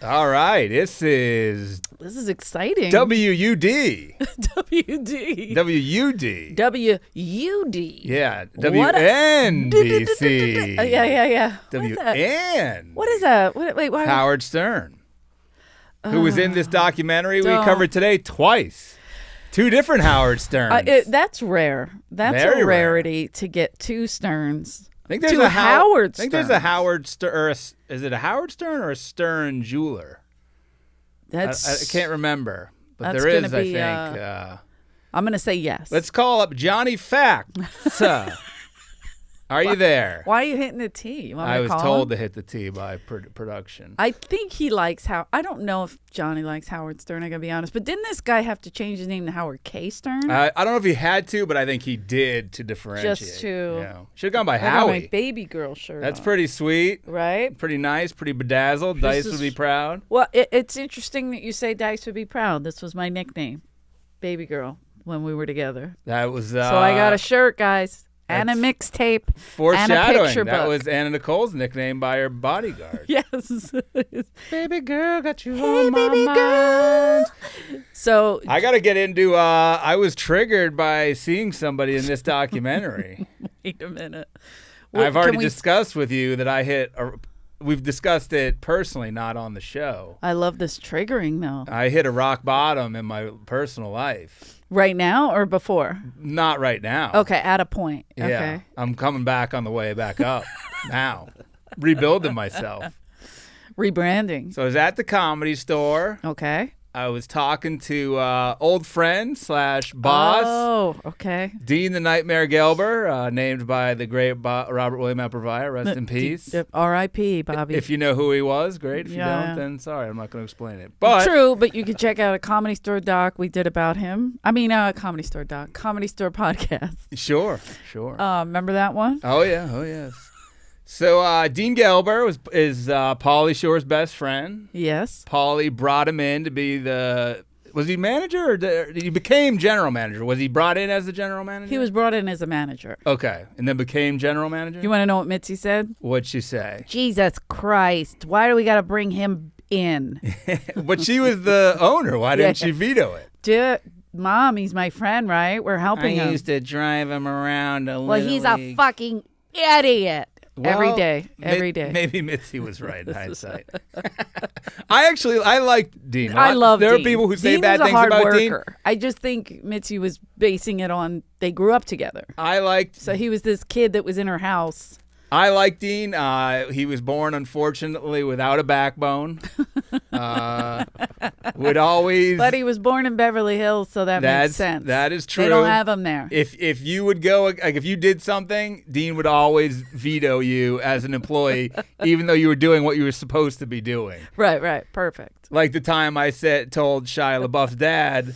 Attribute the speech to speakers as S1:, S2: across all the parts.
S1: All right, this is
S2: exciting.
S1: WUD.
S2: WD.
S1: WUD.
S2: WUD.
S1: Yeah, WNBC.
S2: Yeah.
S1: WN.
S2: What is that? Wait, why?
S1: Howard Stern, who was in this documentary we covered today twice. Two different Howard Sterns.
S2: That's rare. That's
S1: Very
S2: a rarity to get two Sterns.
S1: I think there's
S2: Howard Stern.
S1: I think there's a Howard Stern. Is it a Howard Stern or a Stern jeweler? I can't remember, but there is. I think.
S2: I'm gonna say yes.
S1: Let's call up Johnny Fact. Are you there?
S2: Why are you hitting the T?
S1: I was told to hit the T by production.
S2: I think he likes I don't know if Johnny likes Howard Stern, I gotta be honest. But didn't this guy have to change his name to Howard K. Stern?
S1: I don't know if he had to, but I think he did to differentiate.
S2: Just to.
S1: Should have gone by
S2: I got
S1: Howie.
S2: my baby girl shirt.
S1: That's
S2: on.
S1: pretty sweet.
S2: Right?
S1: Pretty nice, pretty bedazzled. Dice would be proud.
S2: Well, it's interesting that you say Dice would be proud. This was my nickname, baby girl, when we were together.
S1: That was.
S2: So I got a shirt, guys. And a mixtape.
S1: Foreshadowing.
S2: And a picture book.
S1: That was Anna Nicole's nickname by her bodyguard.
S2: Yes.
S1: Baby girl, got you on my mind.
S2: So
S1: I got to get into. I was triggered by seeing somebody in this documentary.
S2: Wait a minute.
S1: I've already discussed with you that I hit. We've discussed it personally, not on the show.
S2: I love this triggering, though.
S1: I hit a rock bottom in my personal life.
S2: Right now or before?
S1: Not right now.
S2: Okay, at a point.
S1: Yeah,
S2: okay.
S1: I'm coming back on the way back up now. Rebuilding myself.
S2: Rebranding.
S1: So I was at the Comedy Store.
S2: Okay.
S1: I was talking to old friend / boss.
S2: Oh, okay.
S1: Dean the Nightmare Gelber, named by the great Robert William Approvier. Rest in peace.
S2: R.I.P. Bobby.
S1: If you know who he was, great. If you don't, then sorry, I'm not going to explain it. But
S2: true, but you can check out a Comedy Store doc we did about him. I mean, Comedy Store doc, Comedy Store podcast.
S1: Sure.
S2: Remember that one?
S1: Oh yes. So Dean Gelber is Pauly Shore's best friend.
S2: Yes.
S1: Pauly brought him in to be was he manager or he became general manager? Was he brought in as the general manager?
S2: He was brought in as a manager.
S1: Okay, and then became general manager?
S2: You want to know what Mitzi said?
S1: What'd she say?
S2: Jesus Christ, why do we got to bring him in?
S1: But she was the owner. Why didn't she veto it?
S2: Mom, he's my friend, right? We're helping him.
S1: I used to drive him around a little.
S2: Well, he's a fucking idiot.
S1: Well,
S2: every day.
S1: Maybe Mitzi was right in hindsight. I liked Dean.
S2: I love Dean.
S1: There are people who say
S2: Dean
S1: bad
S2: was
S1: things
S2: a hard
S1: about
S2: worker.
S1: Dean.
S2: I just think Mitzi was basing it on they grew up together. So he was this kid that was in her house.
S1: I like Dean. He was born, unfortunately, without a backbone. Would always.
S2: But he was born in Beverly Hills, so that makes sense.
S1: That is true.
S2: They don't have him there.
S1: If you would go, like if you did something, Dean would always veto you as an employee, even though you were doing what you were supposed to be doing.
S2: Right. Perfect.
S1: Like the time I told Shia LaBeouf's dad,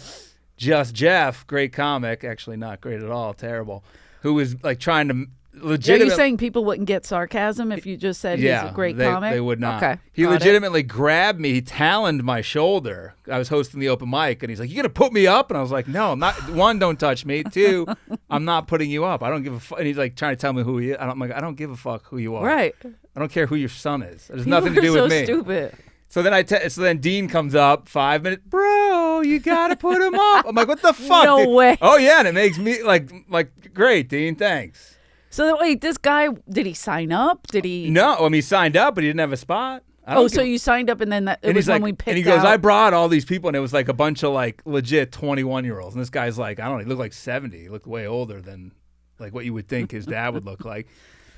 S1: Just Jeff, great comic, actually not great at all, terrible, who was like trying to. Are you
S2: saying people wouldn't get sarcasm if you just said he's a great comic?
S1: They would not.
S2: Okay.
S1: He legitimately grabbed me, he taloned my shoulder. I was hosting the open mic, and he's like, "You gonna put me up?" And I was like, "No, I'm not. One, don't touch me. Two, I'm not putting you up. I don't give a fuck." And he's like trying to tell me who he is. I'm like, I don't give a fuck who you are.
S2: Right.
S1: I don't care who your son is. There's nothing to do with me.
S2: Stupid.
S1: So then Dean comes up, 5 minutes, bro, you gotta put him up. I'm like, what the fuck?
S2: No way.
S1: Oh yeah, and it makes me like great, Dean, thanks.
S2: So wait, this guy, did he sign up? Did he?
S1: No, I mean, he signed up, but he didn't have a spot.
S2: So you signed up and then it was when we picked out.
S1: And he goes, I brought all these people, and it was like a bunch of like legit 21-year-olds. And this guy's like, I don't know, he looked like 70. He looked way older than like what you would think his dad would look like.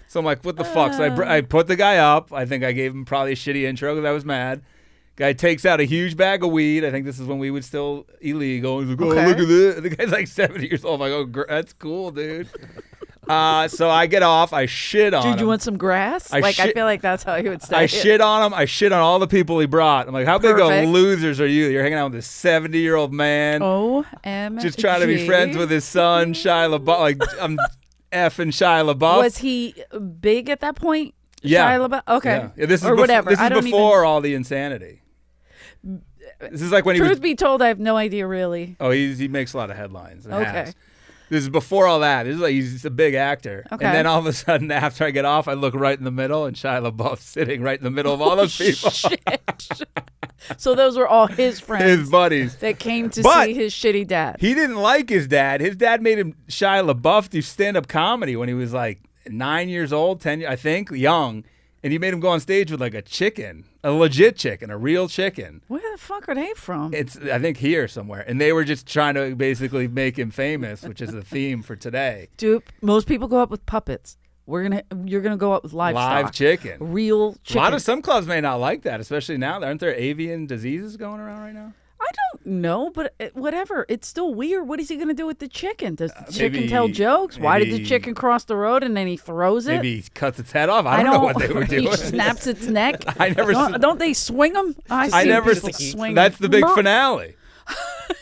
S1: So I'm like, what the fuck? So I put the guy up. I think I gave him probably a shitty intro because I was mad. Guy takes out a huge bag of weed. I think this is when weed was still illegal. He's like, oh, look at this. The guy's like 70 years old. I'm like, oh, that's cool, dude. So I get off. I shit on him.
S2: Did you want some grass? I feel like that's how he would say
S1: I shit on him. I shit on all the people he brought. I'm like, how big of losers are you? You're hanging out with this 70-year-old man.
S2: OMG.
S1: Just trying to be friends with his son, Shia LaBeouf. Like, I'm effing Shia LaBeouf.
S2: Was he big at that point?
S1: Yeah.
S2: Shia LaBeouf? Okay.
S1: Yeah. This is
S2: whatever.
S1: This is before all the insanity. This is like when
S2: Truth be told, I have no idea really.
S1: Oh, he makes a lot of headlines.
S2: Okay.
S1: This is before all that. This is like he's a big actor.
S2: Okay.
S1: And then all of a sudden, after I get off, I look right in the middle, and Shia LaBeouf's sitting right in the middle of all those people.
S2: Shit. So those were all his friends.
S1: His buddies.
S2: That came to
S1: But
S2: see his shitty dad.
S1: He didn't like his dad. His dad made him Shia LaBeouf do stand-up comedy when he was like 9 years old, 10, I think, young. And he made him go on stage with like a chicken, a legit chicken, a real chicken.
S2: Where the fuck are they from?
S1: It's, I think, here somewhere. And they were just trying to basically make him famous, which is the theme for today.
S2: Dude, most people go up with puppets. You're gonna go up with livestock.
S1: Live chicken.
S2: Real chicken.
S1: Some clubs may not like that, especially now. Aren't there avian diseases going around right now?
S2: I don't know, but whatever. It's still weird. What is he going to do with the chicken? Does the chicken
S1: maybe-
S2: tell jokes? Why did the
S1: maybe-
S2: chicken cross the road and then he throws it?
S1: Maybe he cuts its head off. I don't know what they were doing.
S2: He snaps its neck.
S1: I never
S2: Don't they swing them?
S1: I never
S2: swing.
S1: That's the big finale.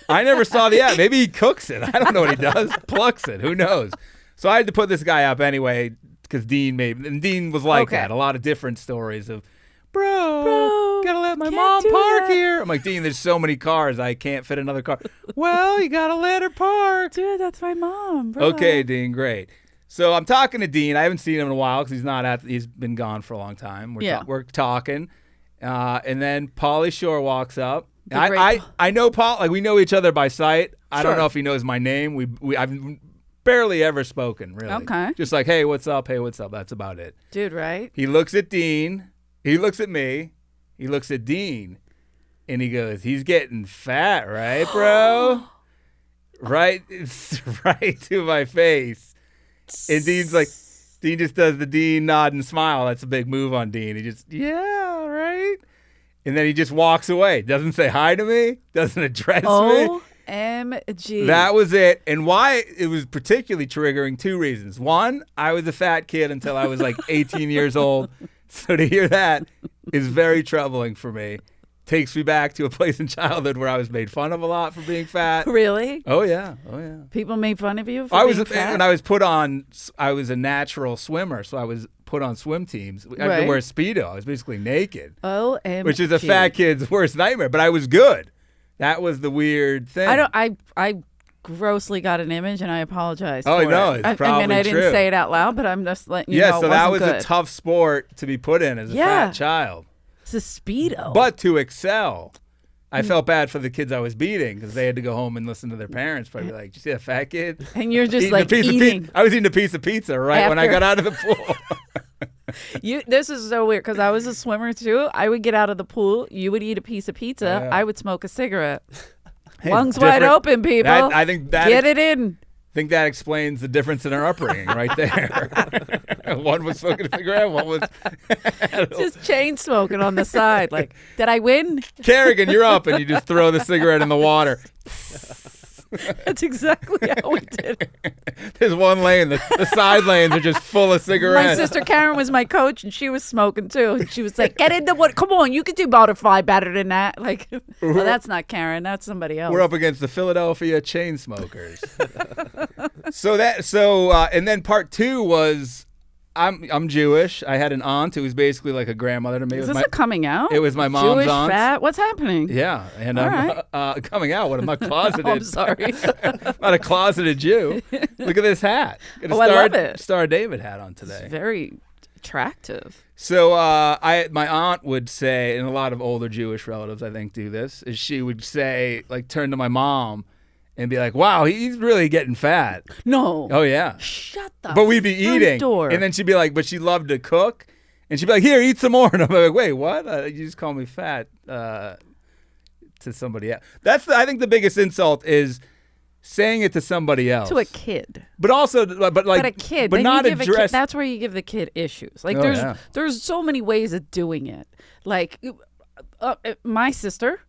S1: I never saw the ad. Maybe he cooks it. I don't know what he does. Plucks it. Who knows? So I had to put this guy up anyway because Dean was like
S2: Okay.
S1: that. A lot of different stories of, bro gotta let my
S2: can't
S1: mom
S2: do
S1: park
S2: that.
S1: here. I'm like, Dean, there's so many cars. I can't fit another car. Well, you gotta let her park.
S2: Dude, that's my mom, bro.
S1: Okay, Dean, great. So I'm talking to Dean. I haven't seen him in a while because he's been gone for a long time. We're talking. And then Pauly Shore walks up. I know Paul, like we know each other by sight. I don't
S2: Sure.
S1: know if he knows my name. I've barely ever spoken, really.
S2: Okay.
S1: Just like, hey, what's up? Hey, what's up? That's about it.
S2: Dude, right?
S1: He looks at Dean. He looks at me. He looks at Dean. And he goes, he's getting fat, right, bro? Right to my face. And Dean just does the Dean nod and smile. That's a big move on Dean. He just, yeah, right? And then he just walks away. Doesn't say hi to me. Doesn't address me.
S2: OMG.
S1: That was it. And why it was particularly triggering, two reasons. One, I was a fat kid until I was like 18 years old. So to hear that is very troubling for me. Takes me back to a place in childhood where I was made fun of a lot for being fat.
S2: Really?
S1: Oh, yeah.
S2: People made fun of you for being fat?
S1: When I was put on, I was a natural swimmer, so I was put on swim teams. I had to wear a Speedo. I was basically naked.
S2: OMG.
S1: Which is a fat kid's worst nightmare, but I was good. That was the weird thing.
S2: I grossly got an image, and I apologize.
S1: Oh,
S2: for
S1: no,
S2: it.
S1: it's probably
S2: I didn't
S1: true.
S2: say it out loud, but I'm just letting you know.
S1: Yeah, so that was
S2: good.
S1: a tough sport to be put in as a fat child.
S2: It's a Speedo.
S1: But to excel, I felt bad for the kids I was beating because they had to go home and listen to their parents. Probably like, "Did you see that fat kid?"
S2: And you're just
S1: Eating
S2: like eating.
S1: I was eating a piece of pizza right when I got out of the pool.
S2: This is so weird because I was a swimmer too. I would get out of the pool. You would eat a piece of pizza.
S1: Yeah.
S2: I would smoke a cigarette.
S1: Hey,
S2: Lungs wide open, people.
S1: I think that
S2: Get it in.
S1: I think that explains the difference in our upbringing right there. One was smoking a cigarette, one was
S2: Just chain smoking on the side. Like, did I win?
S1: Kerrigan, you're up, and you just throw the cigarette in the water.
S2: That's exactly how we did it.
S1: There's one lane. The side lanes are just full of cigarettes.
S2: My sister Karen was my coach, and she was smoking too. And she was like, "Get into what? Come on, you could do butterfly better than that." Like, well, that's not Karen. That's somebody else.
S1: We're up against the Philadelphia chain smokers. And then part two was I'm Jewish. I had an aunt who was basically like a grandmother to me.
S2: Is this a coming out?
S1: It was my mom's
S2: Jewish
S1: aunt.
S2: fat? What's happening?
S1: Yeah, and
S2: All
S1: I'm coming out. What, I'm not closeted.
S2: Oh, I'm sorry.
S1: I'm not a closeted Jew. Look at this hat. Got a
S2: I love it.
S1: Star David hat on today.
S2: It's very attractive.
S1: So my aunt would say, and a lot of older Jewish relatives I think do this, is she would say, like, turn to my mom and be like, "Wow, he's really getting fat."
S2: No.
S1: Oh yeah.
S2: Shut the.
S1: But we'd be
S2: front
S1: eating,
S2: door.
S1: and then she'd be like, "But she loved to cook," and she'd be like, "Here, eat some more." And I'm like, "Wait, what? You just call me fat to somebody else?" I think the biggest insult is saying it to somebody else,
S2: to a kid.
S1: but also, but like,
S2: But a kid,
S1: but
S2: then
S1: not
S2: you give
S1: address.
S2: that's where you give the kid issues. Like
S1: Oh,
S2: there's so many ways of doing it. Like my sister,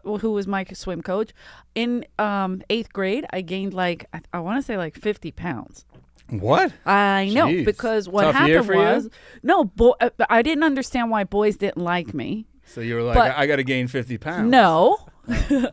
S2: who was my swim coach, in 8th grade, I gained like I want to say like 50 pounds.
S1: What?
S2: I know,
S1: Jeez.
S2: because what
S1: Tough year
S2: happened
S1: for you?
S2: was no, I didn't understand why boys didn't like me.
S1: So you were like,
S2: But-
S1: I got to gain 50 pounds.
S2: No.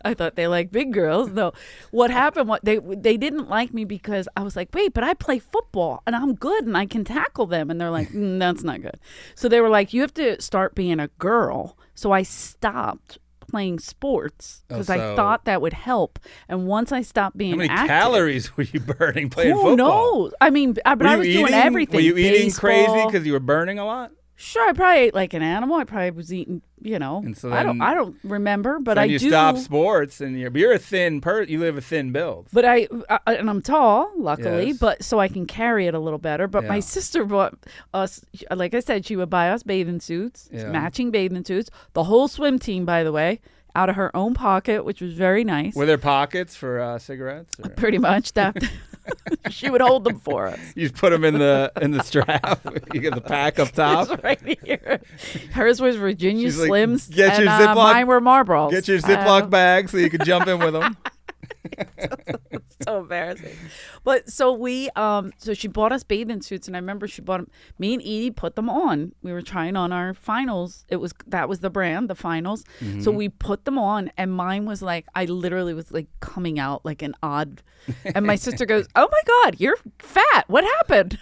S2: I thought they liked big girls. No. What happened, they didn't like me because I was like, wait, but I play football and I'm good and I can tackle them. And they're like, that's not good. So they were like, you have to start being a girl. So I stopped playing sports because I
S1: so-
S2: thought that would help. And once I stopped being
S1: How many
S2: active,
S1: calories were you burning playing
S2: who
S1: football?
S2: knows? I mean, but I was doing everything.
S1: Were you eating crazy
S2: Baseball.
S1: because you were burning a lot?
S2: Sure, I probably ate like an animal. I probably was eating,
S1: And so
S2: I
S1: then-
S2: don't remember, but
S1: Then
S2: I
S1: you
S2: do.
S1: stop sports, and you're a thin you live a thin build.
S2: But and I'm tall, luckily,
S1: Yes.
S2: but so I can carry it a little better. But my
S1: Yeah.
S2: sister bought us, like I said, she would buy us bathing suits,
S1: Yeah.
S2: matching bathing suits, the whole swim team, by the way, out of her own pocket, which was very nice.
S1: Were there pockets for cigarettes? Or?
S2: Pretty much that. She would hold them for us.
S1: You just put them in the strap. You get the pack up top.
S2: It's right here. Hers was Virginia
S1: She's like,
S2: Slims,
S1: "Get your
S2: and
S1: Ziploc-
S2: mine were Marlboros.
S1: Get your Ziploc bag so you can jump in with them.
S2: So embarrassing. But so we so she bought us bathing suits, and I remember she bought them. Me and Edie put them on. We were trying on our Finals. That was the brand, the Finals.
S1: Mm-hmm.
S2: So we put them on, and mine was like, I literally was like coming out like an odd. And my sister goes, "Oh my God, you're fat. What happened?"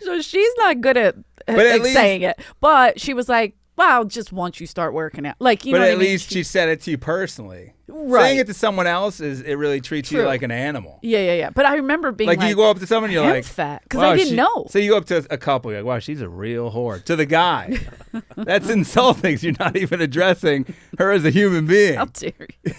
S2: So she's not good at
S1: least-
S2: saying it, but she was like, "Well, just once you start working out, like you
S1: But
S2: know what
S1: at
S2: I mean?"
S1: least she said it to you personally.
S2: Right.
S1: Saying it to someone else it really treats you
S2: True.
S1: like an animal.
S2: Yeah. But I remember being
S1: Like you go up to someone, you're
S2: "I'm
S1: like,
S2: fat," because
S1: "Wow,
S2: I didn't know.
S1: So you go up to a couple, you're like, wow, she's a real whore. To the guy, that's insulting. You're not even addressing her as a human being.
S2: How dare you?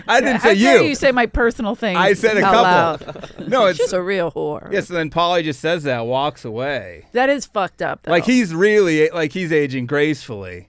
S1: I didn't
S2: How
S1: say
S2: dare
S1: you.
S2: you say my personal things?
S1: I said a
S2: out
S1: couple.
S2: Loud.
S1: No, it's
S2: She's a real whore.
S1: yeah. So then Polly just says that, walks away.
S2: That is fucked up. Though.
S1: Like he's aging gracefully.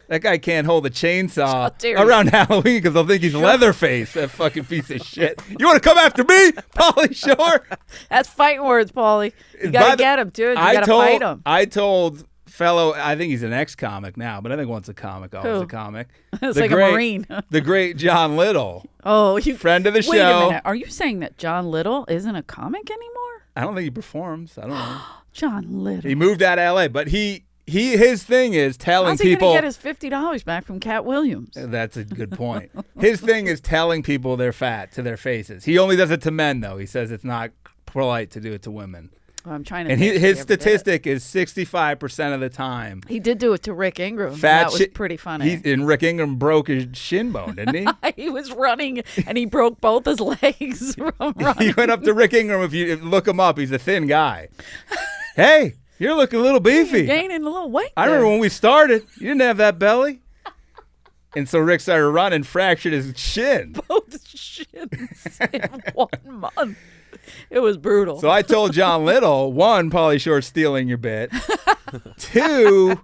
S1: That guy can't hold a chainsaw
S2: dare you.
S1: around Halloween because they'll think he's Leatherface, that fucking piece of shit. You want to come after me, Polly Shore?
S2: That's fighting words, Paulie. You
S1: By
S2: gotta
S1: the-
S2: get him, dude. You gotta fight him.
S1: I told fellow, I think he's an ex-comic now, but I think once a comic, always
S2: Who?
S1: a comic.
S2: It's like a Marine.
S1: The great John Little,
S2: Oh, you
S1: friend of the
S2: wait
S1: show.
S2: a minute. Are you saying that John Little isn't a comic anymore?
S1: I don't think he performs. I don't know.
S2: John Little.
S1: He moved out of L.A., but his thing is telling
S2: How's he
S1: people.
S2: gonna get his $50 back from Cat Williams?
S1: That's a good point. His thing is telling people they're fat to their faces. He only does it to men, though. He says it's not polite to do it to women.
S2: Well, I'm trying to.
S1: And
S2: think if
S1: his
S2: he ever did it.
S1: statistic is 65% of the time.
S2: He did do it to Rick Ingram.
S1: Fat
S2: That was
S1: shi-
S2: pretty funny.
S1: And Rick Ingram broke his shin bone, didn't he?
S2: He was running and he broke both his legs from running.
S1: He went up to Rick Ingram. If you look him up, he's a thin guy. Hey, you're looking a little beefy.
S2: Gaining a little weight.
S1: I remember when we started, you didn't have that belly. And so Rick started running, fractured his shin.
S2: both shins in 1 month. It was brutal.
S1: So I told John Little, one, Pauly Shore's stealing your bit. Two,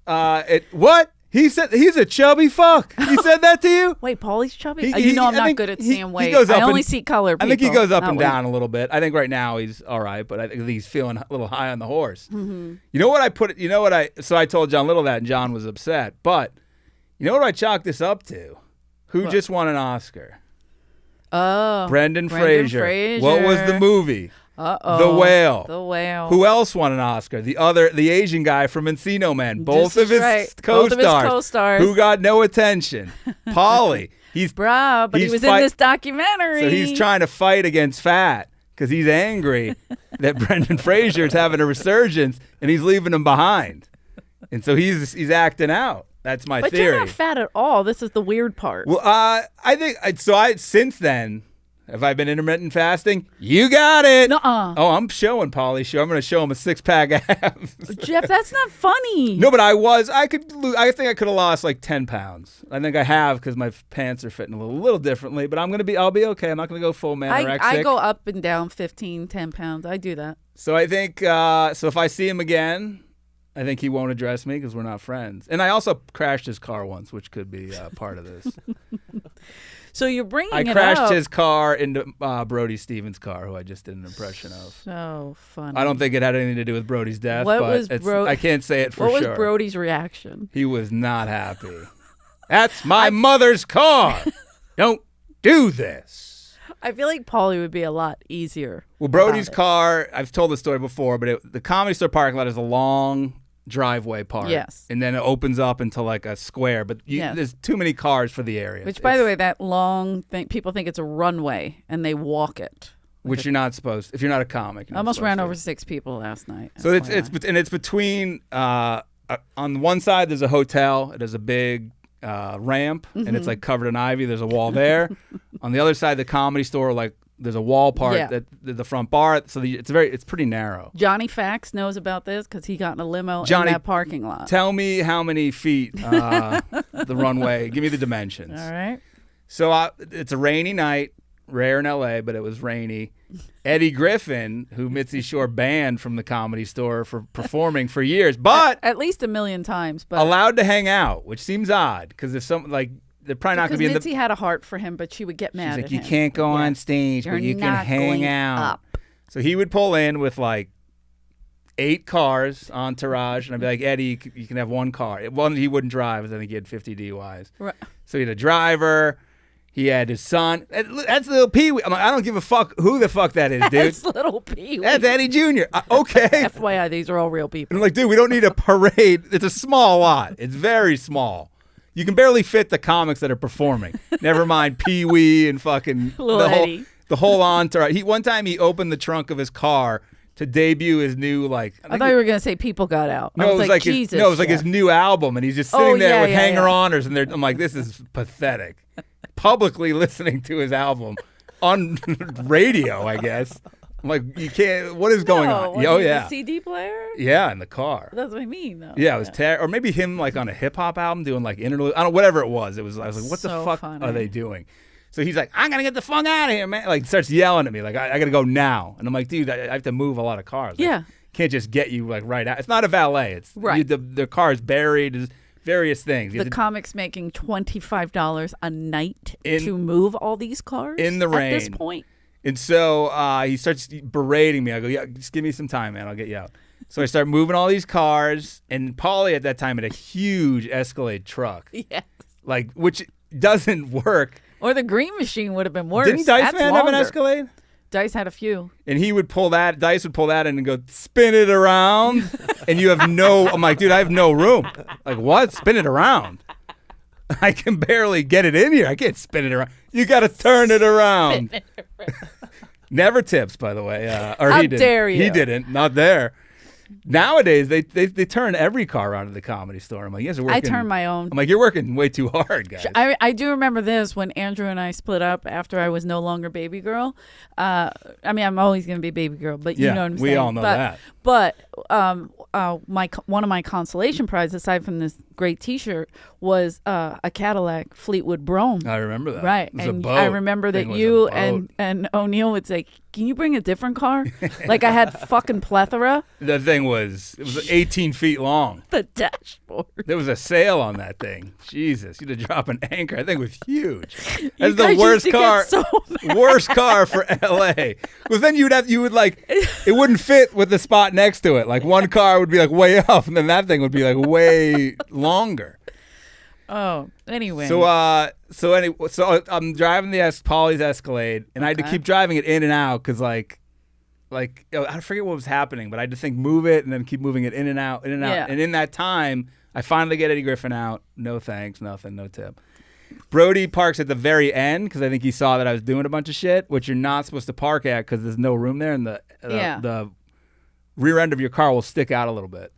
S1: what? He said he's a chubby fuck. He said that to you?
S2: Wait, Paulie's chubby?
S1: He-
S2: Oh, you know I'm
S1: I
S2: not
S1: think
S2: good at
S1: he-
S2: seeing
S1: he
S2: weight.
S1: goes up
S2: I only
S1: and-
S2: see color
S1: I
S2: people.
S1: think he goes up
S2: not
S1: and
S2: weight.
S1: down a little bit. I think right now he's all right, but I think he's feeling a little high on the horse.
S2: Mm-hmm.
S1: You know what so I told John Little that, and John was upset. But you know what I chalked this up to? Who
S2: What?
S1: just won an Oscar?
S2: Oh.
S1: Brendan Fraser. What was the
S2: Fraser.
S1: movie?
S2: Uh-oh.
S1: The Whale.
S2: The Whale.
S1: Who else won an Oscar? The Asian guy from Encino Man. Both
S2: This
S1: of
S2: is
S1: his
S2: right.
S1: co-stars.
S2: Both of his co-stars.
S1: Who got no attention. Polly. He's
S2: Bruh, but he
S1: he's
S2: was
S1: fight-
S2: in this documentary.
S1: So he's trying to fight against fat because he's angry that Brendan Fraser's having a resurgence and he's leaving him behind. And so he's acting out. That's my
S2: But
S1: theory.
S2: you're not fat at all. This is the weird part.
S1: Well, I think since then, have I been intermittent fasting? You got it.
S2: Nuh-uh.
S1: Oh, I'm showing Pauly Show. I'm going to show him a 6-pack abs.
S2: Jeff, that's not funny.
S1: No, but I think I could have lost like 10 pounds. I think I have because my pants are fitting a little differently, but I'll be okay. I'm not going to go full anorexic.
S2: I go up and down 15, 10 pounds. I do that.
S1: So I think, so if I see him again, I think he won't address me because we're not friends. And I also crashed his car once, which could be part of this.
S2: So you're bringing
S1: I
S2: it
S1: crashed
S2: up.
S1: his car into Brody Stevens' car, who I just did an impression of.
S2: So funny.
S1: I don't think it had anything to do with Brody's death,
S2: What
S1: but
S2: was
S1: I can't say it for
S2: What
S1: sure.
S2: was Brody's reaction?
S1: He was not happy. That's my mother's car. Don't do this.
S2: I feel like Paulie would be a lot easier.
S1: Well, Brody's
S2: about it.
S1: car, I've told this story before, but the Comedy Store parking lot is a long driveway part.
S2: Yes.
S1: And then it opens up into like a square, but
S2: Yes.
S1: there's too many cars for the area.
S2: Which, by the way, that long thing, people think it's a runway and they walk it.
S1: Which you're not supposed, if you're not a comic.
S2: I almost ran over 6 people last night.
S1: So
S2: FYI.
S1: it's between on one side there's a hotel. It has a big ramp, and it's like covered in ivy. There's a wall there. On the other side, the Comedy Store, like there's a wall part that the front bar. So it's pretty narrow.
S2: Johnny Fax knows about this because he got in a limo in that parking lot.
S1: Tell me how many feet the runway. Give me the dimensions.
S2: All right.
S1: So it's a rainy night. Rare in LA, but it was rainy. Eddie Griffin, who Mitzi Shore banned from the Comedy Store for performing for years, but
S2: at least 1 million times, but
S1: allowed to hang out, which seems odd because if some like they're probably not going to be in
S2: Mitzi had a heart for him, but she would get mad.
S1: She's like,
S2: at
S1: you
S2: him.
S1: can't go on stage, but you can hang out.
S2: Up.
S1: So he would pull in with like 8 cars, entourage, and I'd be like, Eddie, you can have 1 car. One he wouldn't drive, because I think he had 50 DUIs.
S2: Right.
S1: So he had a driver. He had his son. That's little Pee Wee. I'm like, I don't give a fuck who the fuck that is, dude.
S2: That's little Pee Wee.
S1: That's Eddie Jr. Okay.
S2: FYI, these are all real people.
S1: And I'm like, dude, we don't need a parade. It's a small lot. It's very small. You can barely fit the comics that are performing. Never mind Pee Wee and fucking
S2: Eddie.
S1: The whole entourage. One time he opened the trunk of his car to debut his new
S2: I thought you were gonna say People Got Out.
S1: No,
S2: I was like Jesus.
S1: It was like his new album, and he's just sitting there with hanger-oners, and I'm like, this is pathetic. Publicly listening to his album on radio, I guess. I'm like, you can't. What is going on?
S2: The CD player.
S1: Yeah, in the car.
S2: That's what I mean, though.
S1: Yeah, it was or maybe him like on a hip hop album doing like interlude. I don't know, whatever it was. I was like, what the fuck are they doing? So he's like, I'm gonna get the fuck out of here, man. Like starts yelling at me, like I gotta go now. And I'm like, dude, I have to move a lot of cars. Like, can't just get you like right out. It's not a valet. It's
S2: right.
S1: The car's buried. There's various things.
S2: The comic's making $25 a night to move all these cars
S1: in the rain
S2: at this point.
S1: And so he starts berating me. I go, yeah, just give me some time, man. I'll get you out. So I start moving all these cars, and Paulie at that time had a huge Escalade truck.
S2: Yes.
S1: Like, which doesn't work.
S2: Or the Green Machine would have been worse.
S1: Didn't Dice Man have an Escalade?
S2: Dice had a few.
S1: And he would pull that, Dice would pull that in and go, spin it around. And you have I'm like, dude, I have no room. Like, what? Spin it around. I can barely get it in here. I can't spin it around. You got to turn it around. Never tips, by the way. Or
S2: How
S1: he didn't.
S2: dare you?
S1: He didn't. Not there. Nowadays, they turn every car around at the Comedy Store. I'm like, you guys are working.
S2: I turn my own.
S1: I'm like, you're working way too hard, guys.
S2: I do remember this when Andrew and I split up after I was no longer baby girl. I mean, I'm always going to be baby girl, but you know what I'm saying.
S1: We all know that.
S2: But one of my consolation prizes, aside from this great T-shirt, was a Cadillac Fleetwood Brougham.
S1: I remember that.
S2: Right, and I remember that you and O'Neill would say, "Can you bring a different car?" Like I had fucking plethora.
S1: The thing was 18 feet long.
S2: The dashboard.
S1: There was a sail on that thing. Jesus, you'd have dropped an anchor. That thing was huge. That's the worst car. Worst car for LA. Because then you would like, it wouldn't fit with the spot next to it. Like one car would be like way up, and then that thing would be like way longer.
S2: Oh, anyway.
S1: So I'm driving the Paulie's Escalade, and I had to keep driving it in and out because like I forget what was happening, but I had to think move it and then keep moving it in and out, in and out. And in that time, I finally get Eddie Griffin out. No thanks, nothing, no tip. Brody parks at the very end because I think he saw that I was doing a bunch of shit, which you're not supposed to park at because there's no room there, and the rear end of your car will stick out a little bit.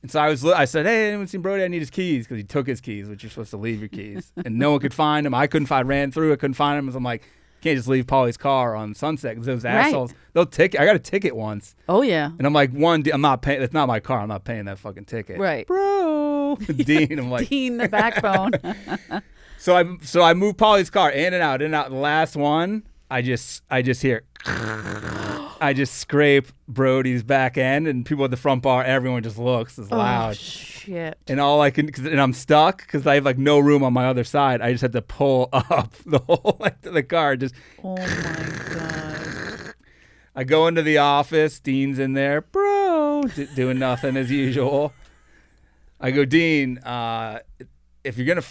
S1: And so I said, hey, anyone seen Brody? I need his keys, because he took his keys, which you're supposed to leave your keys. And no one could find him. I ran through it, couldn't find him. So I'm like, you can't just leave Paulie's car on Sunset, because those assholes, they'll ticket. I got a ticket once.
S2: Oh, yeah.
S1: And I'm like, I'm not paying. It's not my car. I'm not paying that fucking ticket.
S2: Right.
S1: Bro. Dean, I'm like.
S2: Dean, the backbone.
S1: So I moved Paulie's car in and out. The last one, I just hear. I just scrape Brody's back end, and people at the front bar, everyone just looks. It's loud.
S2: Oh, shit.
S1: And all I can, and I'm stuck because I have like no room on my other side. I just had to pull up the whole length of the car.
S2: Oh my God.
S1: I go into the office. Dean's in there, bro, doing nothing as usual. I go, Dean, if you're gonna,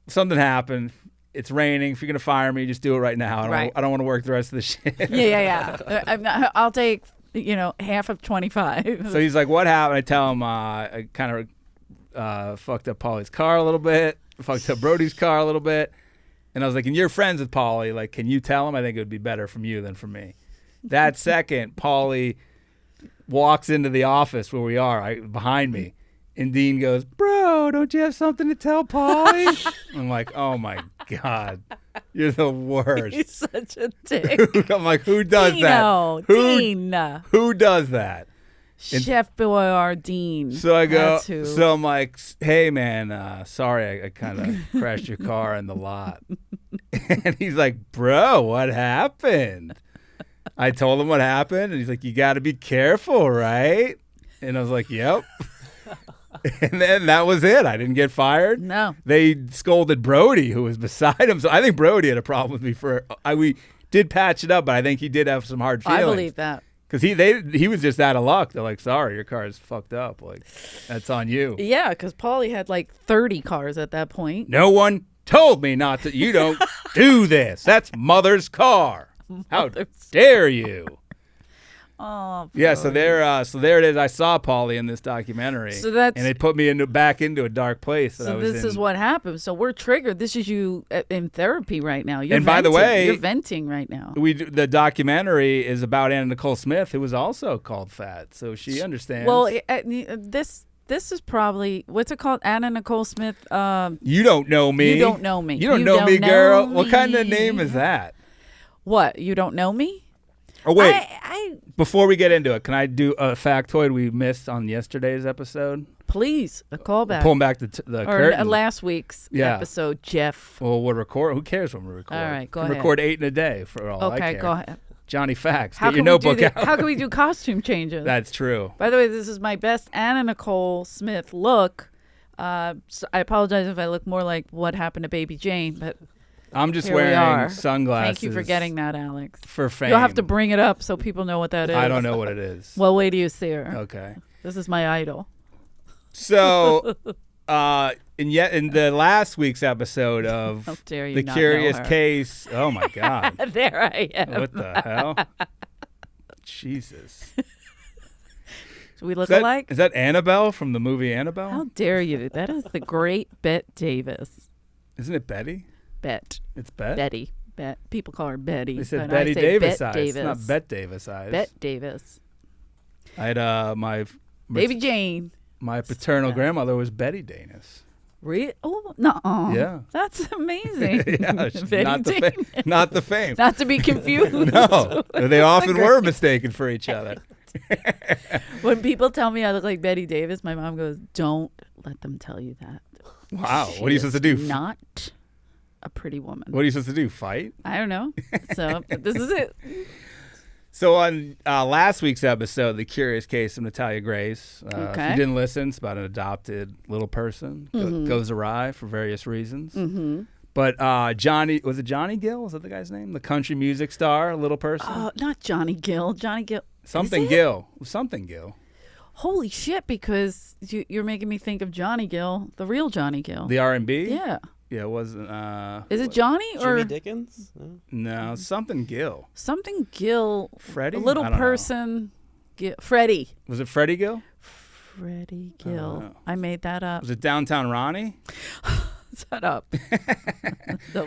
S1: something happened. It's raining. If you're gonna fire me, just do it right now. I don't want to work the rest of the shit.
S2: Yeah. I'll take half of 25.
S1: So he's like, "What happened?" I tell him I kind of fucked up Paulie's car a little bit, fucked up Brody's car a little bit, and I was like, "And you're friends with Paulie. Like, can you tell him? I think it would be better from you than from me." That second, Paulie walks into the office where we are, behind me. And Dean goes, bro, don't you have something to tell Polly? I'm like, oh, my God. You're the worst.
S2: He's such a dick.
S1: I'm like, who does
S2: Dino,
S1: that?
S2: Dean.
S1: Who does that?
S2: Chef Boyardee.
S1: So I go,
S2: That's who.
S1: so I'm like, hey, man, sorry, I kind of crashed your car in the lot. And he's like, bro, what happened? I told him what happened. And he's like, you got to be careful, right? And I was like, yep. And then that was it. I didn't get fired.
S2: No.
S1: They scolded Brody, who was beside him. So I think Brody had a problem with me we did patch it up, but I think he did have some hard feelings.
S2: I believe that.
S1: Because he was just out of luck. They're like, sorry, your car is fucked up. Like, that's on you.
S2: Yeah, because Paulie had like 30 cars at that point.
S1: No one told me not to. You don't do this. That's mother's car. How dare you?
S2: Oh,
S1: yeah. So there it is. I saw Paulie in this documentary.
S2: So that's,
S1: and it put me back into a dark place.
S2: So this is what happened. So we're triggered. This is you in therapy right now. You're
S1: and
S2: venting.
S1: By the way,
S2: you're venting right now.
S1: The documentary is about TAnna Nicole Smith, who was also called fat. So she understands.
S2: Well, this is probably, what's it called? TAnna Nicole Smith.
S1: You don't know me.
S2: You don't know me.
S1: You don't know me, girl. What kind of name is that?
S2: What? You don't know me?
S1: Oh, wait. Before we get into it, can I do a factoid we missed on yesterday's episode?
S2: Please, a callback.
S1: Pulling back the curtain.
S2: Last week's episode, Jeff.
S1: Well, we'll record. Who cares when we record?
S2: All right, go ahead.
S1: Record 8 in a day for all I care.
S2: Okay, go ahead.
S1: Johnny Facts. Get your notebook out.
S2: How can we do costume changes?
S1: That's true.
S2: By the way, this is my best TAnna Nicole Smith look. So I apologize if I look more like What Happened to Baby Jane, but
S1: I'm just wearing sunglasses.
S2: Thank you for getting that, Alex.
S1: For fame.
S2: You'll have to bring it up so people know what that is.
S1: I don't know what it is.
S2: Well, wait till you see her.
S1: Okay.
S2: This is my idol.
S1: So, in the last week's episode of The Curious Case, oh my God.
S2: There I am.
S1: What the hell? Jesus.
S2: Do we look alike?
S1: Is that Annabelle from the movie Annabelle?
S2: How dare you? That is the great Bette Davis.
S1: Isn't it Betty?
S2: Bet.
S1: It's Bet?
S2: Betty. Bet. People call her Betty.
S1: They said Betty Davis eyes. It's not Bette Davis eyes.
S2: Bette Davis.
S1: I had
S2: Baby Jane.
S1: My paternal grandmother was Betty Danis.
S2: Really? Oh, no.
S1: Yeah.
S2: That's amazing.
S1: Yeah, not the fame.
S2: Not to be confused.
S1: No. They often were mistaken for each other.
S2: When people tell me I look like Betty Davis, my mom goes, don't let them tell you that.
S1: Wow. What are you supposed to do?
S2: Not a pretty woman.
S1: What are you supposed to do? Fight?
S2: I don't know. So this is it.
S1: So on last week's episode, The Curious Case of Natalia Grace, if you didn't listen, it's about an adopted little person. Goes awry for various reasons. Mm-hmm. But was it Johnny Gill? Is that the guy's name? The country music star, little person?
S2: Not Johnny Gill. Johnny Gill.
S1: Something Gill. Something Gill.
S2: Holy shit, because you're making me think of Johnny Gill, the real Johnny Gill.
S1: The R&B?
S2: Yeah.
S1: Yeah, it wasn't.
S2: Is it Johnny or
S3: Jimmy Dickens?
S1: No, something Gill.
S2: Something Gill.
S1: Freddie?
S2: A little person. Freddie.
S1: Was it Freddie Gill?
S2: Freddie Gill. I made that up.
S1: Was it Downtown Ronnie?
S2: Shut up.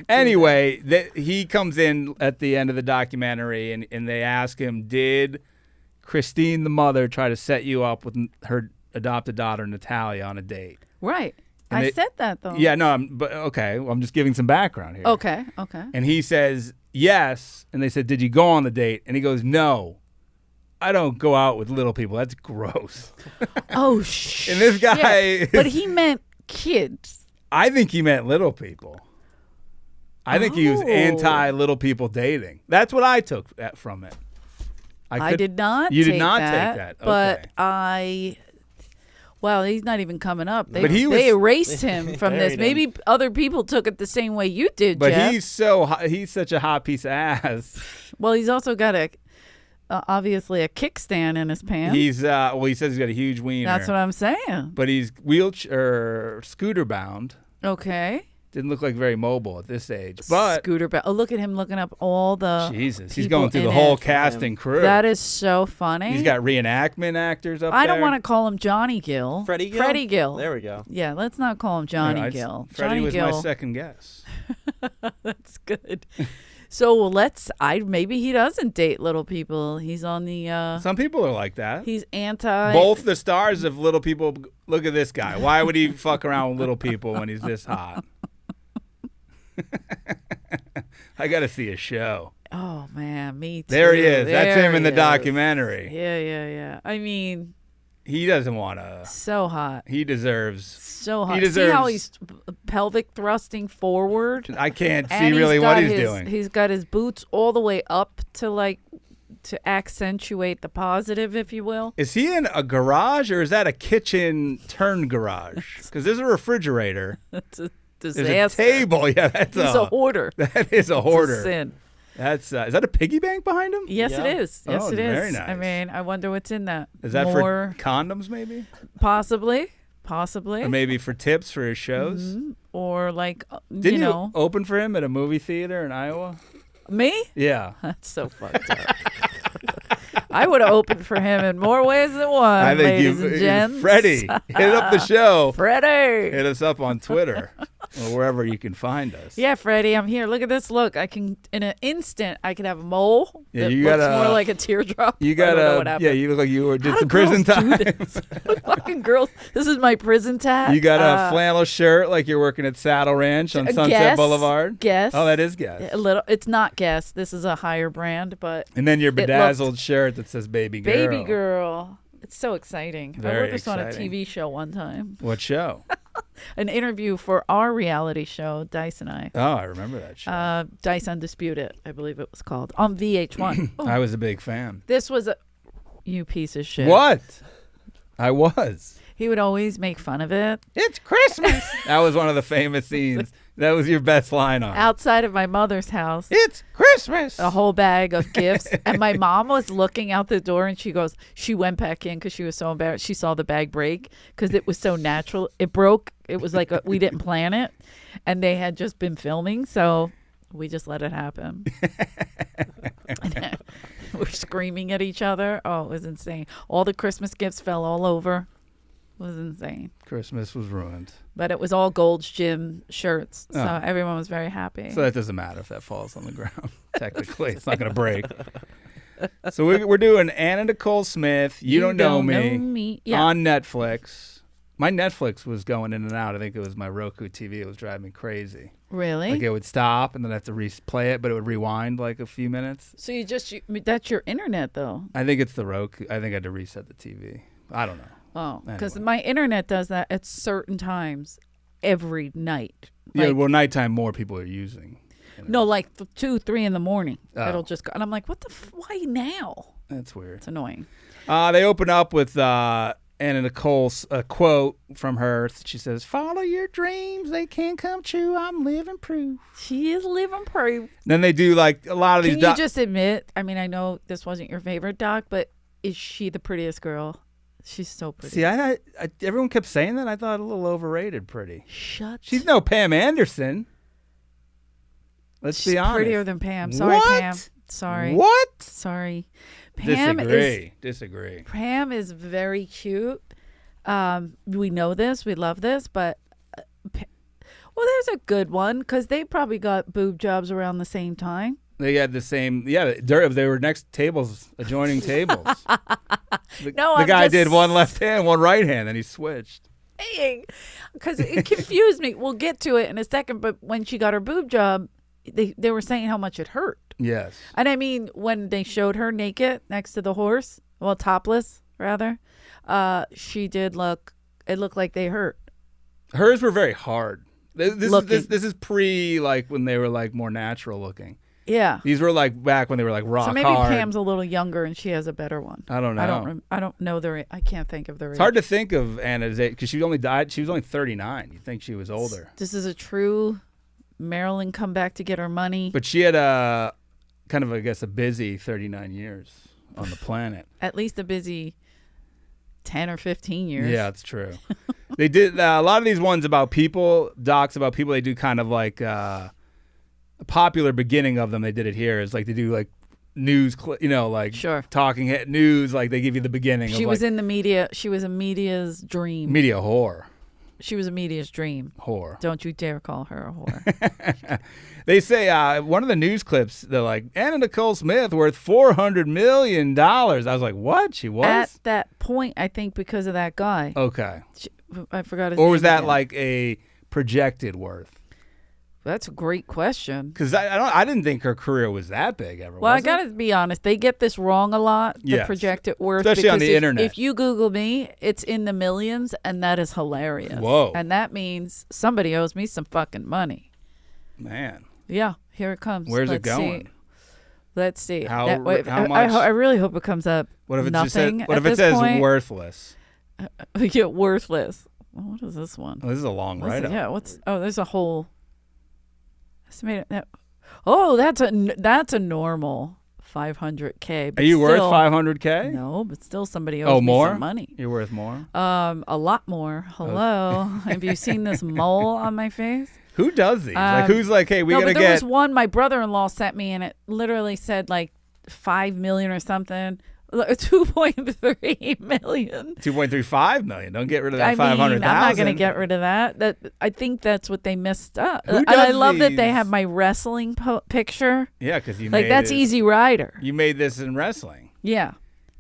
S1: Anyway, he comes in at the end of the documentary and they ask him, did Christine, the mother, try to set you up with her adopted daughter, Natalia, on a date?
S2: Right. I said that, though.
S1: Yeah, no, but okay. Well, I'm just giving some background here.
S2: Okay.
S1: And he says, yes. And they said, did you go on the date? And he goes, no. I don't go out with little people. That's gross.
S2: Oh, shit.
S1: And this guy...
S2: But he meant kids.
S1: I think he meant little people. I think he was anti-little people dating. That's what I took from it.
S2: I did not
S1: You
S2: take
S1: did not
S2: that,
S1: take that.
S2: But well, he's not even coming up. They
S1: they
S2: erased him from this. Maybe other people took it the same way you did,
S1: but
S2: Jeff.
S1: he's such a hot piece of ass.
S2: Well, he's also got obviously a kickstand in his pants.
S1: He says he's got a huge wiener.
S2: That's what I'm saying.
S1: But he's wheelchair scooter bound.
S2: Okay.
S1: Didn't look like very mobile at this age. But
S2: scooter bound. Oh, look at him looking up all the
S1: Jesus, he's going through the whole cast and crew.
S2: That is so funny.
S1: He's got reenactment actors up there.
S2: I don't want to call him Johnny Gill.
S3: Freddie Gill?
S2: Freddie Gill.
S3: There we go.
S2: Yeah, let's not call him Johnny Gill.
S1: Freddie was my second guess.
S2: That's good. So maybe he doesn't date little people. He's on the
S1: Some people are like that.
S2: he's anti.
S1: Both the stars of Little People. Look at this guy. Why would he fuck around with little people when he's this hot? I got to see a show.
S2: Oh man, me too.
S1: There he is. That's him in the
S2: is.
S1: documentary.
S2: Yeah. I mean,
S1: He doesn't want to.
S2: so hot.
S1: He deserves.
S2: So hot.
S1: He deserves.
S2: See how he's pelvic thrusting forward?
S1: I can't see
S2: And
S1: really what he's
S2: his,
S1: doing.
S2: He's got his boots all the way up to accentuate the positive, if you will.
S1: Is he in a garage or is that a kitchen turn garage? Because there's a refrigerator.
S2: It's a
S1: There's
S2: disaster.
S1: a table. Yeah, that's
S2: He's a hoarder.
S1: That is a
S2: It's
S1: hoarder.
S2: a sin.
S1: That's is that a piggy bank behind him?
S2: Yes,
S3: Yeah.
S2: it is. Yes,
S1: Oh,
S2: it is.
S1: very nice.
S2: I mean, I wonder what's in that.
S1: Is that
S2: More,
S1: for condoms maybe?
S2: possibly,
S1: Or maybe for tips for his shows?
S2: Mhm. Or
S1: Didn't you open for him at a movie theater in Iowa?
S2: me?
S1: Yeah.
S2: That's so fucked up. I would have opened for him in more ways than one.
S1: I think
S2: ladies and gents.
S1: Freddie, hit up the show.
S2: Freddie.
S1: Hit us up on Twitter or wherever you can find us.
S2: Yeah, Freddie, I'm here. Look at this. Look, I can in an instant. I could have a mole.
S1: Yeah,
S2: that
S1: you
S2: looks
S1: gotta-
S2: more like a teardrop.
S1: You
S2: I don't know what
S1: got
S2: happened.
S1: yeah, you look like you did
S2: How
S1: some
S2: do girls
S1: prison
S2: do
S1: time.
S2: this? Fucking girls. This is my prison tat.
S1: You got a flannel shirt like you're working at Saddle Ranch on Sunset
S2: Guess.
S1: Boulevard.
S2: Guess.
S1: Oh, that is Guess.
S2: A little. It's not Guess. This is a higher brand, but
S1: And then your
S2: looked-
S1: bedazzled shirt that says Baby Girl.
S2: baby girl. It's so exciting. I
S1: Very
S2: wore this on a
S1: exciting.
S2: TV show one time.
S1: What show?
S2: An interview for our reality show, Dice and I.
S1: Oh, I remember that show.
S2: Dice Undisputed, I believe it was called, on VH1. Oh,
S1: I was a big fan.
S2: this was you piece of shit.
S1: What? I was.
S2: He would always make fun of it.
S1: It's Christmas. That was one of the famous scenes. That was your best line on it.
S2: Outside of my mother's house,
S1: It's Christmas.
S2: a whole bag of gifts. And my mom was looking out the door and she went back in because she was so embarrassed. She saw the bag break because it was so natural. It broke. It was like we didn't plan it. And they had just been filming. So we just let it happen. We're screaming at each other. Oh, it was insane. All the Christmas gifts fell all over. It was insane.
S1: Christmas was ruined.
S2: But it was all Gold's Gym shirts. So
S1: Oh.
S2: everyone was very happy.
S1: So that doesn't matter if that falls on the ground. Technically, it's not going to break. So we're doing Anna Nicole Smith. You don't know me.
S2: Yeah.
S1: On Netflix. My Netflix was going in and out. I think it was my Roku TV. It was driving me crazy.
S2: Really?
S1: Like it would stop and then I have to replay it, but it would rewind like a few minutes.
S2: So that's your internet though.
S1: I think it's the Roku. I think I had to reset the TV. I don't know.
S2: Oh, because
S1: Anyway.
S2: my internet does that at certain times every night.
S1: Yeah,
S2: Like,
S1: well, nighttime more people are using.
S2: no, like 2, 3 in the morning.
S1: Oh.
S2: It'll just go. And I'm like, what why now?
S1: That's weird.
S2: It's annoying.
S1: They open up with Anna Nicole's quote from her. She says, "Follow your dreams; they can come true. I'm living proof."
S2: She is living proof.
S1: Then they do like a lot of
S2: Can
S1: these.
S2: you just admit, I mean, I know this wasn't your favorite doc, but is she the prettiest girl? She's so pretty.
S1: See, I everyone kept saying that. I thought a little overrated. Pretty.
S2: Shut.
S1: She's no Pam Anderson. Let's
S2: She's
S1: be honest.
S2: prettier than Pam. Sorry,
S1: What?
S2: Pam. Sorry.
S1: What?
S2: Sorry. Pam is
S1: Disagree.
S2: Pam is very cute. We know this. We love this, but well, there's a good one because they probably got boob jobs around the same time.
S1: They had the same. Yeah, they were next tables, adjoining tables.
S2: No,
S1: the
S2: I'm
S1: guy
S2: just
S1: did one left hand, one right hand, and he switched.
S2: saying because it confused me. We'll get to it in a second. But when she got her boob job, they were saying how much it hurt.
S1: Yes.
S2: And I mean, when they showed her naked next to the horse, well, topless rather, she did look. It looked like they hurt.
S1: Hers were very hard.
S2: Looking.
S1: This is pre like when they were like more natural looking.
S2: Yeah.
S1: These were like back when they were like rock
S2: So maybe
S1: hard.
S2: Pam's a little younger and she has a better one.
S1: I don't know.
S2: I don't know their. I can't think of their.
S1: It's hard to think of Anna's age because she only died. She was only 39. You think she was older?
S2: This is a true Marilyn come back to get her money.
S1: But she had a kind of, I guess, a busy 39 years on the planet.
S2: At least a busy 10 or 15 years.
S1: Yeah, it's true. They did a lot of these ones about people, docs about people. They do kind of like a popular beginning of them. They did it here. Is like they do like news, like
S2: Sure.
S1: talking head news. Like they give you the beginning.
S2: She
S1: of
S2: was
S1: like
S2: in the media. She was a media's dream.
S1: media whore.
S2: She was a media's dream.
S1: Whore.
S2: Don't you dare call her a whore.
S1: They say one of the news clips, they're like, Anna Nicole Smith worth $400 million. I was like, what? She was?
S2: At that point, I think because of that guy.
S1: Okay.
S2: I forgot his name.
S1: Or was that
S2: again.
S1: like a projected worth?
S2: That's a great question.
S1: Because I didn't think her career was that big ever.
S2: Well,
S1: was
S2: I got to be honest. They get this wrong a lot, the
S1: Yes.
S2: projected worth.
S1: Especially on the
S2: because
S1: internet.
S2: If you Google me, it's in the millions, and that is hilarious.
S1: Whoa.
S2: And that means somebody owes me some fucking money.
S1: Man.
S2: Yeah, here it comes.
S1: Where's it
S2: Let's
S1: going?
S2: see. Let's see.
S1: How
S2: much?
S1: I
S2: really hope it comes up.
S1: What if it just
S2: nothing
S1: says, what
S2: at
S1: if it
S2: this
S1: says
S2: point.
S1: worthless?
S2: Yeah, worthless. Well, what is this one?
S1: Oh, this is a long
S2: What's it?
S1: write-up.
S2: Yeah. There's a whole. Estimated. Oh, that's a normal 500K.
S1: Are you worth 500K?
S2: No, but still somebody owes me
S1: more?
S2: some money.
S1: You're worth more?
S2: A lot more. Hello. Have you seen this mole on my face?
S1: Who does these? Who's like, hey, we
S2: no,
S1: gotta
S2: but there was
S1: get
S2: one my brother-in-law sent me, and it literally said like 5 million or something. 2.3 million.
S1: 2.35 million. Don't get rid of that
S2: I mean,
S1: 500,000.
S2: I'm not going to get rid of that. I think that's what they messed up.
S1: Who
S2: And I
S1: does
S2: love that they
S1: these?
S2: have my wrestling picture.
S1: Yeah, because you
S2: Like
S1: made
S2: that's
S1: it-
S2: Easy Rider.
S1: You made this in wrestling.
S2: Yeah.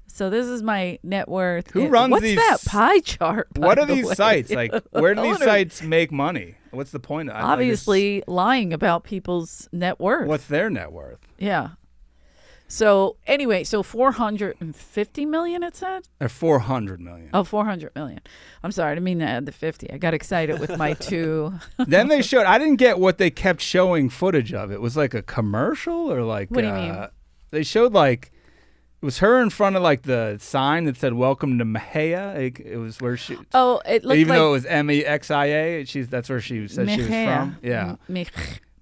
S2: So this is my net worth.
S1: Who runs
S2: What's
S1: these-
S2: that pie chart?
S1: What
S2: by
S1: are
S2: the
S1: these
S2: way?
S1: sites? Like, where do
S2: I
S1: these
S2: wonder-
S1: sites make money? What's the point of it?
S2: Obviously, lying about people's net worth.
S1: What's their net worth?
S2: Yeah. So anyway, so 450 million it said?
S1: Or 400 million.
S2: Oh, 400 million. I'm sorry, I didn't mean to add the 50. I got excited with my two.
S1: Then they showed, I didn't get what they kept showing footage of. It was like a commercial or like.
S2: What do you mean?
S1: They showed like, it was her in front of like the sign that said "Welcome to Mahia." It was where she.
S2: Oh, it looked
S1: even
S2: like
S1: though it was Mexia, that's where she said she was from. Yeah,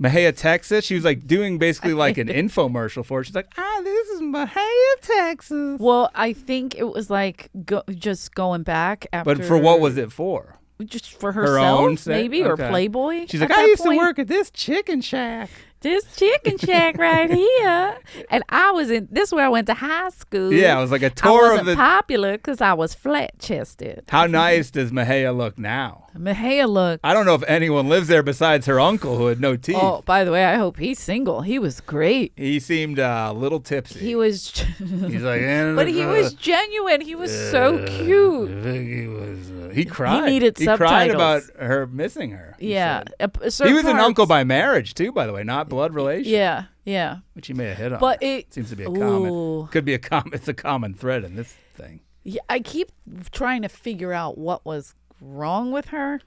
S1: Mahia, Texas. She was like doing basically like an infomercial for it. She's like, this is Mahia, Texas.
S2: Well, I think it was like just going back after.
S1: But for what was it for?
S2: Just for
S1: Her
S2: herself,
S1: own set?
S2: maybe, or
S1: Okay.
S2: Playboy.
S1: She's
S2: at
S1: like, I
S2: that
S1: used to
S2: point.
S1: work at this chicken shack.
S2: This chicken shack right here, and I was in. This is where I went to high school.
S1: Yeah, it was like a
S2: I
S1: tour
S2: wasn't
S1: of the.
S2: popular because I was flat chested.
S1: How nice does Mahia look now?
S2: Mahia looked.
S1: I don't know if anyone lives there besides her uncle who had no teeth.
S2: Oh, by the way, I hope he's single. He was great.
S1: He seemed a little tipsy.
S2: He was,
S1: He's like,
S2: but he was genuine. He was so cute.
S1: He cried.
S2: He needed
S1: He cried
S2: subtitles.
S1: about her missing her.
S2: Yeah,
S1: He was an uncle by marriage too, by the way, not blood relation.
S2: Yeah, yeah.
S1: Which he may have hit on.
S2: But it
S1: seems to be a
S2: Ooh.
S1: common. Could be a common. It's a common thread in this thing.
S2: Yeah, I keep trying to figure out what was wrong with her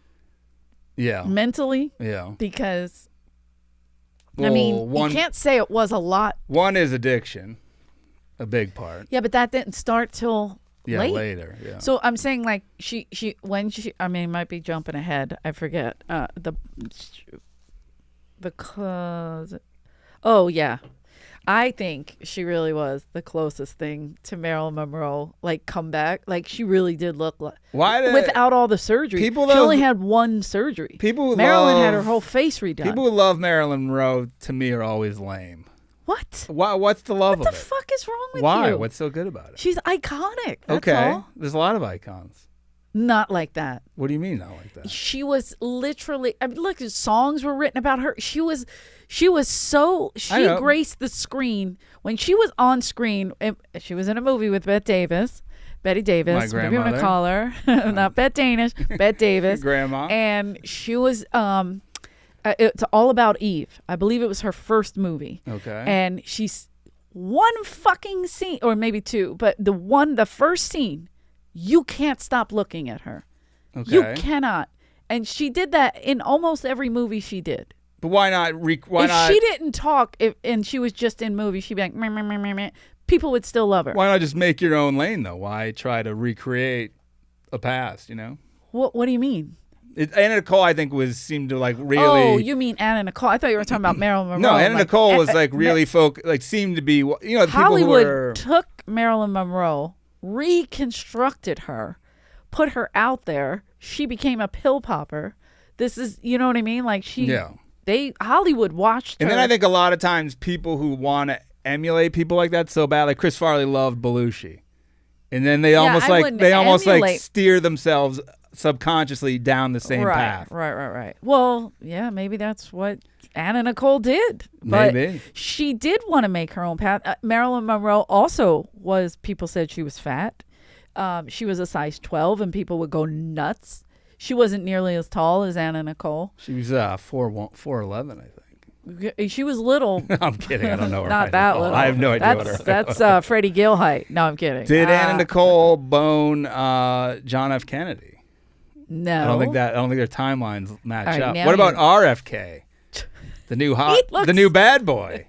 S1: Yeah.
S2: mentally
S1: Yeah.
S2: because I
S1: Well,
S2: mean,
S1: one
S2: you can't say it was a lot.
S1: one is addiction, a big part.
S2: Yeah, but that didn't start till
S1: Yeah,
S2: late.
S1: later. Yeah.
S2: So I'm saying like I mean, might be jumping ahead. I forget because oh yeah, I think she really was the closest thing to Marilyn Monroe. Like comeback, like she really did look like
S1: Why did
S2: without all the surgery.
S1: People
S2: she
S1: love-
S2: only had one surgery.
S1: people who
S2: Marilyn
S1: love,
S2: had her whole face redone.
S1: People who love Marilyn Monroe to me are always lame.
S2: What?
S1: What's the love
S2: What
S1: of
S2: the
S1: it?
S2: fuck is wrong with
S1: Why?
S2: you?
S1: What's so good about it?
S2: She's iconic. That's
S1: Okay.
S2: all.
S1: There's a lot of icons.
S2: Not like that.
S1: What do you mean not like that?
S2: She was literally. I mean, look, songs were written about her. She
S1: know.
S2: graced the screen when she was on screen. She was in a movie with Betty Davis,
S1: My
S2: whatever you want to
S1: grandmother.
S2: call her, not Bette Danish, Bette Davis,
S1: Grandma.
S2: and she was. It's All About Eve. I believe it was her first movie.
S1: Okay.
S2: And she's one fucking scene, or maybe two, but the first scene, you can't stop looking at her.
S1: Okay.
S2: You cannot. And she did that in almost every movie she did.
S1: But why not?
S2: If she didn't talk and she was just in movies, she'd be like, meh, meh, meh, meh, meh, people would still love her.
S1: Why not just make your own lane though? Why try to recreate a past? You know.
S2: What do you mean?
S1: Anna Nicole, I think, seemed to like really.
S2: Oh, you mean Anna Nicole? I thought you were talking about Marilyn Monroe.
S1: No, Anna Nicole was like really seemed to be, you know, the
S2: Hollywood
S1: people who were,
S2: took Marilyn Monroe, reconstructed her, put her out there. She became a pill popper. This is, you know what I mean? Like Hollywood watched her.
S1: And then I think a lot of times people who want to emulate people like that so bad, like Chris Farley loved Belushi, and then they almost
S2: emulate.
S1: steer themselves subconsciously down the same path.
S2: Right. Well, yeah, maybe that's what Anna Nicole did. But
S1: maybe.
S2: She did want to make her own path. Marilyn Monroe also was, people said she was fat. She was a size 12 and people would go nuts. She wasn't nearly as tall as Anna Nicole.
S1: She was 4'11", I think.
S2: She was little.
S1: I'm kidding. I don't know her.
S2: Not that little.
S1: I have no idea
S2: That's Freddie Gill height. No, I'm kidding.
S1: Did Anna Nicole bone John F. Kennedy?
S2: No.
S1: I don't think their timelines match up.
S2: now
S1: What about RFK? The new bad boy.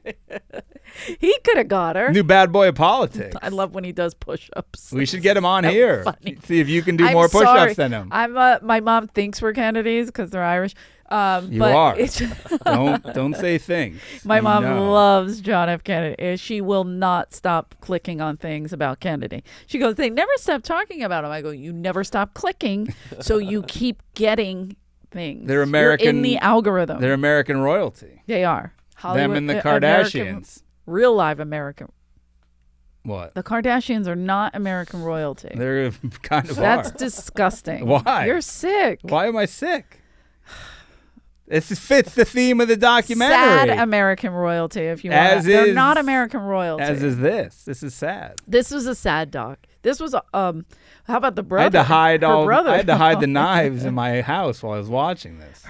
S2: He could have got her.
S1: New bad boy of politics.
S2: I love when he does push-ups.
S1: We should get him on here.
S2: Funny.
S1: See if you can do more push-ups than him.
S2: My mom thinks we're Kennedys because they're Irish.
S1: You are. Don't say things.
S2: My mom loves John F. Kennedy. She will not stop clicking on things about Kennedy. She goes, they never stop talking about him. I go, you never stop clicking, so you keep getting things.
S1: They're American.
S2: You're in the algorithm.
S1: They're American royalty.
S2: They are. Hollywood,
S1: them and the Kardashians.
S2: Real live American.
S1: What?
S2: The Kardashians are not American royalty.
S1: They're kind of
S2: That's disgusting.
S1: Why?
S2: You're sick.
S1: Why am I sick? This fits the theme of the documentary.
S2: Sad American royalty, if you want. They're not American royalty.
S1: As is this. This is sad.
S2: This was a sad doc. This was a how about the brother?
S1: I had to hide the knives in my house while I was watching this.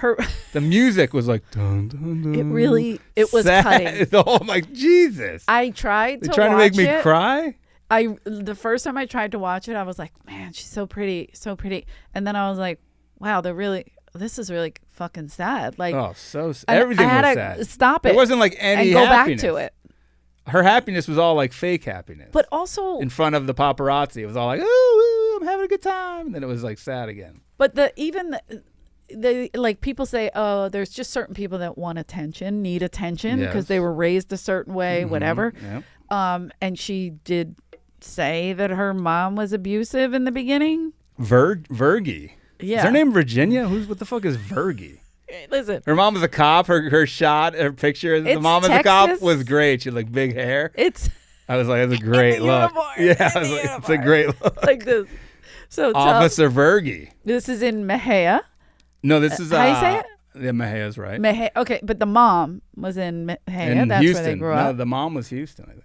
S1: The music was like dun, dun, dun.
S2: It was
S1: sad.
S2: cutting.
S1: I'm like, Jesus.
S2: I tried to watch it.
S1: They're trying to make me cry?
S2: The first time I tried to watch it, I was like, man, she's so pretty, so pretty. And then I was like, wow, this is really fucking sad. Like,
S1: everything was sad.
S2: I had to stop it.
S1: There wasn't like any
S2: and go
S1: happiness.
S2: back to it.
S1: Her happiness was all like fake happiness.
S2: But also
S1: in front of the paparazzi, it was all like, "Ooh, I'm having a good time," and then it was like sad again.
S2: But like people say, oh, there's just certain people that want attention, need attention because they were raised a certain way, whatever. Yep. And she did say that her mom was abusive in the beginning.
S1: Virgie.
S2: Yeah.
S1: Is her name Virginia? What the fuck is Virgie?
S2: Listen.
S1: Her mom was a cop. Her picture. The mom of the cop was great. She had like big hair. I was like, that's a great look. Yeah, I was like, it's a great look.
S2: Like this. So
S1: Officer Virgie.
S2: This is in Mejia.
S1: No, this is
S2: how you say it?
S1: Yeah, Mejia's right.
S2: Mejia. Okay, but the mom was in Mejia. That's
S1: Houston.
S2: where they grew up.
S1: No, the mom was Houston, I think.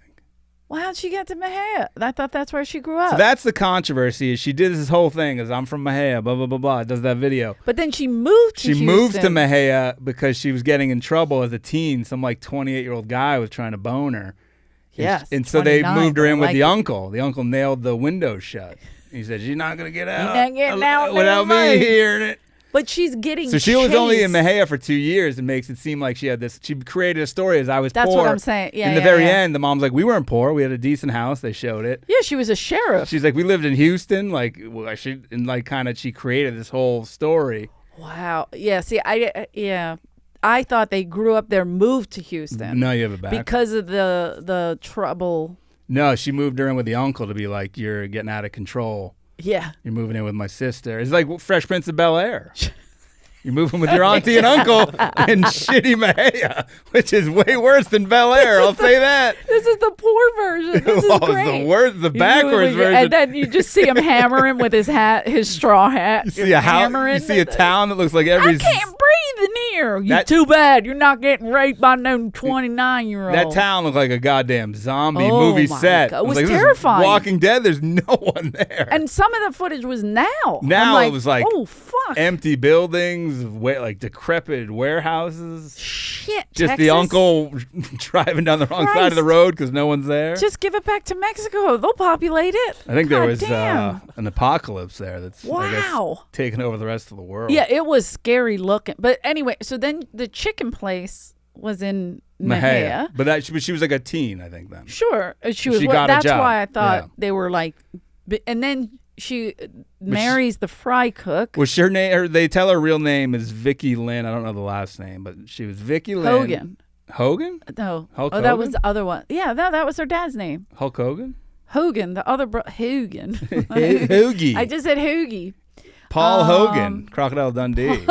S2: Well, how'd she get to Mejia? I thought that's where she grew up.
S1: So that's the controversy. She did this whole thing as I'm from Mejia, blah, blah, blah, blah. Does that video.
S2: But then she moved to Houston.
S1: She moved to Mejia because she was getting in trouble as a teen. Some like 28-year-old guy was trying to bone her.
S2: Yes.
S1: And so they moved her in with the uncle. The uncle nailed the window shut. He said, "You're not going to get out.
S2: You're not getting out
S1: without me hearing it."
S2: But she's getting
S1: So she was only in Mejia for 2 years. It makes it seem like she had this. She created a story as I was poor.
S2: That's what I'm saying. Yeah.
S1: In the very end, the mom's like, we weren't poor. We had a decent house. They showed it.
S2: Yeah, she was a sheriff.
S1: She's like, we lived in Houston. Like, she created this whole story.
S2: Wow. Yeah. See, I thought they grew up there, moved to Houston.
S1: No, you have it back.
S2: Because of the trouble.
S1: No, she moved her in with the uncle to be like, you're getting out of control.
S2: Yeah.
S1: You're moving in with my sister. It's like Fresh Prince of Bel-Air. You're moving with your auntie and uncle in shitty Mejia, which is way worse than Bel-Air. I'll say that.
S2: This is the poor version. This is great.
S1: The worst, the backwards version.
S2: And then you just see him hammering with his hat, his straw hat.
S1: You see a town that looks like every.
S2: I can't breathe in here. Too bad you're not getting raped by no 29-year-old.
S1: That town looked like a goddamn zombie movie set.
S2: God. It was
S1: like,
S2: terrifying.
S1: Walking Dead. There's no one there.
S2: And some of the footage was now.
S1: It was like
S2: oh fuck,
S1: empty buildings, like decrepit warehouses.
S2: Shit.
S1: Just
S2: Texas?
S1: the uncle driving down the wrong side of the road because no one's there.
S2: Just give it back to Mexico. They'll populate it.
S1: I think there was an apocalypse there that's taking over the rest of the world.
S2: Yeah, it was scary looking. But anyway, so then the chicken place was in Mejia.
S1: But she was like a teen, I think, then.
S2: Sure. She was.
S1: got
S2: that's
S1: a job.
S2: why I thought they were like. And then she marries the fry cook.
S1: Was her name? They tell her real name is Vicky Lynn. I don't know the last name, but she was Vicky Lynn. Hogan?
S2: No.
S1: Hulk
S2: Hogan? That was the other one. Yeah, that was her dad's name.
S1: Hulk Hogan?
S2: Hogan, the other Hogan.
S1: Hoogie.
S2: I just said Hoogie.
S1: Paul Hogan, Crocodile Dundee.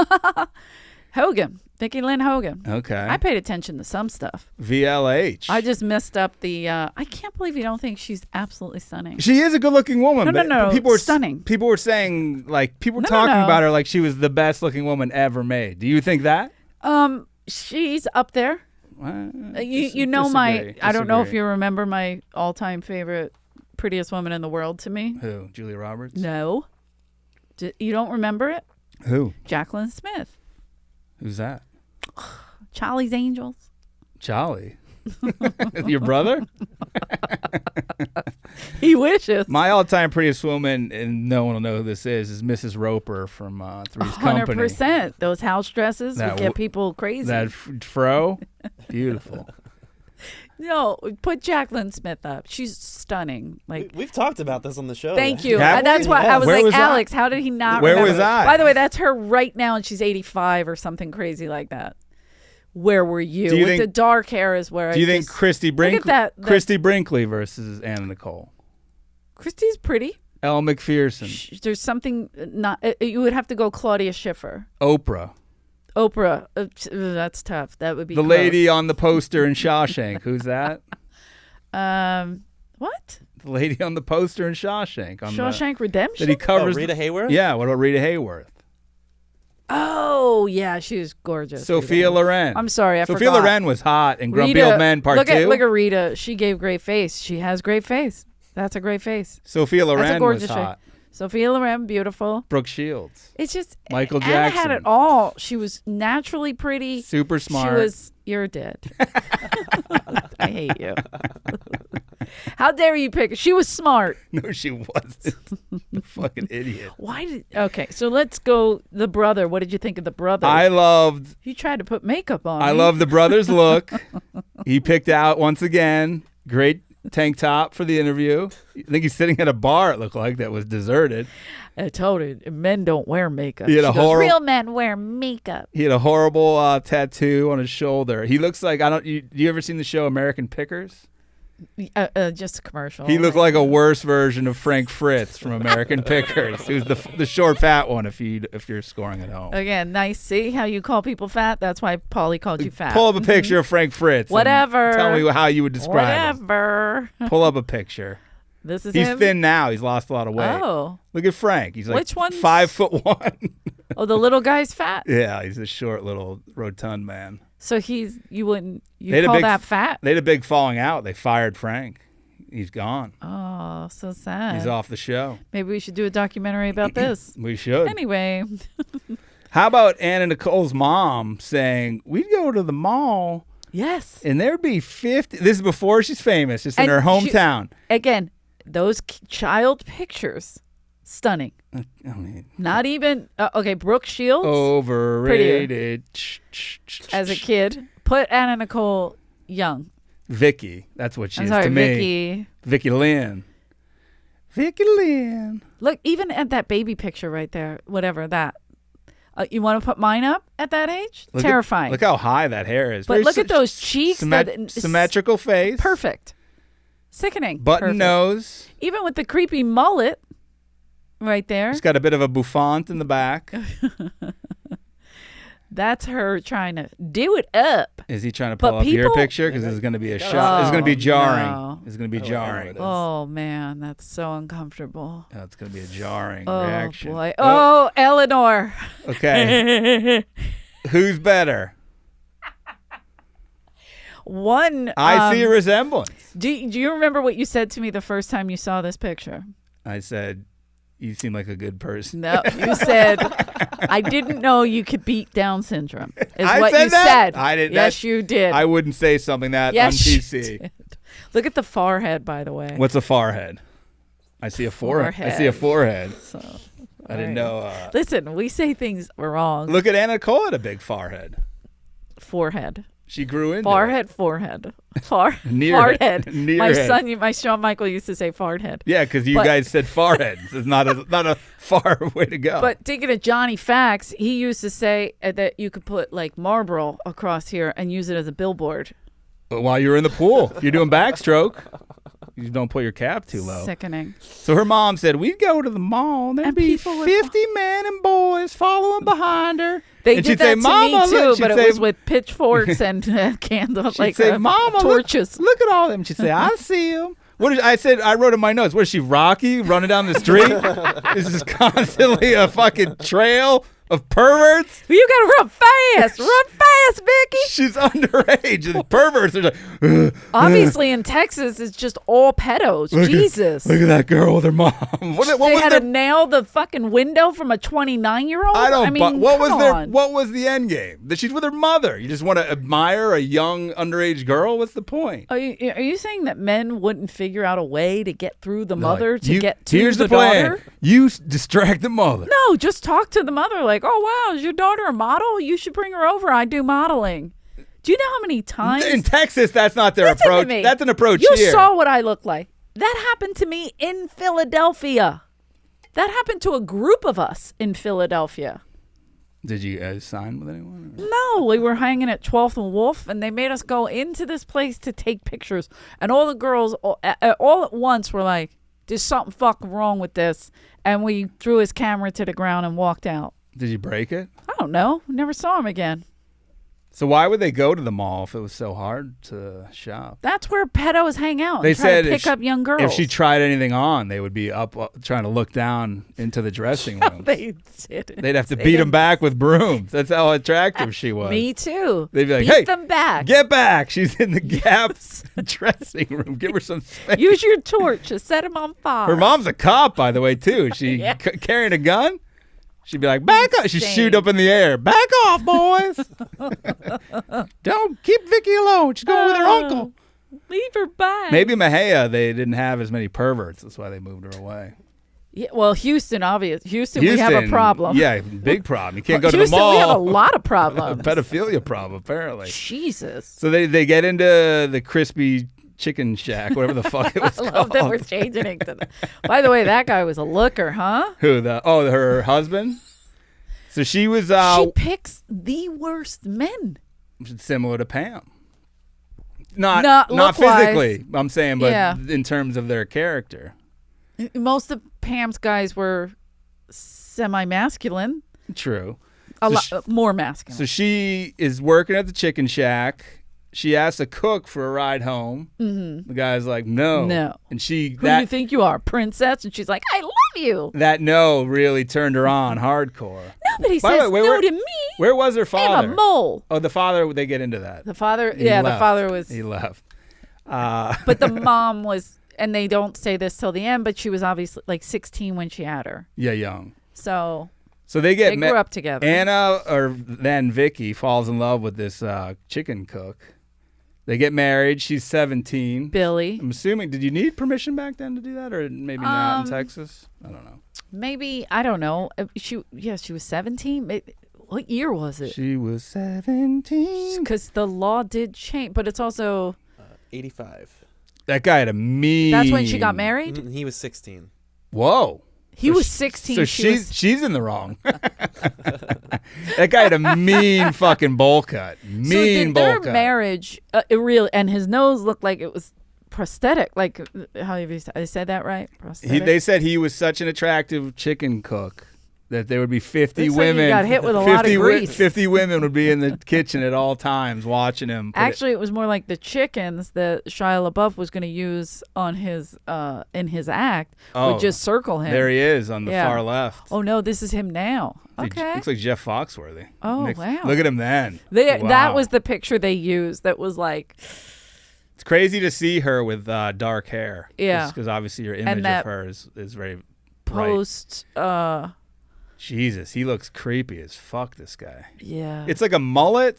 S2: Hogan. Vicky Lynn Hogan.
S1: Okay.
S2: I paid attention to some stuff.
S1: VLH.
S2: I just messed up the. I can't believe you don't think she's absolutely stunning.
S1: She is a good-looking woman.
S2: No.
S1: People were
S2: stunning.
S1: People were saying people were talking about her like she was the best-looking woman ever made. Do you think that?
S2: She's up there. You know
S1: disagree.
S2: I don't know if you remember my all-time favorite prettiest woman in the world to me.
S1: Who? Julia Roberts?
S2: No. You don't remember it?
S1: Who?
S2: Jacqueline Smith.
S1: Who's that?
S2: Charlie's Angels.
S1: Charlie. Your brother?
S2: He wishes.
S1: My all-time prettiest woman, and no one will know who this is Mrs. Roper from Three's Company.
S2: 100%. Those house dresses would get people crazy.
S1: That fro? Beautiful.
S2: No, put Jacqueline Smith up. She's stunning. Like
S3: we've talked about this on the show.
S2: Thank you.
S1: Have
S2: That's
S1: we?
S2: why I was
S1: Where
S2: like,
S1: was
S2: Alex, how did he not
S1: Where
S2: remember?
S1: was I?
S2: By the way, that's her right now, and she's 85 or something crazy like that. Where were you? With the dark hair is where
S1: Do you think Christy Brinkley? Christy Brinkley versus Anna Nicole.
S2: Christy's pretty.
S1: Elle McPherson.
S2: There's something not. You would have to go Claudia Schiffer.
S1: Oprah.
S2: That's tough. That would be
S1: the
S2: close.
S1: lady on the poster in Shawshank. Who's that?
S2: What?
S1: The lady on the poster in Shawshank.
S2: Shawshank Redemption?
S1: That he covers.
S3: Rita Hayworth?
S1: Yeah, what about Rita Hayworth?
S2: Oh, yeah, she was gorgeous.
S1: Sophia Loren.
S2: I'm sorry, I forgot.
S1: Sophia Loren was hot in Grumpy Old Men Part 2.
S2: Look at Rita. She gave great face. She has great face. That's a great face.
S1: Sophia Loren was
S2: face.
S1: hot.
S2: Sophia Loren, beautiful.
S1: Brooke Shields.
S2: It's just
S1: Michael
S2: Anna
S1: Jackson.
S2: had it all. She was naturally pretty.
S1: Super smart.
S2: She was. You're dead. I hate you. How dare you pick? She was smart.
S1: No, she wasn't. Fucking idiot.
S2: Okay, so let's go. The brother. What did you think of the brother?
S1: He
S2: tried to put makeup on.
S1: I love the brother's look. He picked out once again. Great tank top for the interview. I think he's sitting at a bar. It looked like that was deserted.
S2: I told you, men don't wear makeup.
S1: He had
S2: real men wear makeup.
S1: He had a horrible tattoo on his shoulder. He looks like you ever seen the show American Pickers?
S2: Just a commercial.
S1: He looked like a worse version of Frank Fritz from American Pickers. He was the short, fat one. If you're scoring at home.
S2: Again, nice. See how you call people fat? That's why Paulie called you fat.
S1: Pull up a picture of Frank Fritz.
S2: Whatever.
S1: Tell me how you would describe
S2: him.
S1: Pull up a picture.
S2: This is
S1: He's
S2: him?
S1: thin now. He's lost a lot of weight.
S2: Oh.
S1: Look at Frank. He's like
S2: Which one's
S1: 5'1".
S2: Oh, the little guy's fat?
S1: Yeah, he's a short little rotund man.
S2: So you call that fat?
S1: They had a big falling out. They fired Frank. He's gone.
S2: Oh, so sad.
S1: He's off the show.
S2: Maybe we should do a documentary about this.
S1: We should.
S2: Anyway.
S1: How about Anna Nicole's mom saying, we'd go to the mall.
S2: Yes.
S1: And there'd be 50. This is before she's famous. Just in her hometown.
S2: Again, those child pictures, stunning.
S1: I mean,
S2: not even, okay, Brooke Shields.
S1: Overrated.
S2: As a kid. Put Anna Nicole young.
S1: Vicky. That's what she is to me. Vicky Lynn. Vicky Lynn.
S2: Look, even at that baby picture right there, whatever that. You want to put mine up at that age? Terrifying.
S1: Look how high that hair is.
S2: But look at those cheeks.
S1: Symmetrical face.
S2: Perfect. Sickening.
S1: Button nose.
S2: Even with the creepy mullet right there.
S1: She's got a bit of a bouffant in the back.
S2: That's her trying to do it up.
S1: Is he trying to pull up your picture? Because this is going to be a shot. This is going to be jarring.
S2: No.
S1: It's going to be jarring.
S2: Oh, man. That's so uncomfortable.
S1: Oh, it's going to be a jarring reaction.
S2: Boy. Oh, Eleanor.
S1: Okay. Who's better? I see a resemblance.
S2: Do you remember what you said to me the first time you saw this picture?
S1: I said, you seem like a good person.
S2: No, you said, I didn't know you could beat Down syndrome, is
S1: I
S2: what
S1: said
S2: you
S1: that?
S2: said.
S1: I didn't.
S2: Yes, you did.
S1: I wouldn't say something that on PC.
S2: You did. Look at the forehead, by the way.
S1: What's a forehead? I see a forehead. I see a forehead.
S2: So,
S1: I didn't know.
S2: Listen, we say things wrong.
S1: Look at Anna Nicole had a big forehead.
S2: Forehead.
S1: She grew into
S2: forehead. Farthead. My Shawn Michael used to say farthead.
S1: Yeah, because you guys said farhead. It's not a far way to go.
S2: But thinking of Johnny Fax, he used to say that you could put like Marlboro across here and use it as a billboard.
S1: But while you were in the pool, if you're doing backstroke. You don't put your cap too low.
S2: Sickening.
S1: So her mom said, we'd go to the mall, and there'd be 50 men and boys following behind her.
S2: They
S1: and
S2: did that to
S1: Mama,
S2: me, too,
S1: look,
S2: but it was with pitchforks and candles,
S1: she'd say, Mama,
S2: torches.
S1: Look at all of them. She'd say, I see them. I wrote in my notes, what is she, Rocky, running down the street? This is constantly a fucking trail of perverts.
S2: You gotta run fast. Run fast, Vicky.
S1: She's underage. The perverts are like,
S2: obviously in Texas it's just all pedos. Jesus.
S1: Look at that girl with her mom.
S2: They had to nail the fucking window from a 29-year-old?
S1: I mean, what was the end game? That she's with her mother. You just want to admire a young underage girl? What's the point?
S2: Are you saying that men wouldn't figure out a way to get through the mother get to
S1: here's
S2: the
S1: plan.
S2: daughter?
S1: You distract the mother.
S2: No, just talk to the mother like, oh, wow, is your daughter a model? You should bring her over. I do modeling. Do you know how many times?
S1: In Texas, that's not their approach. That's an approach
S2: you
S1: here.
S2: You saw what I look like. That happened to me in Philadelphia. That happened to a group of us in Philadelphia.
S1: Did you guys sign with anyone?
S2: No, we were hanging at 12th and Wolf, and they made us go into this place to take pictures. And all the girls all at once were like, there's something fucking wrong with this. And we threw his camera to the ground and walked out.
S1: Did you break it?
S2: I don't know. Never saw him again.
S1: So why would they go to the mall if it was so hard to shop?
S2: That's where pedos hang out.
S1: They said
S2: to pick up young girls.
S1: If she tried anything on, they would be up trying to look down into the dressing room. They'd have to beat them back with brooms. That's how attractive she was.
S2: Me too.
S1: They'd be like,
S2: beat
S1: hey,
S2: them back.
S1: Get back. She's in the Gap dressing room. Give her some space.
S2: Use your torch to set him on fire.
S1: Her mom's a cop, by the way, too. Is she carrying a gun? She'd be like, back off. She'd shoot up in the air. Back off, boys. Don't keep Vicky alone. She's going with her uncle.
S2: Leave her back.
S1: Maybe Mahia, they didn't have as many perverts. That's why they moved her away.
S2: Yeah, well, Houston, Houston, we have a problem.
S1: Yeah, big problem. You can't go to the
S2: Houston,
S1: mall.
S2: we have a lot of problems.
S1: A pedophilia problem, apparently.
S2: Jesus.
S1: So they get into the crispy chicken shack, whatever the fuck it was called.
S2: I love that we're changing it to By the way, that guy was a looker, huh?
S1: Who? Her husband? So she was...
S2: she picks the worst men.
S1: Similar to Pam. Not physically, I'm saying, but in terms of their character.
S2: Most of Pam's guys were semi-masculine.
S1: True.
S2: A lot more masculine.
S1: So she is working at the chicken shack. She asks a cook for a ride home. Mm-hmm. The guy's like, no. And
S2: who do you think you are, princess? And she's like, I love you.
S1: That no really turned her on hardcore.
S2: Nobody says no to me.
S1: Where was her father?
S2: I'm a mole.
S1: Oh, the father, they get into that.
S2: The father, the father was.
S1: He left.
S2: But the mom was, and they don't say this till the end, but she was obviously like 16 when she had her.
S1: Yeah, young.
S2: So
S1: they
S2: grew up together.
S1: Anna, or then Vicky, falls in love with this chicken cook. They get married. She's 17.
S2: Billy.
S1: I'm assuming, did you need permission back then to do that? Or maybe not in Texas? I don't know.
S2: Maybe, I don't know. She was 17. What year was it?
S1: She was 17.
S2: Because the law did change, but it's also...
S3: 85.
S1: That guy had a mean...
S2: That's when she got married?
S3: He was 16.
S1: Whoa.
S2: He was 16.
S1: So she's in the wrong. That guy had a mean fucking bowl cut. Mean bowl cut.
S2: Their marriage, and his nose looked like it was prosthetic. Like, how have you said that right? Prosthetic?
S1: They said he was such an attractive chicken cook that there would be 50
S2: Looks
S1: women.
S2: Like he got hit with a lot of grease.
S1: 50 women would be in the kitchen at all times watching him.
S2: Actually, it was more like the chickens that Shia LaBeouf was going to use on his in his act would just circle him.
S1: There he is on the far left.
S2: Oh no, this is him now. Okay.
S1: Looks like Jeff Foxworthy.
S2: Oh wow.
S1: Look at him then.
S2: Wow. That was the picture they used. That was like.
S1: It's crazy to see her with dark hair.
S2: Yeah.
S1: Because obviously your image of her is very
S2: post.
S1: Jesus, he looks creepy as fuck, this guy.
S2: Yeah.
S1: It's like a mullet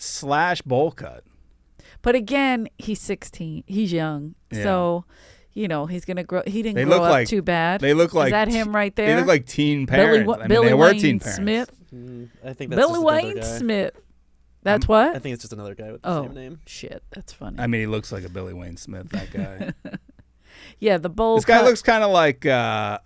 S1: / bowl cut.
S2: But again, he's 16. He's young. Yeah. So, he's going to grow. He didn't grow up too bad.
S1: They look like...
S2: Is that him right there?
S1: They look like teen parents.
S2: Billy
S1: they
S2: Wayne
S1: were teen parents.
S2: Smith.
S3: I think that's
S2: Billy Wayne Smith. That's what?
S3: I think it's just another guy with the same name.
S2: Shit. That's funny.
S1: I mean, he looks like a Billy Wayne Smith, that guy.
S2: Yeah, the bowl
S1: This guy looks kind of like a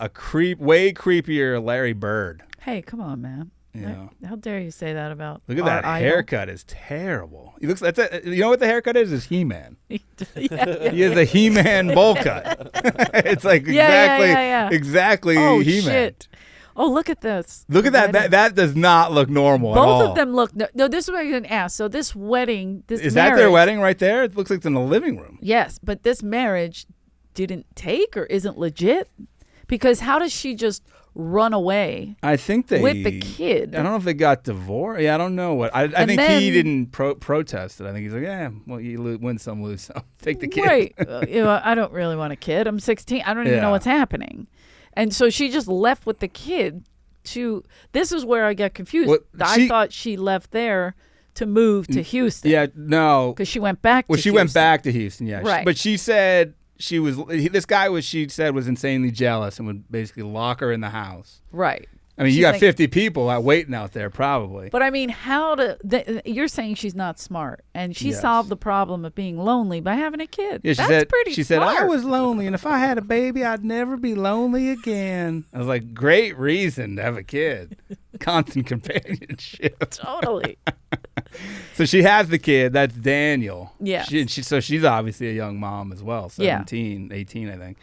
S1: way creepier Larry Bird.
S2: Hey, come on, man.
S1: Yeah.
S2: How dare you say that about
S1: Look at
S2: our
S1: that
S2: idol?
S1: haircut. Is terrible. He looks. You know what the haircut is? Is He-Man.
S2: yeah.
S1: He has a He-Man bowl cut. It's like
S2: Yeah.
S1: exactly
S2: Oh,
S1: He-Man.
S2: shit. Oh, look at this.
S1: Look at that. That does not look normal at all.
S2: Both of them look. No, this is what I was going to ask. So this wedding,
S1: Is that their wedding right there? It looks like it's in the living room.
S2: Yes, but this marriage didn't take or isn't legit, because how does she just run away?
S1: I think they
S2: with the kid.
S1: I don't know if they got divorced. Yeah, I don't know what. I think
S2: then,
S1: he didn't protest it. I think he's like, yeah, well, you win some, lose some. Take the kid.
S2: Right. I don't really want a kid. I'm 16. I don't even know what's happening. And so she just left with the kid to. This is where I get confused.
S1: Well,
S2: I thought she left there to move to Houston.
S1: Yeah, no.
S2: Because she went back to Houston.
S1: Well, she went back to Houston, yeah.
S2: Right.
S1: But she said this guy she said was insanely jealous and would basically lock her in the house.
S2: Right.
S1: I mean, you got 50 people waiting out there probably.
S2: But I mean, you're saying she's not smart, and she
S1: Yes.
S2: solved the problem of being lonely by having a kid.
S1: Yeah,
S2: That's pretty
S1: She
S2: smart.
S1: said, I was lonely, and if I had a baby, I'd never be lonely again. I was like, great reason to have a kid. Constant companionship.
S2: Totally.
S1: So she has the kid. That's Daniel.
S2: Yeah.
S1: So she's obviously a young mom as well. 17, 18, I think.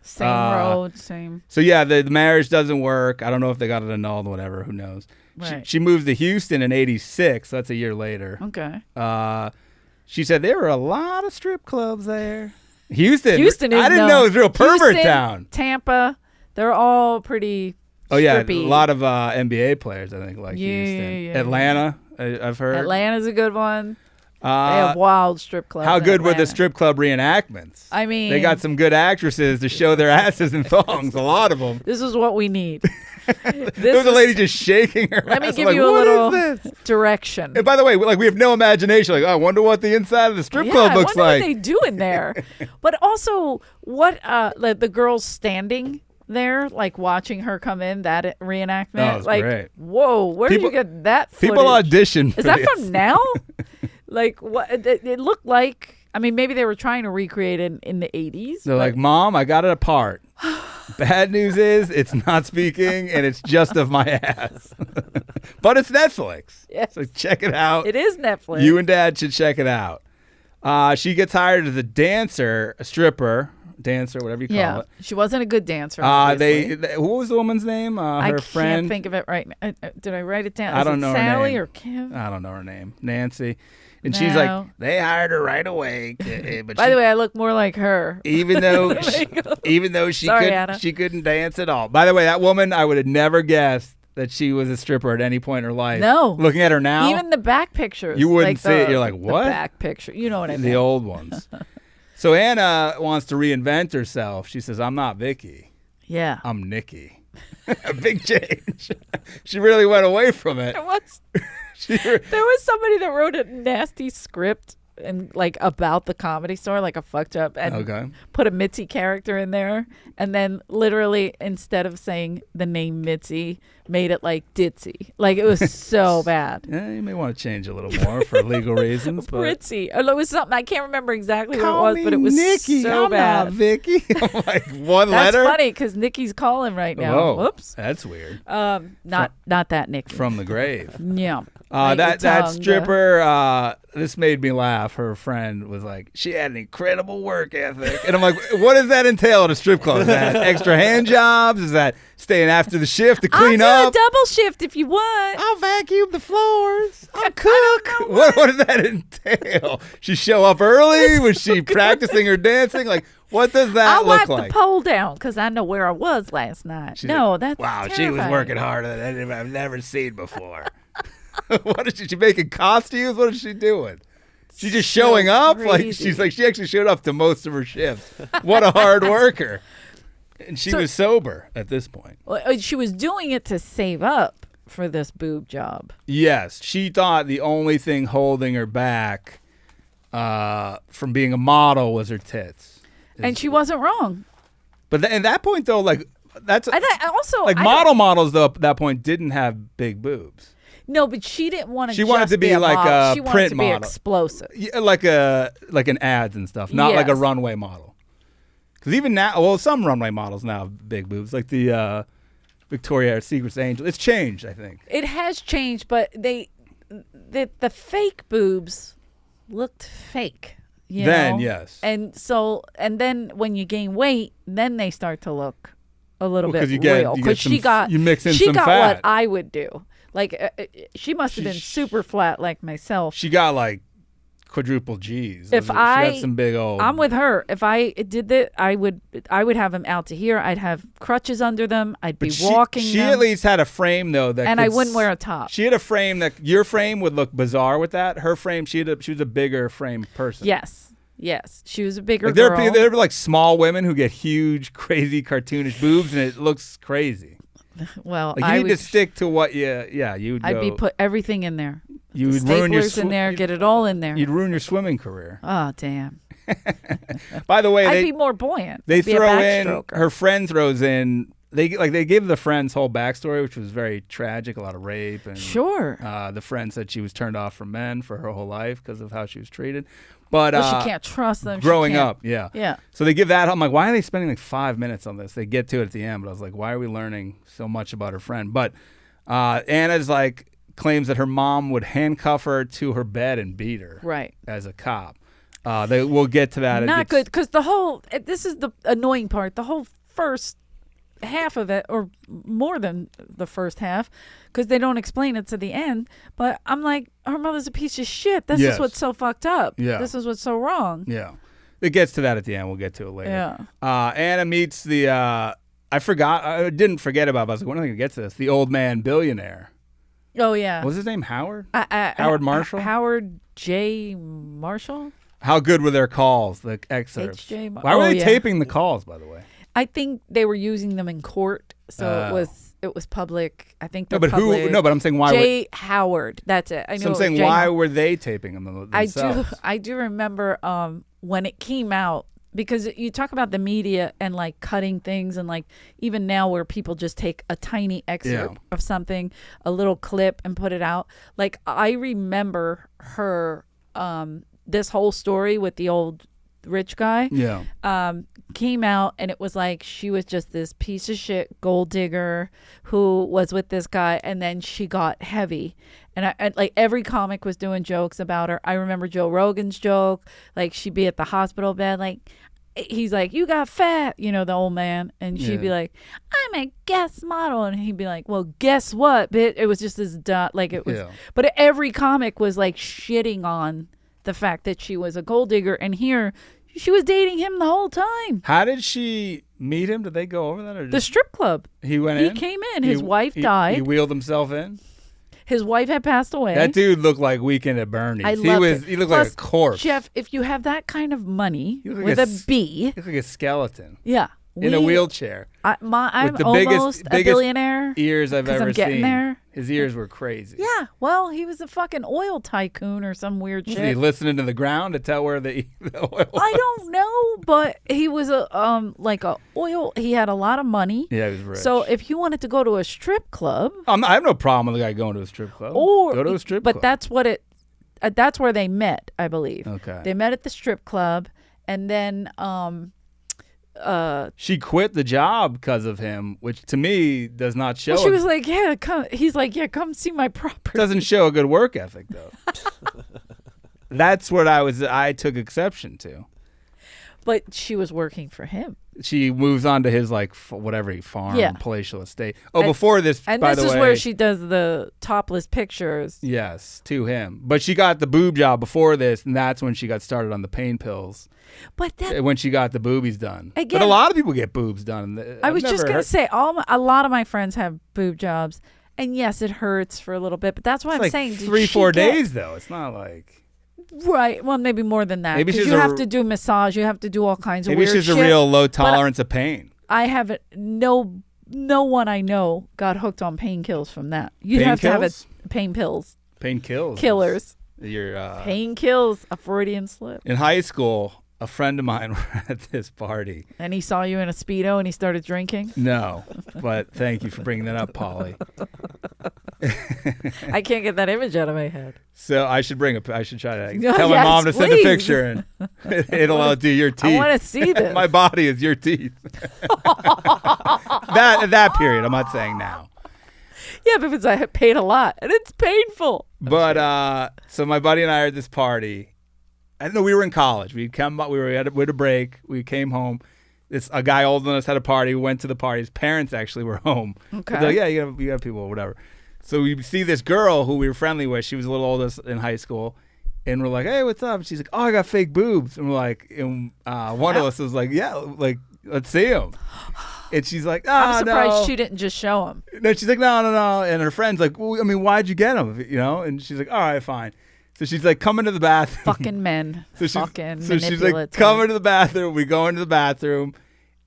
S2: Same road, same.
S1: So yeah, the marriage doesn't work. I don't know if they got it annulled, whatever. Who knows?
S2: Right.
S1: She moved to Houston in '86. So that's a year later.
S2: Okay.
S1: She said there were a lot of strip clubs there. Houston is I didn't know it was a real pervert
S2: Houston,
S1: town.
S2: Tampa, they're all pretty.
S1: Oh yeah,
S2: strippy.
S1: a lot of NBA players I think like Houston.
S2: Yeah.
S1: Atlanta, I've heard.
S2: Atlanta's a good one. They have wild strip clubs.
S1: How
S2: in
S1: good were the
S2: Atlanta.
S1: strip club reenactments?
S2: I mean,
S1: they got some good actresses to show their asses in thongs. A lot of them.
S2: This is what we need.
S1: There was a lady just shaking her
S2: Let me
S1: ass.
S2: give
S1: I'm
S2: you a
S1: like,
S2: little
S1: what is this?
S2: direction.
S1: And by the way, like we have no imagination. Like, oh, I wonder what the inside of the strip club looks
S2: I wonder
S1: like.
S2: what they do in there. But also, what like the girls standing there, like watching her come in, that reenactment.
S1: That was
S2: like,
S1: great.
S2: Whoa, where did you get that footage?
S1: People audition for
S2: Is that
S1: this.
S2: from now? Like, what? It looked like. I mean, maybe they were trying to recreate it in the 80s.
S1: They're like, Mom, I got it apart. Bad news is it's not speaking and it's just of my ass. But it's Netflix.
S2: Yes.
S1: So check it out.
S2: It is Netflix.
S1: You and Dad should check it out. She gets hired as a dancer, a stripper, dancer, whatever you call it.
S2: She wasn't a good dancer.
S1: What was the woman's name?
S2: I
S1: Her
S2: can't
S1: friend.
S2: think of it right now. Did I write it down?
S1: I
S2: Is
S1: don't
S2: it
S1: know her
S2: Sally
S1: name.
S2: or Kim?
S1: I don't know her name. Nancy. And she's like, they hired her right away. But
S2: By the way, I look more like her.
S1: even though
S2: Sorry, Anna.
S1: she couldn't dance at all. By the way, that woman, I would have never guessed that she was a stripper at any point in her life.
S2: No.
S1: Looking at her now,
S2: Even the back pictures.
S1: You wouldn't
S2: like
S1: see it. You're like, what?
S2: The back picture. You know what I mean?
S1: the old ones. So Anna wants to reinvent herself. She says, I'm not Vicky.
S2: Yeah.
S1: I'm Nikki. A big change. She really went away from it.
S2: There was somebody that wrote a nasty script and like about the Comedy Store, like a fucked up, and put a Mitzi character in there, and then literally instead of saying the name Mitzi, made it like Ditzy. Like it was so bad.
S1: Yeah, you may want to change a little more for legal reasons. But
S2: Ritzy. It was something I can't remember exactly
S1: Call
S2: what it was, but it was
S1: Nikki.
S2: so
S1: I'm
S2: bad.
S1: not Vicky. I'm like one
S2: That's
S1: letter.
S2: funny because Nikki's calling right now.
S1: Whoa,
S2: Whoops.
S1: that's weird.
S2: Not that Nikki.
S1: From the grave.
S2: Yeah.
S1: That stripper, this made me laugh. Her friend was like, she had an incredible work ethic. And I'm like, what does that entail at a strip club? Is that extra hand jobs? Is that staying after the shift to clean
S2: I'll
S1: up?
S2: do a double shift if you want.
S1: I'll vacuum the floors. I'll cook. What does that entail? She show up early? Was she practicing her dancing? Like, what does that
S2: I'll
S1: look
S2: wipe
S1: like?
S2: the pole down because I know where I was last night.
S1: She's like,
S2: that's
S1: wow,
S2: terrifying.
S1: she was working harder than I've never seen before. What is she making costumes? What is she doing? She just showing up?
S2: Crazy.
S1: Like she actually showed up to most of her shifts. What a hard worker. And she was sober at this point.
S2: Well, she was doing it to save up for this boob job.
S1: Yes. She thought the only thing holding her back from being a model was her tits.
S2: And she wasn't wrong.
S1: But at that point, though, like, that's... models, though, at that point, didn't have big boobs.
S2: No, but she didn't want to.
S1: She wanted to be like
S2: model.
S1: a
S2: she
S1: print
S2: to
S1: model,
S2: be explosive,
S1: yeah, like an ads and stuff, not like a runway model. Because even now, well, some runway models now have big boobs, like the Victoria's Secret's angel. It's changed, I think.
S2: It has changed, but the fake boobs looked fake. You
S1: Then,
S2: know?
S1: yes.
S2: And then when you gain weight, then they start to look a little bit
S1: you
S2: real. Because
S1: you mix in
S2: she
S1: some
S2: got
S1: fat.
S2: what I would do. Like she must have been super flat like myself.
S1: She got like quadruple G's.
S2: If
S1: she got some big old.
S2: I'm with her. If I did that, I would have them out to here. I'd have crutches under them. I'd be walking.
S1: She
S2: them.
S1: at least had a frame though
S2: and I wouldn't wear a top.
S1: She had a frame that your frame would look bizarre with that. Her frame, she was a bigger frame person.
S2: Yes, she was a bigger
S1: Like,
S2: girl.
S1: there are like small women who get huge, crazy, cartoonish boobs, and it looks crazy.
S2: Well,
S1: like you need to stick to what you'd
S2: I'd be put everything in there.
S1: You would
S2: ruin your
S1: in
S2: there, get it all in there.
S1: You'd ruin your swimming career.
S2: Oh, damn.
S1: By the way,
S2: I'd be more buoyant.
S1: They throw in
S2: backstroker.
S1: her friend throws in. They give the friend's whole backstory, which was very tragic. A lot of rape and
S2: sure.
S1: The friend said she was turned off from men for her whole life because of how she was treated. But
S2: she can't trust them.
S1: Growing up, yeah.
S2: Yeah.
S1: So they give that. I'm like, why are they spending like 5 minutes on this? They get to it at the end, but I was like, why are we learning so much about her friend? But Anna's like claims that her mom would handcuff her to her bed and beat her.
S2: Right.
S1: As a cop. We'll get to that.
S2: Not good because this is the annoying part. The whole first half of it, or more than the first half, because they don't explain it to the end. But I'm like, her mother's a piece of shit. This is what's so fucked up.
S1: Yeah.
S2: This is what's so wrong.
S1: Yeah. It gets to that at the end. We'll get to it later.
S2: Yeah.
S1: Anna meets the, I didn't forget about it, but I was like, when am I going to get to this? The old man billionaire.
S2: Oh, yeah.
S1: What was his name? Howard? Howard Marshall?
S2: Howard J. Marshall?
S1: How good were their calls, the excerpts? Why were they taping the calls, by the way?
S2: I think they were using them in court, so it was public. I think
S1: but
S2: public.
S1: but I'm saying why?
S2: J. Howard, that's it. I know.
S1: So I'm saying why were they taping them themselves?
S2: I do remember when it came out, because you talk about the media and like cutting things, and like even now where people just take a tiny excerpt of something, a little clip, and put it out. Like I remember her this whole story with the old rich guy came out, and it was like she was just this piece of shit gold digger who was with this guy, and then she got heavy, and I like every comic was doing jokes about her. I remember Joe Rogan's joke, like she'd be at the hospital bed, like he's like, you got fat, the old man, and she'd be like, I'm a Guess model, and he'd be like, well, guess what, bitch? It was just this like it was but every comic was like shitting on the fact that she was a gold digger, and here she was dating him the whole time.
S1: How did she meet him? Did they go over that? Or
S2: the strip club.
S1: He went in?
S2: He came in. His wife died.
S1: He wheeled himself in?
S2: His wife had passed away.
S1: That dude looked like Weekend at Bernie's. He looked like a corpse.
S2: Jeff, if you have that kind of money with a B.
S1: He looked like a skeleton.
S2: Yeah.
S1: In a wheelchair.
S2: I'm almost a billionaire.
S1: Ears I've ever
S2: getting
S1: seen.
S2: There.
S1: His ears were crazy.
S2: Yeah. Well, he was a fucking oil tycoon or some weird shit.
S1: Was he listening to the ground to tell where the oil was?
S2: I don't know, but he was he had a lot of money.
S1: Yeah, he was rich.
S2: So if you wanted to go to a strip club,
S1: I have no problem with a guy going to a strip club. Go to a strip club.
S2: But that's where they met, I believe.
S1: Okay.
S2: They met at the strip club, and then
S1: she quit the job because of him, which to me does not show.
S2: Well, she was like, "Yeah, come." He's like, "Yeah, come see my property."
S1: Doesn't show a good work ethic, though. That's what I took exception to.
S2: But she was working for him.
S1: She moves on to his farm, palatial estate. Before this,
S2: and
S1: by the way,
S2: this is where she does the topless pictures.
S1: Yes, to him. But she got the boob job before this, and that's when she got started on the pain pills.
S2: But
S1: when she got the boobies done.
S2: Again,
S1: but a lot of people get boobs done.
S2: I was just going to say, a lot of my friends have boob jobs, and yes, it hurts for a little bit, but that's why I'm saying
S1: 3-4 days though. It's not like.
S2: Right. Well, maybe more than that. Maybe you have to do massage. You have to do all kinds of weird shit.
S1: Maybe she's a real low tolerance of pain.
S2: I have no one I know got hooked on painkillers from that. You'd have to have pain pills.
S1: Pain kills.
S2: Killers.
S1: Pain
S2: kills. A Freudian slip.
S1: In high school, a friend of mine was at this party.
S2: And he saw you in a Speedo and he started drinking?
S1: No, but thank you for bringing that up, Polly.
S2: I can't get that image out of my head.
S1: So I should I should try to
S2: Oh,
S1: tell my
S2: yes,
S1: mom to send a
S2: please.
S1: picture, and it'll outdo your teeth.
S2: I want to see this.
S1: My body is your teeth. that period. I'm not saying now.
S2: Yeah, because I paid a lot, and it's painful.
S1: But so my buddy and I are at this party. I know we were in college. We were at a break. We came home. A guy older than us had a party. We went to the party. His parents actually were home.
S2: Okay.
S1: They're like, yeah, you have people or whatever. So we see this girl who we were friendly with. She was a little older in high school. And we're like, hey, what's up? And she's like, oh, I got fake boobs. And we're like, one of us was like, yeah, like, let's see them. And she's like,
S2: I'm surprised
S1: no.
S2: she didn't just show him.
S1: No, she's like, no. And her friend's like, well, I mean, why'd you get them? You know? And she's like, all right, fine. So she's like, come into the bathroom.
S2: Fucking men. So
S1: she's like, come into the bathroom. We go into the bathroom.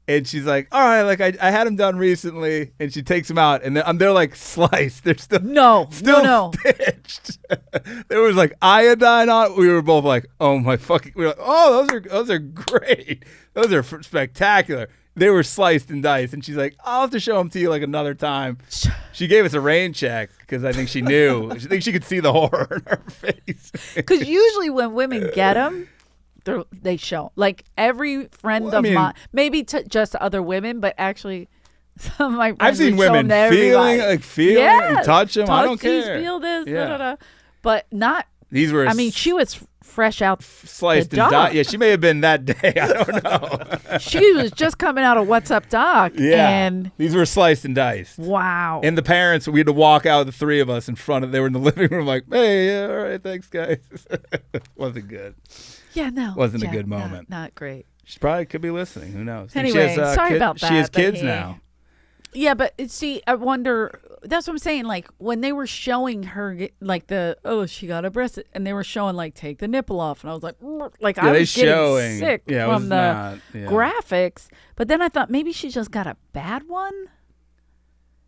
S1: And she's like, all right, like I had them done recently. And she takes them out. And they're like sliced. They're still
S2: no
S1: stitched. There was like iodine on it. We were both like, oh my fucking. We were like, oh, those are great. Those are spectacular. They were sliced and diced. And she's like, I'll have to show them to you like another time. She gave us a rain check because I think she knew. I think she could see the horror in her face.
S2: Because usually when women get them, they show. Like every friend of mine, maybe just other women, but actually some of my friends
S1: I've seen
S2: would show
S1: women
S2: them to everybody.
S1: feel and touch them. I don't
S2: these,
S1: care.
S2: Feel this,
S1: Yeah.
S2: da, da, da. But not.
S1: These were.
S2: I mean, she was fresh out
S1: sliced
S2: the
S1: and
S2: dock.
S1: diced. Yeah, she may have been that day. I don't know.
S2: She was just coming out of What's Up Doc.
S1: Yeah.
S2: And
S1: these were sliced and diced.
S2: wow.
S1: And the parents, we had to walk out, the three of us in front of. They were in the living room, like, hey, yeah, all right, thanks, guys. Wasn't good.
S2: Yeah, no.
S1: Wasn't a good moment.
S2: Not great.
S1: She probably could be listening. Who knows? And
S2: Anyway,
S1: she has,
S2: sorry about that.
S1: She has
S2: but
S1: kids
S2: hey.
S1: now.
S2: Yeah, but see, I wonder. That's what I'm saying. Like when they were showing her, like she got a breast, and they were showing like take the nipple off, and I was like, I was getting sick from the graphics. But then I thought maybe she just got a bad one.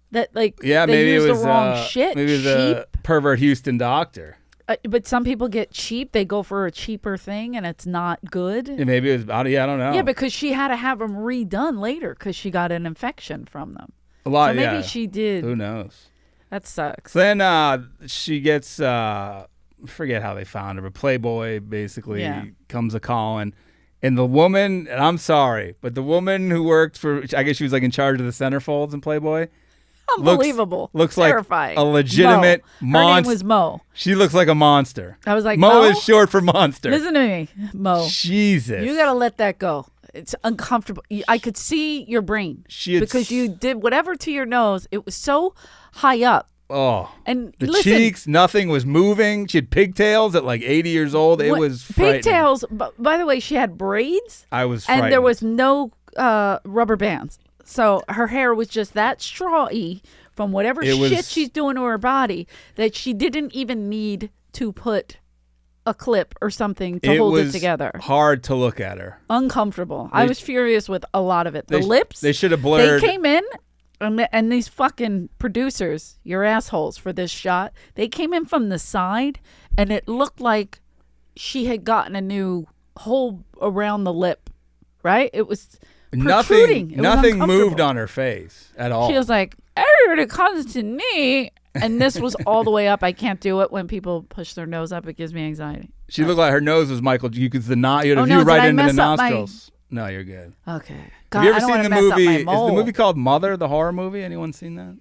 S2: That they
S1: maybe
S2: used
S1: it was
S2: the wrong shit.
S1: Maybe it was a pervert Houston doctor.
S2: But some people get cheap. They go for a cheaper thing, and it's not good.
S1: Yeah, maybe it was. I don't know.
S2: Yeah, because she had to have them redone later because she got an infection from them.
S1: A lot.
S2: So maybe she did.
S1: Who knows?
S2: That sucks.
S1: Then she gets. Forget how they found her, but Playboy basically comes a calling, and the woman. And I'm sorry, but the woman who worked for, I guess she was like in charge of the centerfolds in Playboy.
S2: Unbelievable.
S1: Looks
S2: terrifying.
S1: Like a legitimate monster.
S2: Her name was Mo.
S1: She looks like a monster.
S2: I was like,
S1: Mo is short for monster.
S2: Listen to me, Mo.
S1: Jesus.
S2: You got to let that go. It's uncomfortable. I could see your brain because you did whatever to your nose. It was so high up.
S1: Oh.
S2: And
S1: the
S2: listen,
S1: cheeks, nothing was moving. She had pigtails at like 80 years old. It was frightening.
S2: Pigtails. By the way, she had braids.
S1: I was frightened.
S2: And there was no rubber bands. So her hair was just that strawy from whatever shit she's doing to her body that she didn't even need to put a clip or something to hold it together.
S1: Hard to look at her.
S2: Uncomfortable. I was furious with a lot of it. The lips.
S1: They should have blurred.
S2: They came in, and these fucking producers, you're assholes for this shot. They came in from the side, and it looked like she had gotten a new hole around the lip. Right? It was protruding.
S1: Nothing moved on her face at all.
S2: She was like, everybody comes to me. And this was all the way up. I can't do it when people push their nose up. It gives me anxiety.
S1: She looked like her nose was Michael. You could you had a view right into the nostrils. No, you're good.
S2: Okay. God,
S1: have you ever seen the movie?
S2: Is
S1: the movie called Mother, the horror movie? Anyone seen that?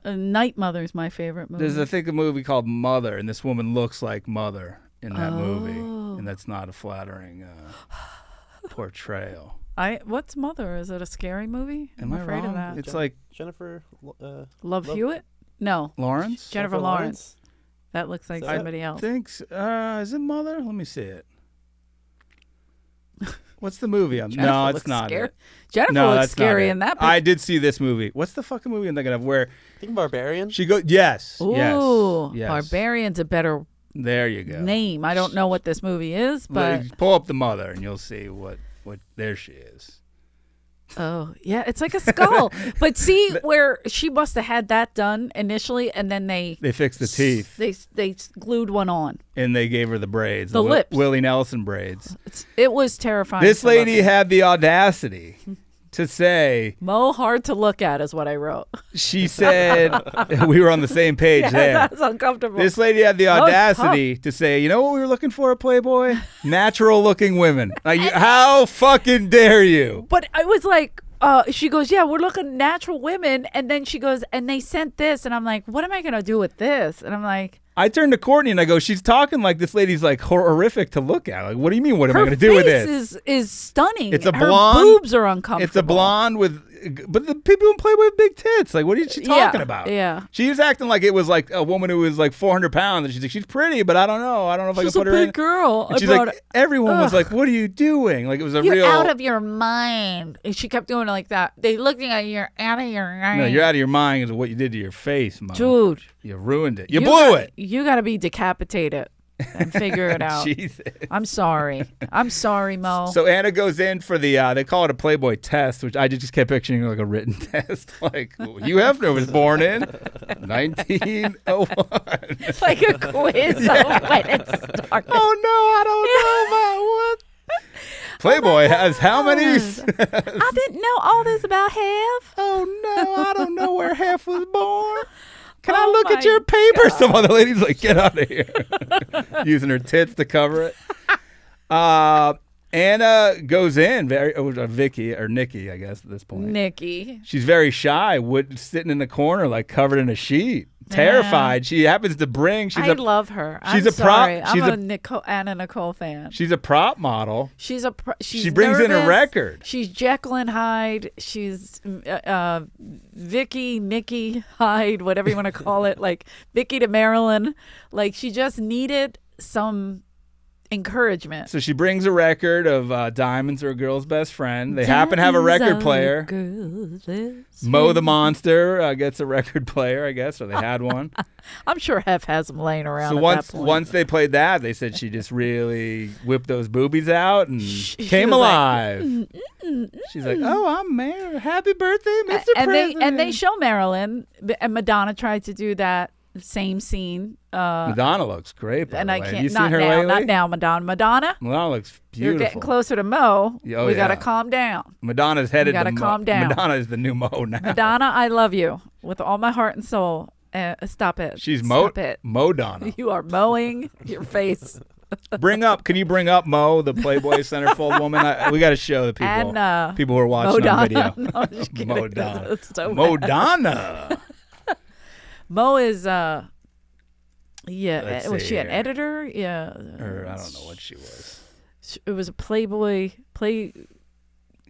S2: Night Mother's my favorite movie.
S1: There's a movie called Mother, and this woman looks like Mother in that movie, and that's not a flattering portrayal.
S2: What's Mother? Is it a scary movie?
S1: Am I
S2: afraid
S1: wrong?
S2: of that.
S1: It's like
S3: Jennifer
S2: Love Hewitt? No.
S1: Lawrence?
S2: Jennifer Lawrence. That looks like somebody else.
S1: Is it Mother? Let me see it. What's the movie? No, it's not.
S2: Jennifer looks scary in that.
S1: I did see this movie. What's the fucking movie I'm thinking of? Where
S3: I think Barbarian.
S1: She goes. Yes.
S2: Ooh,
S1: yes.
S2: Barbarian's a better.
S1: There you go.
S2: Name. I don't know what this movie is, but
S1: pull up the Mother and you'll see what. There she is.
S2: Oh yeah, it's like a skull. But see where she must have had that done initially, and then they
S1: fixed the teeth.
S2: They glued one on,
S1: and they gave her the braids,
S2: the lips,
S1: Willie Nelson braids.
S2: It was terrifying.
S1: This lady had the audacity to say,
S2: Mo, hard to look at is what I wrote.
S1: she said, we were on the same page there.
S2: That's uncomfortable.
S1: This lady had the audacity to say, you know what we were looking for at Playboy? Natural-looking women. Like, how fucking dare you?
S2: But I was like, she goes, yeah, we're looking at natural women. And then she goes, and they sent this. And I'm like, what am I going to do with this? And I'm like,
S1: I turned to Courtney and I go, she's talking like this lady's like horrific to look at. Like, what do you mean? What am I going to do with this?
S2: Her face is stunning.
S1: It's a
S2: Her
S1: blonde.
S2: boobs are uncomfortable.
S1: It's a blonde but the people who Playboy have big tits. Like, what is she talking about?
S2: Yeah.
S1: She was acting like it was like a woman who was like 400 pounds. And she's like, she's pretty, but I don't know. I don't know if I can put her in.
S2: She's a big girl.
S1: And she's like, everyone was like, what are you doing? Like, it was a
S2: You're
S1: real.
S2: out of your mind. And she kept doing it like that. They looking at you, you're out of your mind.
S1: No, you're out of your mind is what you did to your face, Mo.
S2: Dude.
S1: You ruined it. You blew it.
S2: You got to be decapitated and figure it out.
S1: Jesus.
S2: I'm sorry. I'm sorry, Mo.
S1: So Anna goes in for the, they call it a Playboy test, which I just kept picturing like a written test. Like, Hugh Hefner was born in 1901.
S2: Like a quiz of when it started.
S1: Oh, no, I don't know about what. Playboy has how many?
S2: I didn't know all this about Hef.
S1: Oh, no, I don't know where Hef was born. Can I
S2: Oh
S1: look at
S2: my
S1: your paper?
S2: God.
S1: Some other lady's like, get out of here. Using her tits to cover it. Anna goes in, Vicky, or Nikki, I guess, at this point.
S2: Nikki.
S1: She's very shy, sitting in the corner, like covered in a sheet. Terrified. She happens to bring.
S2: I love her.
S1: She's
S2: I'm
S1: a prop.
S2: sorry. I'm a Anna Nicole fan.
S1: She's a prop model.
S2: She
S1: brings in a
S2: nervous.
S1: record.
S2: She's Jekyll and Hyde. She's Vicky, Nikki Hyde, whatever you want to call it. Like Vicky to Marilyn. Like she just needed some encouragement.
S1: So she brings a record of Diamonds Are a Girl's Best Friend. They happen to have a record player. Mo the Monster gets a record player, I guess, or they had one.
S2: I'm sure Hef has them laying around.
S1: So
S2: at that point.
S1: once they played that, they said she just really whipped those boobies out and came
S2: was
S1: alive.
S2: like,
S1: She's like, "Oh, I'm Mary. Happy birthday, Mr.
S2: and
S1: President."
S2: they show Marilyn, and Madonna tried to do that same scene.
S1: Madonna looks great, by
S2: And
S1: the
S2: I
S1: way.
S2: can't.
S1: Have you seen
S2: Not
S1: her
S2: now.
S1: lately?
S2: Not now, Madonna. Madonna.
S1: Madonna looks
S2: You're
S1: beautiful.
S2: getting closer to Mo.
S1: Oh,
S2: we gotta
S1: yeah.
S2: calm down.
S1: Madonna's headed
S2: You gotta
S1: to
S2: calm down.
S1: Madonna is the new Mo now.
S2: Madonna, I love you with all my heart and soul. Stop it.
S1: She's
S2: Stop it.
S1: Mo-Donna.
S2: You are mowing your face.
S1: Can you bring up Mo, the Playboy centerfold woman? We got to show the people.
S2: And
S1: people who are watching on video.
S2: No, I'm just kidding.
S1: Mo-Donna.
S2: It's so bad.
S1: Mo-Donna.
S2: Mo is
S1: Let's
S2: was
S1: see
S2: she an
S1: here.
S2: editor? Yeah.
S1: Or I don't know what she was.
S2: It was a Playboy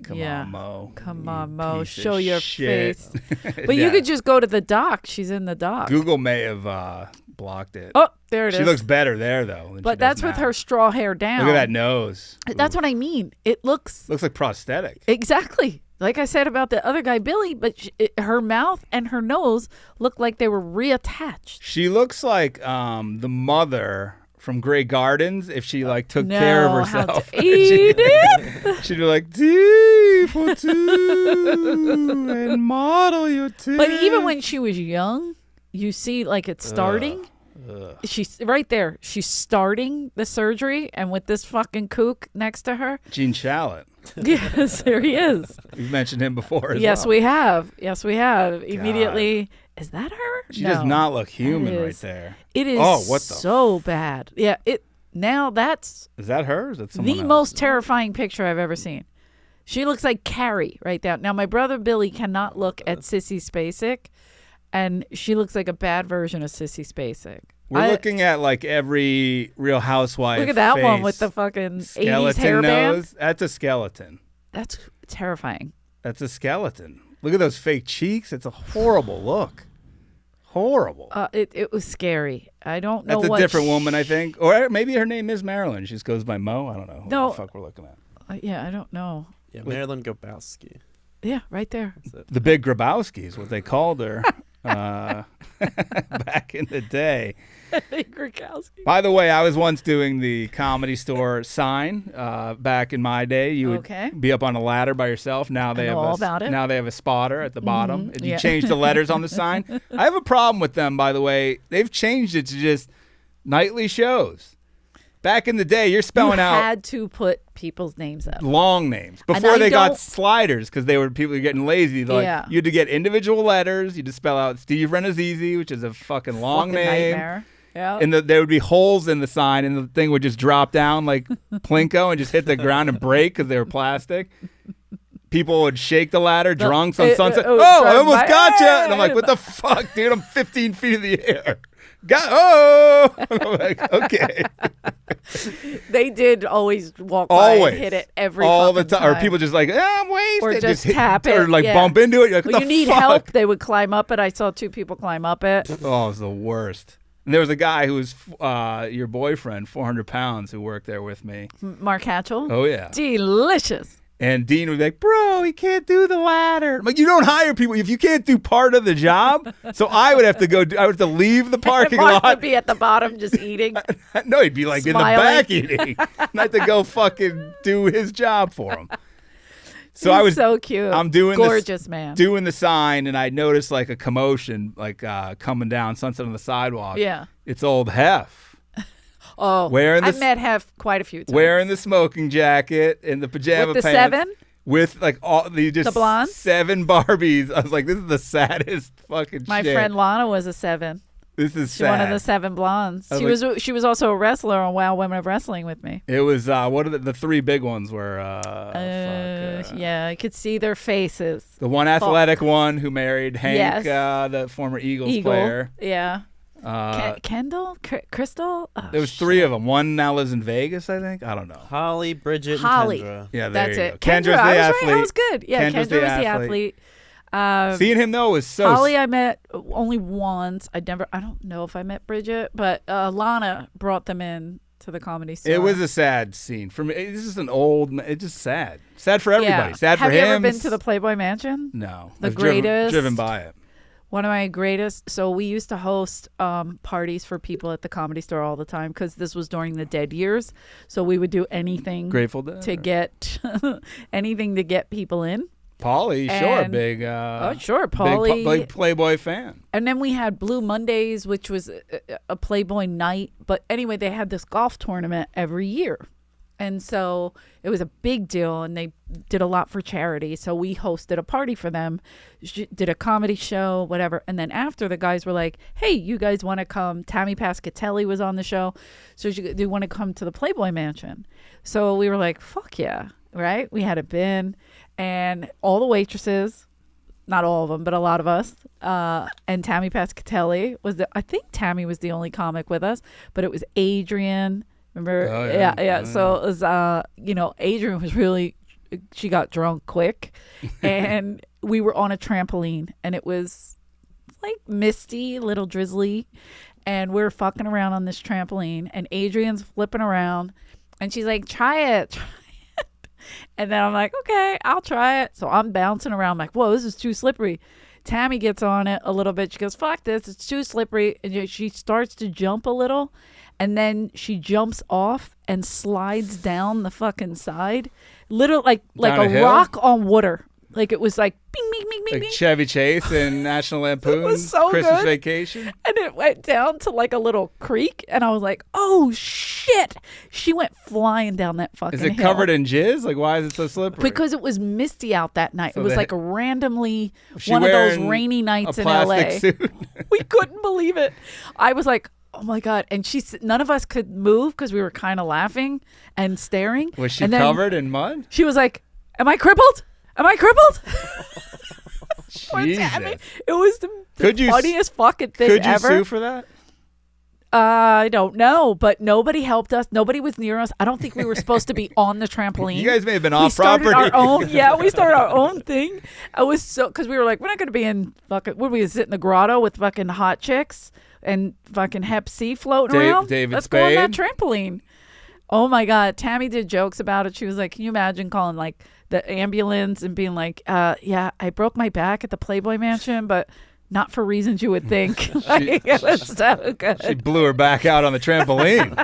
S1: Come
S2: Yeah.
S1: on, Mo.
S2: Come
S1: You
S2: on, Mo.
S1: piece of
S2: Show your
S1: shit.
S2: face. But you
S1: Yeah.
S2: could just go to the doc. She's in the doc.
S1: Google may have blocked it.
S2: Oh, there it is.
S1: She looks better there, though. than she
S2: But
S1: does
S2: that's with
S1: now.
S2: her straw hair down.
S1: Look at that nose.
S2: That's
S1: Ooh.
S2: what I mean. It looks
S1: Looks like prosthetic.
S2: exactly like I said about the other guy, Billy. But her mouth and her nose look like they were reattached.
S1: She looks like the mother from Grey Gardens if she like took care of herself.
S2: Eat it.
S1: She'd be like, T for two and model your tits.
S2: But even when she was young, you see like it's starting. She's right there. She's starting the surgery, and with this fucking kook next to her.
S1: Gene Shalit.
S2: Yes, there he is.
S1: We've mentioned him before as
S2: Yes,
S1: well.
S2: we have. Yes, we have. Immediately, is that her?
S1: She
S2: No.
S1: does not look human
S2: It
S1: right
S2: is.
S1: there.
S2: It is
S1: Oh, what the
S2: so bad. Yeah, now that's
S1: Is that her? Or is that someone
S2: the
S1: else?
S2: most terrifying picture I've ever seen. She looks like Carrie right there. Now, my brother Billy cannot look at Sissy Spacek, and she looks like a bad version of Sissy Spacek.
S1: We're looking at like every Real Housewife.
S2: Look at that one
S1: face.
S2: with the fucking 80s
S1: skeleton
S2: hairband.
S1: nose. That's a skeleton.
S2: That's terrifying.
S1: That's a skeleton. Look at those fake cheeks. It's a horrible look. Horrible.
S2: It was scary. I don't know
S1: That's a
S2: what
S1: different woman, I think. Or maybe her name is Marilyn. She just goes by Mo. I don't know.
S2: No.
S1: What the fuck we're looking at.
S2: Yeah, I don't know.
S3: Yeah, Marilyn Gobowski.
S2: Yeah, right there.
S3: That's it.
S1: The Big Grabowski is what they called her back in the day.
S2: Gronkowski.
S1: By the way, I was once doing the Comedy Store sign back in my day. You would
S2: Okay.
S1: be up on a ladder by yourself. Now they
S2: know
S1: have
S2: all about it.
S1: Now they have a spotter at the bottom. And you
S2: yeah.
S1: change the letters on the sign. I have a problem with them, by the way. They've changed it to just nightly shows. Back in the day, you're spelling
S2: you
S1: out
S2: had to put people's names up.
S1: long names
S2: And
S1: before
S2: I
S1: they got
S2: don't-
S1: sliders because people were getting lazy. Like,
S2: Yeah.
S1: you had to get individual letters. You had to spell out Steve Renazizi, which is a fucking long
S2: Fucking
S1: name.
S2: nightmare. Yeah.
S1: And there would be holes in the sign, and the thing would just drop down like Plinko and just hit the ground and break because they were plastic. People would shake the ladder, drunks on Sunset.
S2: oh,
S1: I
S2: drive
S1: almost
S2: by.
S1: got you. And I'm like, what the fuck, dude? I'm 15 feet in the air. I'm like, okay.
S2: They did always walk by
S1: Always.
S2: and hit it every
S1: All the
S2: fucking
S1: time. Or people just like, I'm wasted.
S2: Or just
S1: hit-
S2: tap it,
S1: Or like
S2: yeah.
S1: bump into it. You're like,
S2: Well,
S1: what
S2: you
S1: the
S2: need
S1: fuck?
S2: help, they would climb up it. I saw 2 people climb up it.
S1: Oh, it was the worst. And there was a guy who was your boyfriend, 400 pounds, who worked there with me.
S2: Mark Hatchell.
S1: Oh, yeah.
S2: Delicious.
S1: And Dean would be like, bro, he can't do the ladder. I'm like, you don't hire people if you can't do part of the job. So I would have to I would have to leave the parking
S2: Mark
S1: lot.
S2: would be at the bottom just eating.
S1: No, he'd be like
S2: Smiling.
S1: in the back eating. Not to go fucking do his job for him. So
S2: He's
S1: I was
S2: so cute.
S1: I'm doing
S2: gorgeous man.
S1: doing the sign, and I noticed like a commotion, like coming down Sunset on the sidewalk.
S2: Yeah.
S1: It's old Hef.
S2: Oh,
S1: Wearing
S2: I've
S1: this-
S2: met Hef quite a few times.
S1: Wearing the smoking jacket and the pajama
S2: With the
S1: pants.
S2: 7?
S1: With like all the just
S2: The blondes?
S1: 7 Barbies. I was like, this is the saddest fucking
S2: My
S1: shit.
S2: friend Lana was a 7.
S1: This is
S2: She's
S1: sad.
S2: one of the 7 blondes.
S1: I was
S2: She was also a wrestler on Wow Women of Wrestling with me.
S1: It was what are the 3 big ones were
S2: Yeah, I could see their faces.
S1: the one athletic one who married Hank,
S2: Yes.
S1: the former Eagles
S2: Eagle.
S1: player.
S2: Yeah.
S1: Uh,
S2: Kendall? Crystal? Oh,
S1: there was 3 of them. One now lives in Vegas, I think. I don't know.
S3: Holly, Bridget,
S2: Holly.
S3: and Kendra.
S1: Yeah, there
S2: That's
S1: you
S2: it.
S1: go. Kendra's the
S2: I was
S1: athlete.
S2: right. I was good. Yeah,
S1: Kendra's
S2: Kendra was the athlete.
S1: Seeing him though was so.
S2: Holly, I met only once. I don't know if I met Bridget, but Lana brought them in to the Comedy Store.
S1: It was a sad scene for me. It's just an old. It's just sad. Sad for everybody.
S2: Yeah.
S1: Sad for
S2: Have
S1: him.
S2: you ever been to the Playboy Mansion?
S1: No.
S2: The
S1: I've driven-
S2: greatest-
S1: Driven by it.
S2: One of my greatest. So we used to host parties for people at the Comedy Store all the time because this was during the dead years. So we would do anything
S1: Grateful Dead.
S2: to get anything to get people in.
S1: Pauly, sure,
S2: And-
S1: big.
S2: Oh, sure,
S1: big,
S2: Pauly.
S1: big Playboy fan.
S2: And then we had Blue Mondays, which was a Playboy night. But anyway, they had this golf tournament every year. And so it was a big deal, and they did a lot for charity. So we hosted a party for them, did a comedy show, whatever. And then after, the guys were like, hey, you guys want to come? Tammy Pascatelli was on the show. So do you want to come to the Playboy Mansion? So we were like, fuck yeah, right? We had a bin, and all the waitresses, not all of them, but a lot of us, and Tammy Pascatelli was I think Tammy was the only comic with us, but it was Adrian. Remember?
S1: Oh, yeah.
S2: Yeah. So it was, Adrian was really, she got drunk quick, and we were on a trampoline, and it was like misty, a little drizzly, and we're fucking around on this trampoline, and Adrian's flipping around, and she's like, try it. And then I'm like, okay, I'll try it. So I'm bouncing around, I'm like, whoa, this is too slippery. Tammy gets on it a little bit. She goes, fuck this, it's too slippery. And she starts to jump a little. And then she jumps off and slides down the fucking side. Literally like
S1: Down a
S2: a
S1: hill?
S2: rock on water. Like it was like bing, bing, bing, bing,
S1: Like
S2: bing.
S1: Chevy Chase and National Lampoon,
S2: was so
S1: Christmas
S2: good.
S1: Vacation.
S2: And it went down to like a little creek. And I was like, oh shit. She went flying down that fucking
S1: Is it
S2: hill.
S1: covered in jizz? Like, why is it so slippery?
S2: Because it was misty out that night.
S1: So
S2: it was
S1: they-
S2: like randomly
S1: Was she
S2: one of those
S1: wearing
S2: rainy nights
S1: a
S2: in LA.
S1: plastic suit?
S2: We couldn't believe it. I was like, oh my God. And none of us could move because we were kind of laughing and staring.
S1: Was she
S2: And then
S1: covered in mud?
S2: She was like, am I crippled? Am I crippled?
S1: Jesus.
S2: I mean, it was the
S1: Could you
S2: funniest fucking thing
S1: Could you
S2: ever.
S1: sue for that?
S2: I don't know, but nobody helped us. Nobody was near us. I don't think we were supposed to be on the trampoline.
S1: You guys may have been
S2: we
S1: off
S2: started
S1: property.
S2: our own. Yeah, we started our own thing. I was so because we were like, we're not going to be in fucking. Would we sit in the grotto with fucking hot chicks and fucking Hep C floating around?
S1: David
S2: Let's go on that
S1: Spade?
S2: trampoline. Oh my God, Tammy did jokes about it. She was like, can you imagine calling like the ambulance and being like, yeah, I broke my back at the Playboy Mansion, but not for reasons you would think. Like, it was so good.
S1: She blew her back out on the trampoline.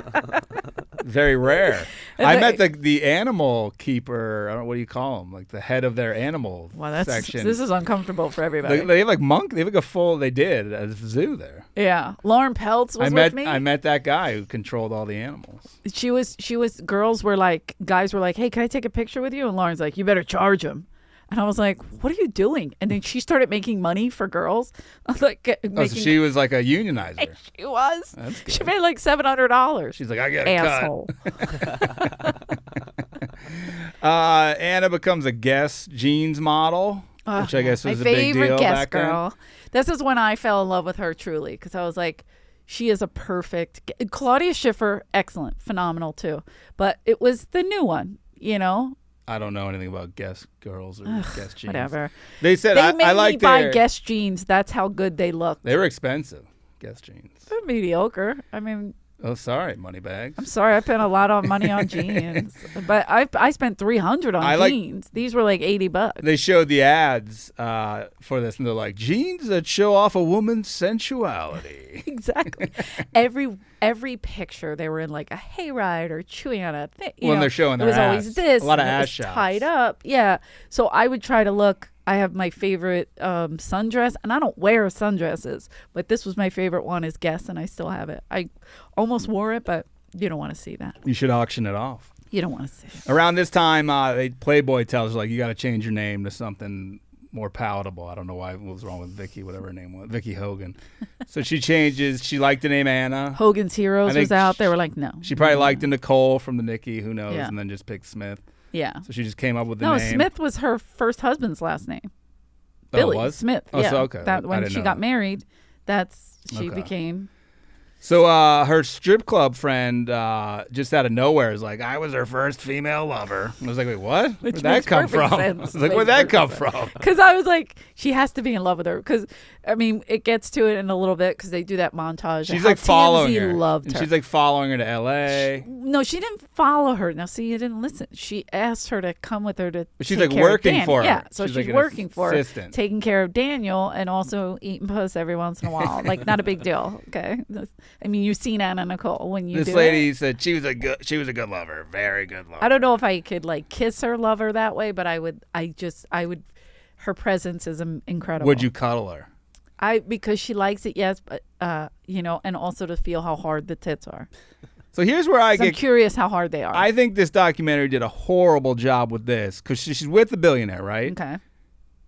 S1: Very rare.
S2: And
S1: I met the animal keeper. I don't know, what do you call him? Like the head of their animal section.
S2: This is uncomfortable for everybody.
S1: They have like monk. They have like a full. They did at the zoo there.
S2: Yeah, Lauren Peltz was with me.
S1: I met that guy who controlled all the animals.
S2: She was. Guys were like, "Hey, can I take a picture with you?" And Lauren's like, "You better charge him." And I was like, "What are you doing?" And then she started making money for girls. Like,
S1: so she was like a unionizer.
S2: She was.
S1: That's good.
S2: She made like $700.
S1: She's like, I got a
S2: asshole.
S1: cut. Anna becomes a Guess jeans model, which I guess was a big deal
S2: Guess
S1: back
S2: girl.
S1: then.
S2: This is when I fell in love with her truly, because I was like, she is a perfect. Claudia Schiffer, excellent, phenomenal too. But it was the new one, you know.
S1: I don't know anything about Guess girls or Guess jeans.
S2: Whatever.
S1: They said
S2: they made
S1: I like
S2: me buy Guess jeans. That's how good they look.
S1: They were expensive, Guess jeans.
S2: They're mediocre. I mean,
S1: oh, sorry, moneybags.
S2: I'm sorry, I spent a lot of money on jeans, but I spent $300 on jeans. These were like $80.
S1: They showed the ads for this, and they're like jeans that show off a woman's sensuality.
S2: Exactly. Every picture they were in like a hayride or chewing on a thing.
S1: When they're showing their
S2: ass. It was always this.
S1: A lot of
S2: ass
S1: shots.
S2: Tied up. Yeah. So I would try to look. I have my favorite sundress, and I don't wear sundresses, but this was my favorite one is Guess, and I still have it. I almost wore it, but you don't want to see that.
S1: You should auction it off.
S2: You don't want to see it.
S1: Around this time, Playboy tells her, like, you got to change your name to something more palatable. I don't know what was wrong with Vicky, whatever her name was, Vicky Hogan. So she changes. She liked the name Anna.
S2: Hogan's Heroes was out. They were like, no.
S1: She probably liked the Nicole from the Nikki, who knows,
S2: Yeah.
S1: and then just picked Smith.
S2: Yeah.
S1: So she just came up with the
S2: No,
S1: name.
S2: Smith was her first husband's last name.
S1: Oh,
S2: Billy
S1: it was?
S2: Smith.
S1: Oh,
S2: yeah.
S1: so okay.
S2: That
S1: I
S2: when
S1: didn't
S2: she
S1: know
S2: got
S1: that.
S2: married, she became.
S1: So her strip club friend just out of nowhere is like, I was her first female lover. And I was like, wait, what? Where'd that come from? I was like, where'd that come from?
S2: Because I was like, she has to be in love with her. Because, I mean, it gets to it in a little bit because they do that montage.
S1: She's
S2: of
S1: like
S2: how
S1: following
S2: TMZ
S1: her.
S2: loved her.
S1: She's like following her to L.A.
S2: No, she didn't follow her. Now, see, you didn't listen. She asked her to come with her to
S1: But she's
S2: take
S1: like
S2: care of
S1: working
S2: Dan.
S1: for her.
S2: Yeah, so she's
S1: like an
S2: working for her,
S1: assistant.
S2: taking care of Daniel and also eating puss every once in a while. Like, not a big deal, okay? I mean, you've seen TAnna Nicole when you
S1: This
S2: do
S1: lady
S2: it.
S1: said she was a good lover, very good lover.
S2: I don't know if I could like kiss her lover that way, but I would. Her presence is incredible.
S1: Would you cuddle her?
S2: Because she likes it, yes, but and also to feel how hard the tits are.
S1: So here's where I'm
S2: curious how hard they are.
S1: I think this documentary did a horrible job with this because she's with the billionaire, right?
S2: Okay.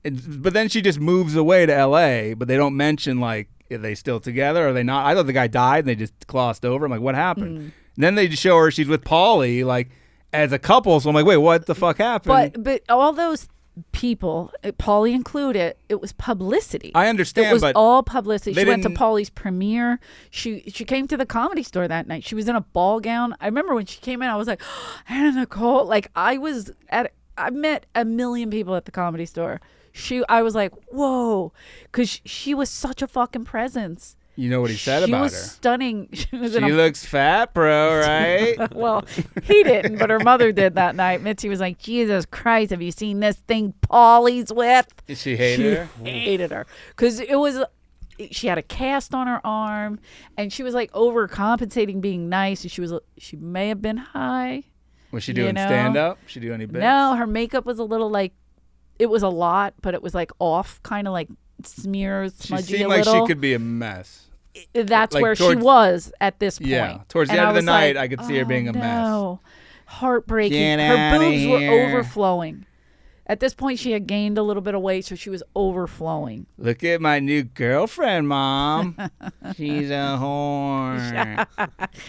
S1: But then she just moves away to L.A., but they don't mention, like, are they still together? Are they not? I thought the guy died and they just glossed over. I'm like, what happened? And then they just show her she's with Paulie, like, as a couple. So I'm like, wait, what the fuck happened?
S2: But all those people, Paulie included, it was publicity.
S1: I understand,
S2: it was
S1: but
S2: all publicity. She went to
S1: didn't-
S2: Paulie's premiere. She came to the Comedy Store that night. She was in a ball gown. I remember when she came in, I was like, Anna Nicole. Like, I met a million people at the Comedy Store. I was like, whoa, because she was such a fucking presence.
S1: you know what he said
S2: She
S1: about
S2: was
S1: her.
S2: stunning. She was
S1: She looks fat, bro, right?
S2: well, he didn't, but her mother did that night. Mitzi was like, Jesus Christ, have you seen this thing Paulie's with?
S1: She hated her?
S2: Hated her. Because she had a cast on her arm, and she was like overcompensating being nice. And she may have been high.
S1: Was she doing stand-up? She do any bits?
S2: No, her makeup was a little like, it was a lot, but it was like off, kind of like smears,
S1: She
S2: smudgy
S1: seemed
S2: a
S1: like
S2: little.
S1: she could be a mess.
S2: That's
S1: like
S2: where she
S1: towards-
S2: was at this point.
S1: Yeah, towards the
S2: And
S1: end
S2: I
S1: of the
S2: was
S1: night,
S2: like,
S1: I could see her being a mess.
S2: No, heartbreaking.
S1: Get
S2: Her
S1: outta
S2: boobs were
S1: here.
S2: overflowing. At this point, she had gained a little bit of weight, so she was overflowing.
S1: Look at my new girlfriend, Mom. She's a whore.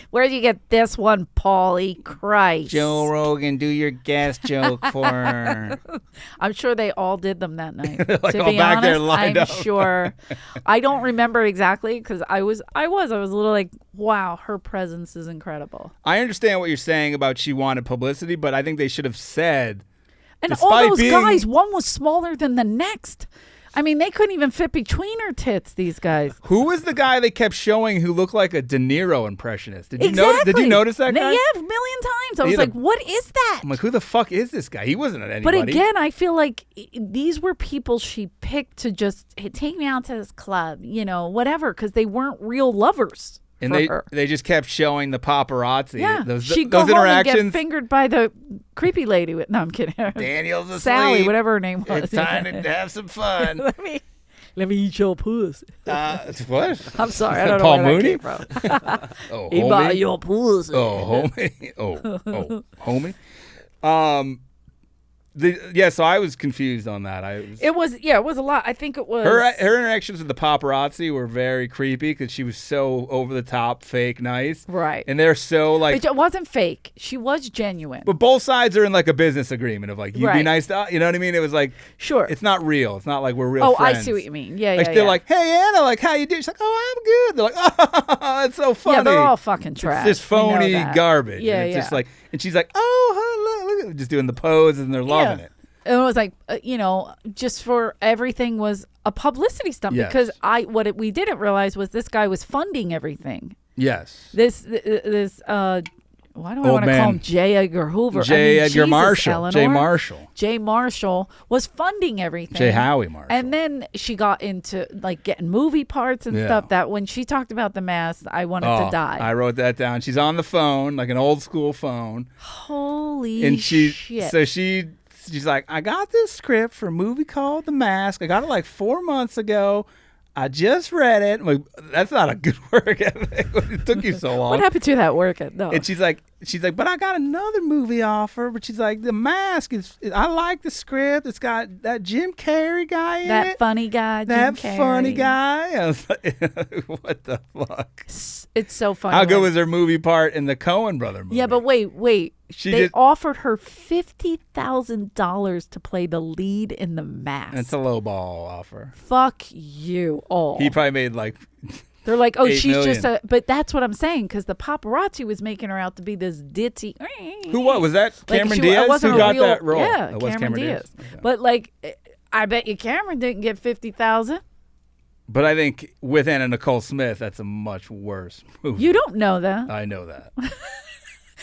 S2: Where'd you get this one, Paulie? Christ.
S1: Joe Rogan, do your guest joke for her.
S2: I'm sure they all did them that night.
S1: Like
S2: to
S1: all
S2: be
S1: back there
S2: honest,
S1: lined
S2: I'm
S1: up.
S2: sure. I don't remember exactly because I was a little like, wow, her presence is incredible.
S1: I understand what you're saying about she wanted publicity, but I think they should have said,
S2: And
S1: despite
S2: all those
S1: being-
S2: guys, one was smaller than the next. I mean, they couldn't even fit between her tits, these guys.
S1: who was the guy they kept showing who looked like a De Niro impressionist? Did you
S2: Exactly.
S1: notice that guy?
S2: Yeah, a million times. I
S1: He
S2: was
S1: had
S2: like, what is that?
S1: I'm like, who the fuck is this guy? He wasn't anybody.
S2: But again, I feel like these were people she picked to just, hey, take me out to this club, whatever, because they weren't real lovers.
S1: And
S2: for
S1: they
S2: her.
S1: they just kept showing the paparazzi.
S2: Yeah,
S1: Those
S2: she'd go
S1: those
S2: home and
S1: interactions.
S2: get fingered by the creepy lady. No, I'm kidding.
S1: Daniel's asleep.
S2: Sally, whatever her name was.
S1: It's time to have some fun.
S2: Let me eat your pussy.
S1: What?
S2: I'm sorry, I
S1: Is that
S2: don't know
S1: Paul
S2: where
S1: Mooney?
S2: that came from.
S1: Oh,
S2: Eat my
S1: homie.
S2: your pussy.
S1: Oh, homie. Homie. So I was confused on that.
S2: It was a lot. I think it was
S1: Her interactions with the paparazzi were very creepy because she was so over the top, fake, nice.
S2: right.
S1: And they're so like,
S2: It wasn't fake. She was genuine.
S1: but both sides are in like a business agreement of like, you be
S2: Right.
S1: nice to, you know what I mean? It was like,
S2: Sure.
S1: it's not real. It's not like we're real
S2: Oh,
S1: friends.
S2: I see what you mean. Yeah,
S1: Like
S2: yeah,
S1: they're
S2: yeah.
S1: like, hey Anna, like how you doing? She's like, oh, I'm good. They're like, oh, that's so funny.
S2: Yeah, they're all fucking trash.
S1: It's just
S2: We know
S1: phony
S2: that.
S1: garbage.
S2: Yeah,
S1: and it's
S2: yeah.
S1: just like, and she's like, oh, look at them, just doing the pose, and they're loving it.
S2: And it was like, just for everything was a publicity stunt
S1: Yes.
S2: because we didn't realize was this guy was funding everything.
S1: Yes.
S2: This why do I
S1: Old
S2: want to call
S1: man.
S2: him J. Edgar Hoover?
S1: J. Edgar
S2: Jesus,
S1: Marshall.
S2: Eleanor.
S1: J. Marshall.
S2: J. Marshall was funding everything.
S1: J. Howie Marshall.
S2: And then she got into like getting movie parts and
S1: Yeah.
S2: stuff that when she talked about the mask, I wanted to die.
S1: I wrote that down. She's on the phone, like an old school phone.
S2: Holy
S1: And
S2: shit.
S1: so she's like, I got this script for a movie called The Mask. I got it like 4 months ago. I just read it. I'm like, that's not a good work ethic. It took you so long.
S2: What happened to that work? No.
S1: And she's like, but I got another movie offer. But she's like, The Mask I like the script. It's got that Jim Carrey guy in
S2: that
S1: it.
S2: funny guy,
S1: That
S2: Jim
S1: funny
S2: Carrey.
S1: guy. I was like, what the fuck?
S2: It's so funny.
S1: How good was her movie part in the Coen brother movie?
S2: Yeah, but wait.
S1: She
S2: They
S1: just-
S2: offered her $50,000 to play the lead in The Mask.
S1: It's a low ball offer.
S2: Fuck you all.
S1: He probably made like
S2: They're like, oh,
S1: $8
S2: she's just
S1: million.
S2: but that's what I'm saying because the paparazzi was making her out to be this ditzy.
S1: who? What was that?
S2: Like,
S1: Cameron
S2: it
S1: Diaz
S2: wasn't
S1: who
S2: a
S1: got
S2: real-
S1: that role.
S2: Yeah,
S1: It was
S2: Cameron Diaz.
S1: Okay.
S2: But like, I bet you Cameron didn't get 50,000.
S1: But I think with Anna Nicole Smith, that's a much worse movie.
S2: You don't know that.
S1: I know that.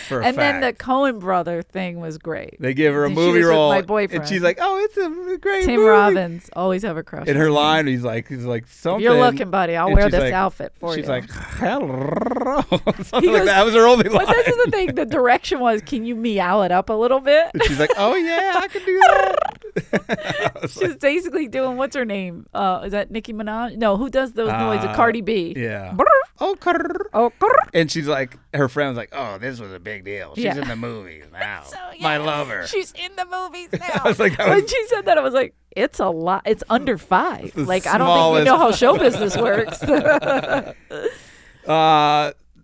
S1: For a
S2: And
S1: fact.
S2: then the Coen brother thing was great.
S1: They give her a
S2: She
S1: movie
S2: was with
S1: role,
S2: my boyfriend.
S1: and she's like, "Oh, it's a great
S2: Tim
S1: movie."
S2: Robbins always have a crush.
S1: In
S2: on
S1: her
S2: him.
S1: line, he's like something.
S2: If you're looking, buddy, I'll
S1: And
S2: wear
S1: she's
S2: this
S1: like-
S2: outfit for you.
S1: She's like, "Hello," something
S2: He
S1: like
S2: goes,
S1: that. That was her only line.
S2: But this is the thing. The direction was, can you meow it up a little bit?
S1: And she's like, "Oh yeah, I can do that."
S2: She's basically doing what's her name? Is that Nicki Minaj? No, who does those noises? Cardi B.
S1: Yeah.
S2: Brr.
S1: Oh, grrr.
S2: Oh, grr.
S1: And she's like, her friend was like, "Oh, this was a big deal. She's
S2: Yeah.
S1: in the movies now.
S2: So, yeah,
S1: My lover."
S2: She's in the movies now.
S1: I was like,
S2: when she said that, I was like, it's a lot. It's under 5.
S1: the
S2: Like, I don't think you know how show business works.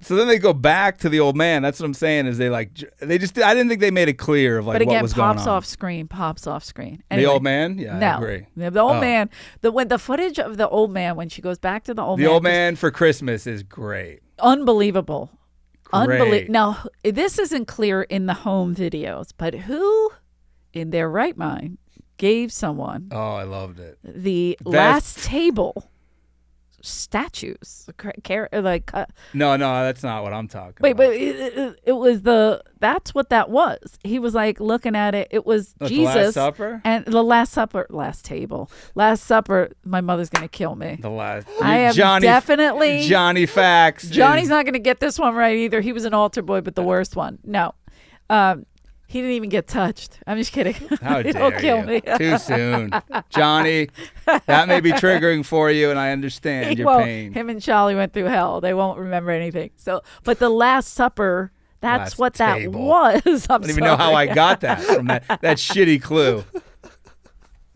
S1: So then they go back to the old man. That's what I'm saying. Is I didn't think they made it clear of like
S2: But again,
S1: what was going
S2: pops
S1: on.
S2: pops off screen.
S1: The
S2: Anyway,
S1: old man. Yeah,
S2: no,
S1: I agree.
S2: the old
S1: Oh.
S2: man. When the footage of the old man when she goes back to the old
S1: The
S2: man,
S1: old man for Christmas is great.
S2: unbelievable.
S1: Great.
S2: Now, this isn't clear in the home videos, but who in their right mind gave someone
S1: Oh, I loved it.
S2: the
S1: Best-
S2: last table statues?
S1: No, that's not what I'm talking
S2: Wait,
S1: about.
S2: but it was that's what that was. He was like looking at it. It was
S1: What, the
S2: Jesus
S1: Last Supper?
S2: and the Last Supper, Last Supper. My mother's gonna kill me.
S1: The last.
S2: I am definitely
S1: Johnny Facts.
S2: Johnny's not gonna get this one right either. He was an altar boy, but the worst one. No, he didn't even get touched. I'm just kidding.
S1: How
S2: He'll
S1: dare
S2: kill
S1: you?
S2: me.
S1: Too soon, Johnny. That may be triggering for you, and I understand your
S2: Well,
S1: pain.
S2: him and Charlie went through hell. They won't remember anything. So, but the Last Supper. That's
S1: Last
S2: what
S1: table.
S2: that was.
S1: I don't even know how I got that from that shitty clue.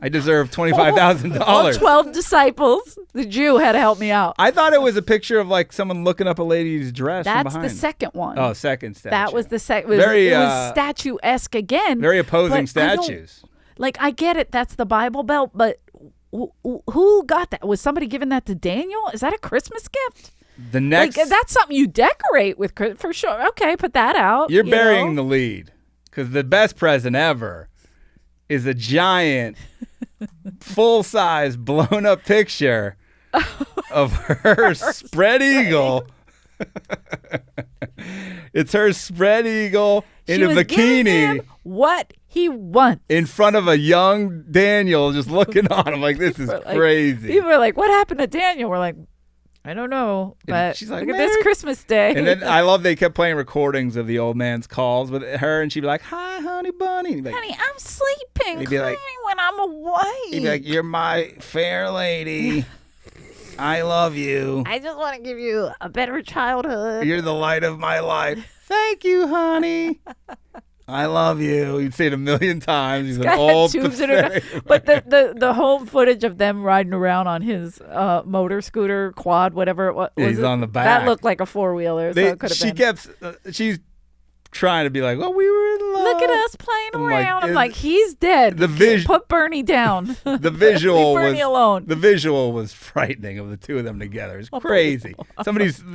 S1: I deserve $25,000.
S2: All 12 disciples. The Jew had to help me out.
S1: I thought it was a picture of like someone looking up a lady's dress from
S2: That's
S1: behind.
S2: the second one.
S1: Oh, second statue.
S2: That was the second.
S1: Very,
S2: It was statuesque again.
S1: Very opposing
S2: but I don't-
S1: statues.
S2: Like, I get it. That's the Bible Belt, but who got that? Was somebody giving that to Daniel? Is that a Christmas gift?
S1: The next,
S2: Like, that's something you decorate with, for sure. Okay, put that out.
S1: you're
S2: you
S1: burying
S2: know?
S1: the lead because the best present ever is a giant, full-size, blown-up picture of her spread eagle. It's her spread eagle in
S2: She
S1: a
S2: was giving
S1: bikini
S2: him what he wants.
S1: in front of a young Daniel just looking on him like, this is
S2: Like,
S1: crazy.
S2: People are like, what happened to Daniel? We're like, I don't know,
S1: And
S2: but
S1: she's like,
S2: look at this
S1: "Merry-"
S2: Christmas Day.
S1: And then I love they kept playing recordings of the old man's calls with her, and she'd be like, "Hi, honey bunny." And he'd be like,
S2: honey, I'm sleeping.
S1: He'd be
S2: Call
S1: like-
S2: me when I'm away.
S1: he'd be like, "You're my fair lady. I love you.
S2: I just want to give you a better childhood.
S1: You're the light of my life. Thank you, honey. I love you." He'd say it a million times. He's an
S2: Guy had
S1: old,
S2: tubes in her
S1: pathetic
S2: But
S1: man.
S2: the home footage of them riding around on his motor scooter, quad, whatever it was.
S1: He's
S2: it?
S1: on the back.
S2: That looked like a four-wheeler, so it could have
S1: she
S2: been.
S1: kept. She's trying to be like, "Well, we were in love."
S2: Look at us playing
S1: I'm like,
S2: around. I'm
S1: is-
S2: like, he's dead.
S1: The vis-
S2: Put Bernie down.
S1: The visual
S2: Leave Bernie
S1: was
S2: alone.
S1: the visual was frightening of the two of them together. It's crazy.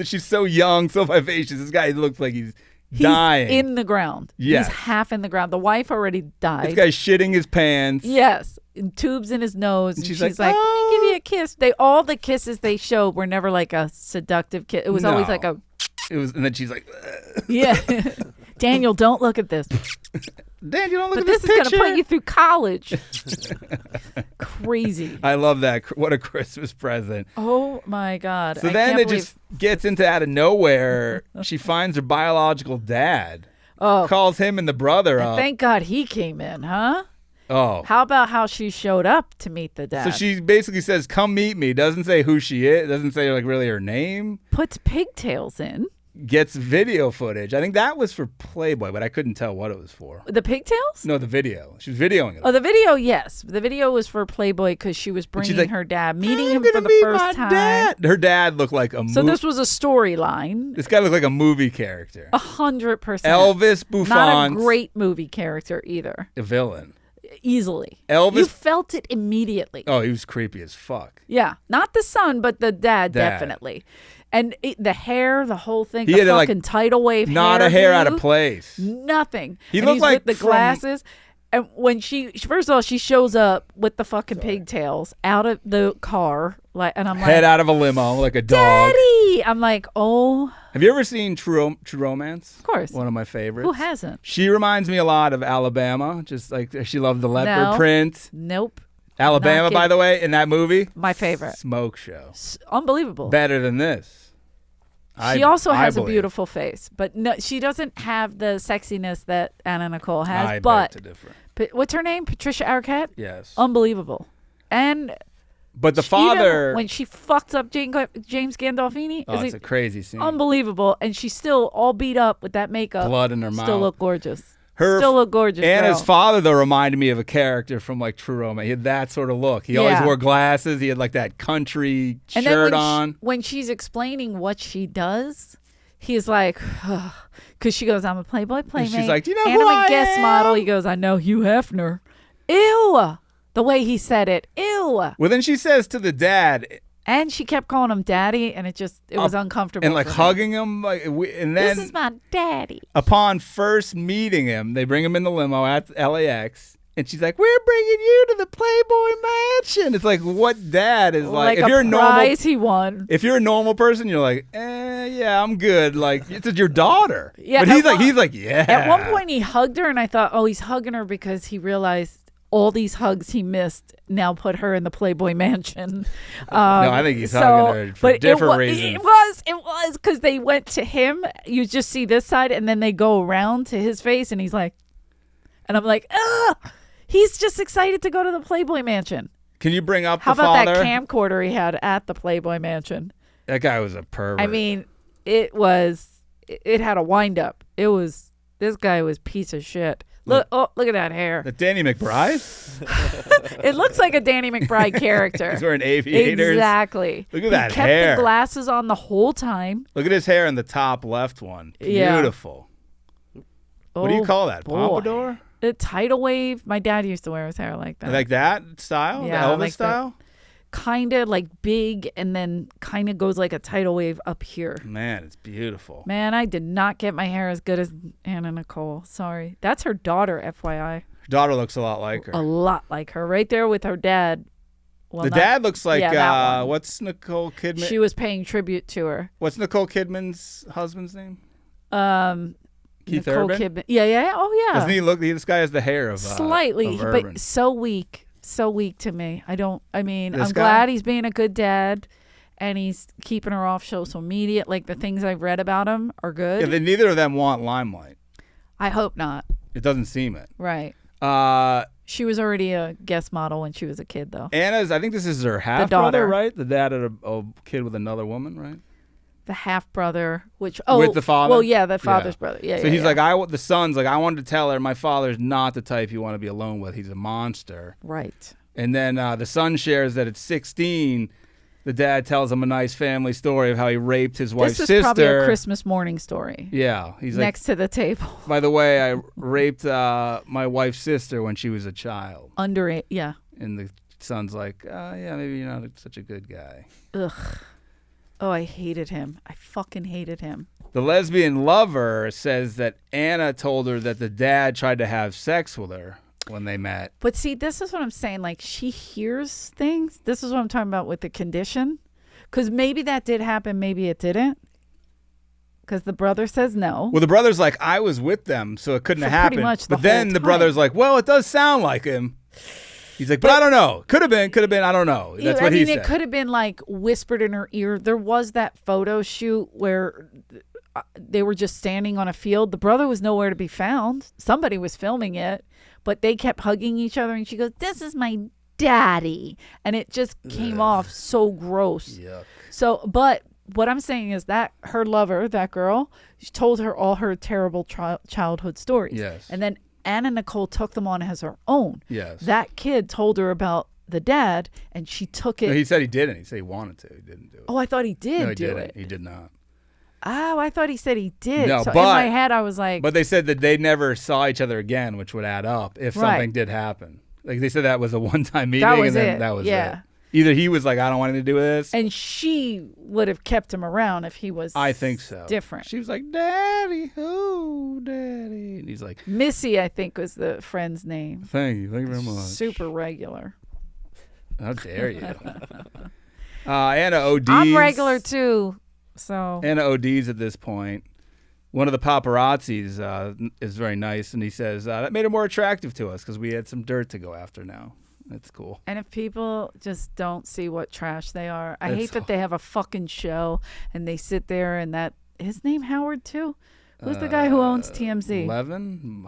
S1: She's so young, so vivacious. This guy looks like he's dying.
S2: in the ground.
S1: Yes.
S2: He's half in the ground. The wife already died.
S1: This guy's shitting his pants.
S2: Yes. And tubes in his nose. And
S1: she's
S2: she's
S1: like,
S2: like,
S1: "Oh."
S2: let me give you a kiss. All the kisses they showed were never like a seductive kiss. It was always
S1: No.
S2: like a,
S1: It was, and then she's like,
S2: yeah. Daniel, don't look at this.
S1: "Dan, you don't look
S2: But
S1: at
S2: this
S1: this
S2: is going
S1: picture."
S2: to put you through college. Crazy.
S1: I love that. What a Christmas present.
S2: Oh, my God.
S1: So
S2: I
S1: then
S2: can't
S1: it
S2: believe-
S1: just gets into out of nowhere. She finds her biological dad,
S2: Oh,
S1: calls him and the brother up.
S2: thank God he came in, huh?
S1: Oh.
S2: How about how she showed up to meet the dad?
S1: So she basically says, "Come meet me." Doesn't say who she is. Doesn't say like really her name.
S2: puts pigtails in.
S1: Gets video footage. I think that was for Playboy, but I couldn't tell what it was for.
S2: The pigtails?
S1: No, the video. She was videoing it.
S2: Oh, the video, yes. The video was for Playboy because she was
S1: she's
S2: bringing
S1: like,
S2: her dad, meeting
S1: "I'm
S2: him for
S1: gonna
S2: the
S1: meet
S2: first
S1: my
S2: time.
S1: dad." Her dad looked like a
S2: So
S1: movie.
S2: this was a storyline.
S1: This guy looked like a movie character.
S2: 100%.
S1: Elvis Buffon.
S2: Not a great movie character either.
S1: A villain.
S2: Easily.
S1: Elvis-
S2: You felt it immediately.
S1: Oh, he was creepy as fuck.
S2: Yeah. Not the son, but the dad.
S1: Dad.
S2: Definitely. And the hair, the whole thing,
S1: He
S2: the
S1: had, like,
S2: fucking tidal wave
S1: Not a hair out of
S2: hairdo,
S1: place.
S2: Nothing.
S1: He
S2: And
S1: looked
S2: he's
S1: like
S2: with the
S1: from-
S2: glasses. And when first of all, she shows up with the fucking pigtails out of the car, and I'm
S1: Head
S2: like,
S1: out of a limo like a dog.
S2: Daddy! I'm like, oh,
S1: Have you ever seen True Romance?
S2: of course.
S1: One of my favorites.
S2: Who hasn't?
S1: She reminds me a lot of Alabama. Just like she loved the leopard
S2: No.
S1: print.
S2: Nope.
S1: Alabama,
S2: Not
S1: by
S2: kidding.
S1: the way, in that movie.
S2: My favorite.
S1: Smoke show.
S2: Unbelievable.
S1: Better than this.
S2: She also has a
S1: believe.
S2: beautiful face, but no, she doesn't have the sexiness that Anna Nicole has.
S1: I
S2: but
S1: beg to differ.
S2: what's her name? Patricia Arquette?
S1: Yes.
S2: Unbelievable. And
S1: But the
S2: even
S1: father.
S2: when she fucks up James Gandolfini,
S1: Oh,
S2: is
S1: it's a crazy scene.
S2: unbelievable. And she's still all beat up with that makeup.
S1: Blood in her mouth.
S2: Still look gorgeous.
S1: Her
S2: Still look gorgeous.
S1: Anna's
S2: girl.
S1: father, though, reminded me of a character from like True Romance. He had that sort of look. He always
S2: Yeah.
S1: wore glasses. He had like that country
S2: And then
S1: shirt
S2: when
S1: on.
S2: when she's explaining what she does, he's like, because she goes, "I'm a Playboy playmate."
S1: she's like, "Do you know
S2: and
S1: who
S2: I'm
S1: I
S2: a guest
S1: am?"
S2: model. He goes, "I know Hugh Hefner." Ew. The way he said it. Ew.
S1: Well, then she says to the dad,
S2: And she kept calling him daddy, and it was uncomfortable.
S1: and like
S2: for me.
S1: hugging him, like, and then
S2: This is my daddy.
S1: upon first meeting him, they bring him in the limo at LAX, and she's like, "We're bringing you to the Playboy Mansion." It's like, what dad is like? If
S2: a
S1: you're a normal,
S2: prize he won.
S1: if you're a normal person, you're like, yeah, I'm good. Like, it's your daughter.
S2: Yeah,
S1: but
S2: at
S1: he's like, yeah.
S2: At one point, he hugged her, and I thought, oh, he's hugging her because he realized all these hugs he missed now put her in the Playboy Mansion.
S1: No, I think he's hugging her for
S2: but
S1: different reasons.
S2: It was because they went to him. You just see this side, and then they go around to his face, and he's like, and I'm like, ugh. He's just excited to go to the Playboy Mansion.
S1: Can you bring up
S2: How
S1: the
S2: about
S1: father?
S2: that camcorder he had at the Playboy Mansion?
S1: That guy was a pervert.
S2: I mean, it had a wind up. This guy was piece of shit. Look at that hair.
S1: the Danny McBride.
S2: It looks like a Danny McBride character.
S1: He's wearing aviators.
S2: Exactly.
S1: Look at that
S2: He kept
S1: hair.
S2: the glasses on the whole time.
S1: Look at his hair in the top left one.
S2: Yeah.
S1: Beautiful. What do you
S2: Oh,
S1: call that?
S2: boy.
S1: Pompadour?
S2: The tidal wave. My dad used to wear his hair like that.
S1: Like that style?
S2: Yeah,
S1: the Elvis
S2: like
S1: style?
S2: Kind of like big and then kind of goes like a tidal wave up here.
S1: Man, it's beautiful.
S2: Man, I did not get my hair as good as Anna Nicole. Sorry. That's her daughter, FYI.
S1: Her daughter looks a lot like her.
S2: A lot like her. Right there with her dad. Well,
S1: the
S2: not-
S1: dad looks like
S2: that one.
S1: what's Nicole Kidman?
S2: She was paying tribute to her.
S1: What's Nicole Kidman's husband's name? Keith
S2: Nicole
S1: Urban?
S2: Kidman. Yeah. Oh, yeah.
S1: Doesn't he look? This guy has the hair of
S2: Slightly,
S1: of Urban.
S2: but so weak to me. I mean,
S1: This
S2: I'm
S1: guy?
S2: glad he's being a good dad, and he's keeping her off social media. Like the things I've read about him are good.
S1: Yeah, neither of them want limelight.
S2: I hope not.
S1: It doesn't seem it.
S2: Right.
S1: Uh,
S2: She was already a guest model when she was a kid, though.
S1: Anna's, I think this is her half
S2: daughter.
S1: brother, right? The dad had a kid with another woman, right?
S2: The half brother, with
S1: the father?
S2: Well, yeah, the father's brother. Yeah.
S1: So he's like, the son's like, I wanted to tell her my father's not the type you want to be alone with. He's a monster.
S2: Right.
S1: And then the son shares that at 16, the dad tells him a nice family story of how he raped his wife's sister.
S2: This is probably a Christmas morning story.
S1: Yeah, he's
S2: next to the table.
S1: By the way, I raped my wife's sister when she was a child.
S2: Under it, yeah.
S1: And the son's like, yeah, maybe you're not such a good guy.
S2: Ugh. Oh, I hated him. I fucking hated him.
S1: The lesbian lover says that Anna told her that the dad tried to have sex with her when they met.
S2: But see, this is what I'm saying. Like, she hears things. This is what I'm talking about with the condition. Because maybe that did happen. Maybe it didn't. Because the brother says no.
S1: Well, the brother's like, I was with them, so it couldn't have happened.
S2: Pretty much
S1: but then the
S2: time.
S1: brother's like, well, it does sound like him. He's like, but I don't know. Could have been. I don't know. That's what he said.
S2: It could have been like whispered in her ear. There was that photo shoot where they were just standing on a field. The brother was nowhere to be found. Somebody was filming it, but they kept hugging each other. And she goes, "This is my daddy," and it just came off so gross.
S1: Yuck.
S2: So, but what I'm saying is that her lover, that girl, she told her all her terrible childhood stories.
S1: Yes.
S2: And then Anna Nicole took them on as her own.
S1: Yes.
S2: That kid told her about the dad, and she took it.
S1: No, he said he didn't. He said he wanted to. He didn't do it.
S2: Oh, I thought he did
S1: No, he
S2: do
S1: didn't.
S2: it.
S1: He did not.
S2: Oh, I thought he said he did.
S1: No,
S2: so
S1: but,
S2: in my head, I was like...
S1: But they said that they never saw each other again, which would add up if something did happen. Like they said that was a one-time meeting,
S2: That was
S1: and then
S2: it.
S1: that was
S2: Yeah.
S1: it. Either he was like, I don't want anything to do with this.
S2: And she would have kept him around if he was
S1: I think so.
S2: different.
S1: She was like, Daddy, oh, Daddy. And he's like,
S2: Missy, I think, was the friend's name.
S1: Thank you very much.
S2: Super regular.
S1: How dare you? Anna ODs.
S2: I'm regular, too. So
S1: Anna ODs at this point. One of the paparazzis is very nice, and he says, that made her more attractive to us because we had some dirt to go after now. That's cool.
S2: And if people just don't see what trash they are, I
S1: That's
S2: hate that they have a fucking show and they sit there and that his name Howard too. Who's the guy who owns TMZ?
S1: Levin,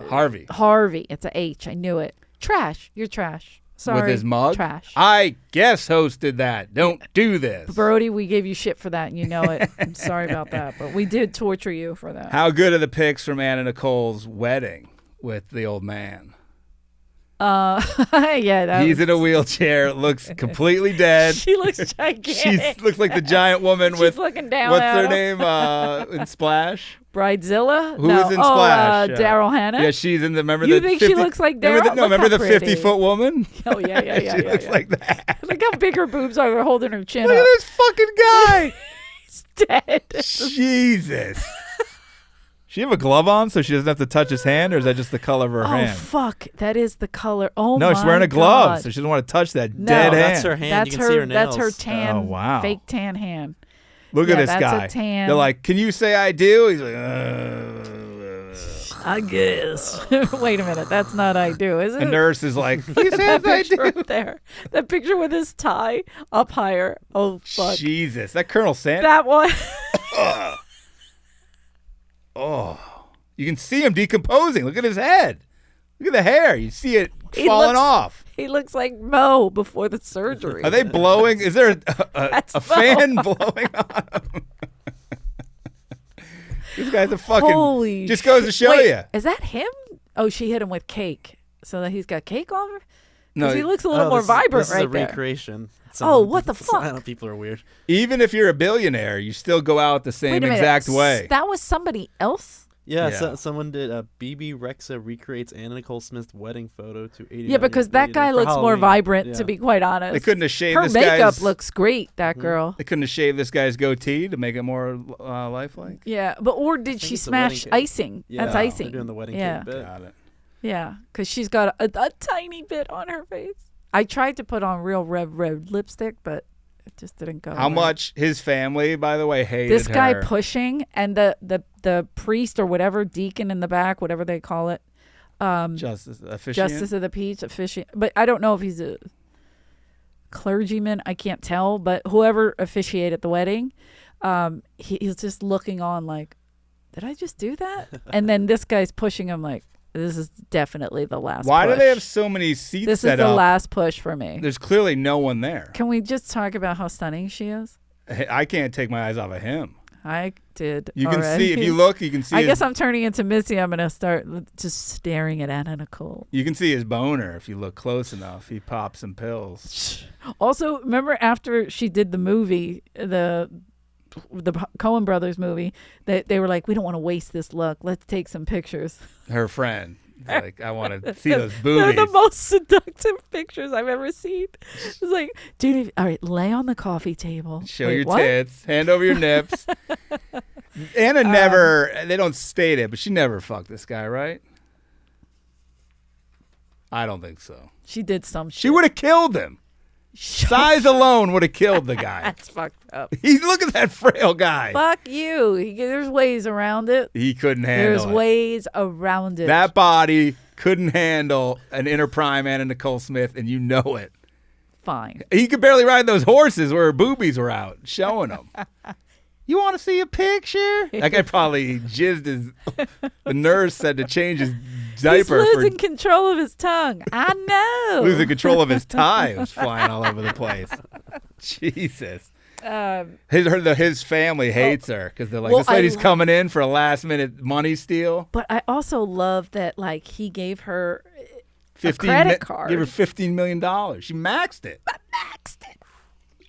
S1: Harvey.
S2: Harvey. It's a H. I knew it. Trash. You're trash. Sorry.
S1: With his mug.
S2: Trash.
S1: I guess hosted that. Don't do this.
S2: Brody, we gave you shit for that and you know it. I'm sorry about that, but we did torture you for that.
S1: How good are the pics from Anna Nicole's wedding with the old man?
S2: Yeah,
S1: He's in a wheelchair, looks completely dead.
S2: She looks gigantic.
S1: She looks like the giant woman
S2: She's
S1: with
S2: looking down
S1: what's
S2: at
S1: her
S2: him.
S1: name in Splash?
S2: Bridezilla?
S1: Who
S2: no.
S1: is in Splash?
S2: Daryl Hannah?
S1: Yeah, she's in the. Remember
S2: You
S1: the
S2: think
S1: 50,
S2: she looks like Daryl?
S1: Remember the
S2: Look how pretty.
S1: 50-foot woman?
S2: Oh yeah.
S1: She looks like that.
S2: Look how big her boobs are. They're holding her chin
S1: Look
S2: up.
S1: at this fucking guy.
S2: He's dead.
S1: Jesus. She have a glove on so she doesn't have to touch his hand, or is that just the color of her hand?
S2: Oh fuck, that is the color. Oh
S1: No,
S2: my
S1: she's wearing a glove,
S2: God.
S1: so she doesn't want to touch that
S2: No,
S1: dead hand.
S3: That's her hand.
S2: That's
S3: you can see her nails.
S2: That's her tan.
S1: Oh, wow.
S2: Fake tan hand.
S1: Look at
S2: Yeah,
S1: this
S2: that's
S1: guy.
S2: a tan.
S1: They're like, "Can you say I do?" He's like,
S2: I guess. Wait a minute, that's not I do, is it?
S1: A nurse is like, "He
S2: Look at
S1: says
S2: that
S1: I
S2: picture
S1: do."
S2: up there. That picture with his tie up higher. Oh fuck.
S1: Jesus, that Colonel Sanders.
S2: That one.
S1: Oh, you can see him decomposing. Look at his head. Look at the hair. You see it
S2: He
S1: falling
S2: looks-
S1: off.
S2: He looks like Mo before the surgery.
S1: Are they blowing? Is there a
S2: That's
S1: fan blowing on him? This guy's a fucking.
S2: Holy
S1: just goes to show
S2: Wait,
S1: you.
S2: Is that him? Oh, she hit him with cake. So that he's got cake on her?
S1: No,
S2: Because he looks a little more vibrant
S3: this
S2: right
S3: is a
S2: there.
S3: recreation.
S2: Oh, what the
S3: I
S2: fuck?
S3: know people are weird.
S1: even if you're a billionaire, you still go out the same
S2: Wait a minute.
S1: exact way.
S2: That was somebody else?
S3: Yeah,
S1: Yeah.
S3: someone did. BB Rexa recreates Anna Nicole Smith's wedding photo to 80.
S2: Yeah, because that guy looks more vibrant, to be quite honest.
S1: They couldn't have shaved
S2: Her
S1: this
S2: makeup
S1: guy's.
S2: looks great, that girl.
S1: They couldn't have shaved this guy's goatee to make it more lifelike.
S2: Yeah, but or did
S3: think
S2: she
S3: it's the wedding
S2: smash
S3: cake.
S2: icing?
S3: Yeah,
S2: That's
S3: they're
S2: icing.
S3: doing the wedding
S2: Yeah.
S3: cake bit.
S1: Got it.
S2: Yeah, because she's got a tiny bit on her face. I tried to put on real red lipstick, but it just didn't go.
S1: How
S2: right.
S1: much his family, by the way, hated
S2: This guy
S1: her.
S2: pushing and the priest or whatever, deacon in the back, whatever they call it,
S1: Justice officiant.
S2: justice of the peace, officiant. But I don't know if he's a clergyman. I can't tell, but whoever officiated the wedding, he's just looking on like, did I just do that? And then this guy's pushing him like, this is definitely the last
S1: Why
S2: push.
S1: do they have so many seats
S2: This
S1: set
S2: is the
S1: up?
S2: last push for me.
S1: There's clearly no one there.
S2: Can we just talk about how stunning she is?
S1: I can't take my eyes off of him.
S2: I did.
S1: You can
S2: already.
S1: see, if you look, you can see
S2: I
S1: his,
S2: guess I'm turning into Missy. I'm going to start just staring at Anna Nicole.
S1: you can see his boner if you look close enough. He pops some pills.
S2: Also, remember after she did the movie, the Coen Brothers movie, they were like, we don't want to waste this look. Let's take some pictures.
S1: Her friend. Like, I want to see those boobies.
S2: They're the most seductive pictures I've ever seen. It's like, dude, all right, lay on the coffee table.
S1: Show
S2: Wait,
S1: your
S2: what?
S1: tits. Hand over your nips. Anna never, they don't state it, but she never fucked this guy, right? I don't think so.
S2: She did some shit.
S1: She would have killed him. Size alone would have killed the guy.
S2: That's fucked up.
S1: Look at that frail guy.
S2: Fuck you. There's ways around it.
S1: He couldn't handle
S2: There's
S1: it.
S2: ways around it.
S1: That body couldn't handle an inner prime Anna Nicole Smith, and you know it.
S2: Fine.
S1: He could barely ride those horses where her boobies were out, showing them. You want to see a picture? That guy probably jizzed his. The nurse said to change his diaper.
S2: He's losing control of his tongue. I know.
S1: Losing control of his tie. It was flying all over the place. Jesus. His family hates her because they're like,
S2: Well,
S1: this lady's coming in for a last minute money steal.
S2: But I also love that, like, he gave her a
S1: 15
S2: credit card.
S1: Give her $15 million. She maxed it.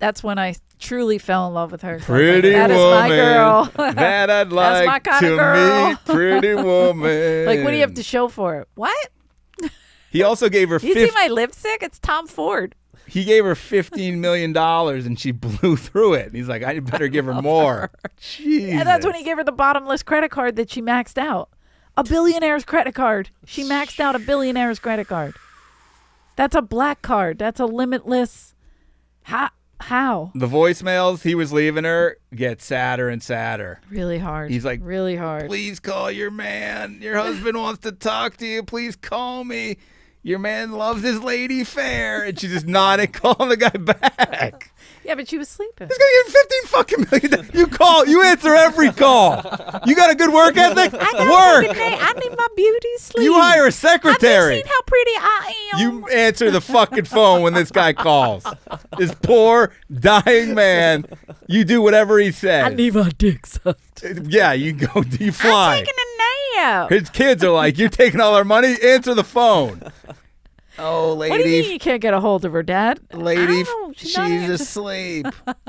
S2: That's when I truly fell in love with her. So I was
S1: Pretty
S2: like, that
S1: woman.
S2: is my girl.
S1: That I'd
S2: That's my
S1: like
S2: kinda
S1: to
S2: girl.
S1: meet. Pretty woman.
S2: Like, what do you have to show for it? What?
S1: He also gave her
S2: You see my lipstick? It's Tom Ford.
S1: He gave her $15 million and she blew through it. And he's like, I better give her more. Jesus.
S2: And that's when he gave her the bottomless credit card that she maxed out. A billionaire's credit card. She maxed out a billionaire's credit card. That's a black card. That's a limitless. How?
S1: The voicemails he was leaving her get sadder and sadder.
S2: Really hard.
S1: He's like,
S2: really hard.
S1: Please call your man. Your husband wants to talk to you. Please call me. Your man loves his lady fair. And she just nodded, calling the guy back.
S2: Yeah, but she was sleeping.
S1: He's gonna get 15 fucking million. You call, you answer every call. You got a good work ethic? Work.
S2: I need my beauty sleep.
S1: You hire a secretary.
S2: Have you seen how pretty I am?
S1: You answer the fucking phone when this guy calls. This poor dying man. You do whatever he says.
S2: I need my dick sucked.
S1: Yeah, you go. You fly.
S2: I'm taking a nap.
S1: His kids are like, "You're taking all our money. Answer the phone." Oh, lady.
S2: What do you mean you can't get a hold of her, Dad?
S1: Lady,
S2: Oh,
S1: she's
S2: not answering.
S1: asleep.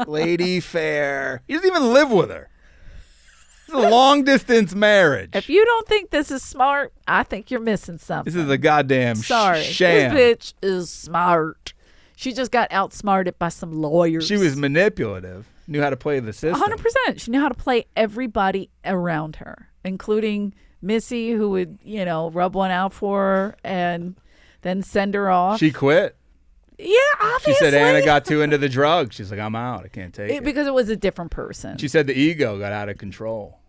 S1: Lady fair. He doesn't even live with her. It's a long distance marriage.
S2: If you don't think this is smart, I think you're missing something.
S1: This is a goddamn
S2: Sorry.
S1: sham.
S2: This bitch is smart. She just got outsmarted by some lawyers.
S1: She was manipulative. Knew how to play the system.
S2: 100%. She knew how to play everybody around her, including Missy, who would, rub one out for her and then send her off.
S1: She quit.
S2: Yeah, obviously.
S1: She said Anna got too into the drugs. She's like, I'm out. I can't take it.
S2: Because it was a different person.
S1: She said the ego got out of control.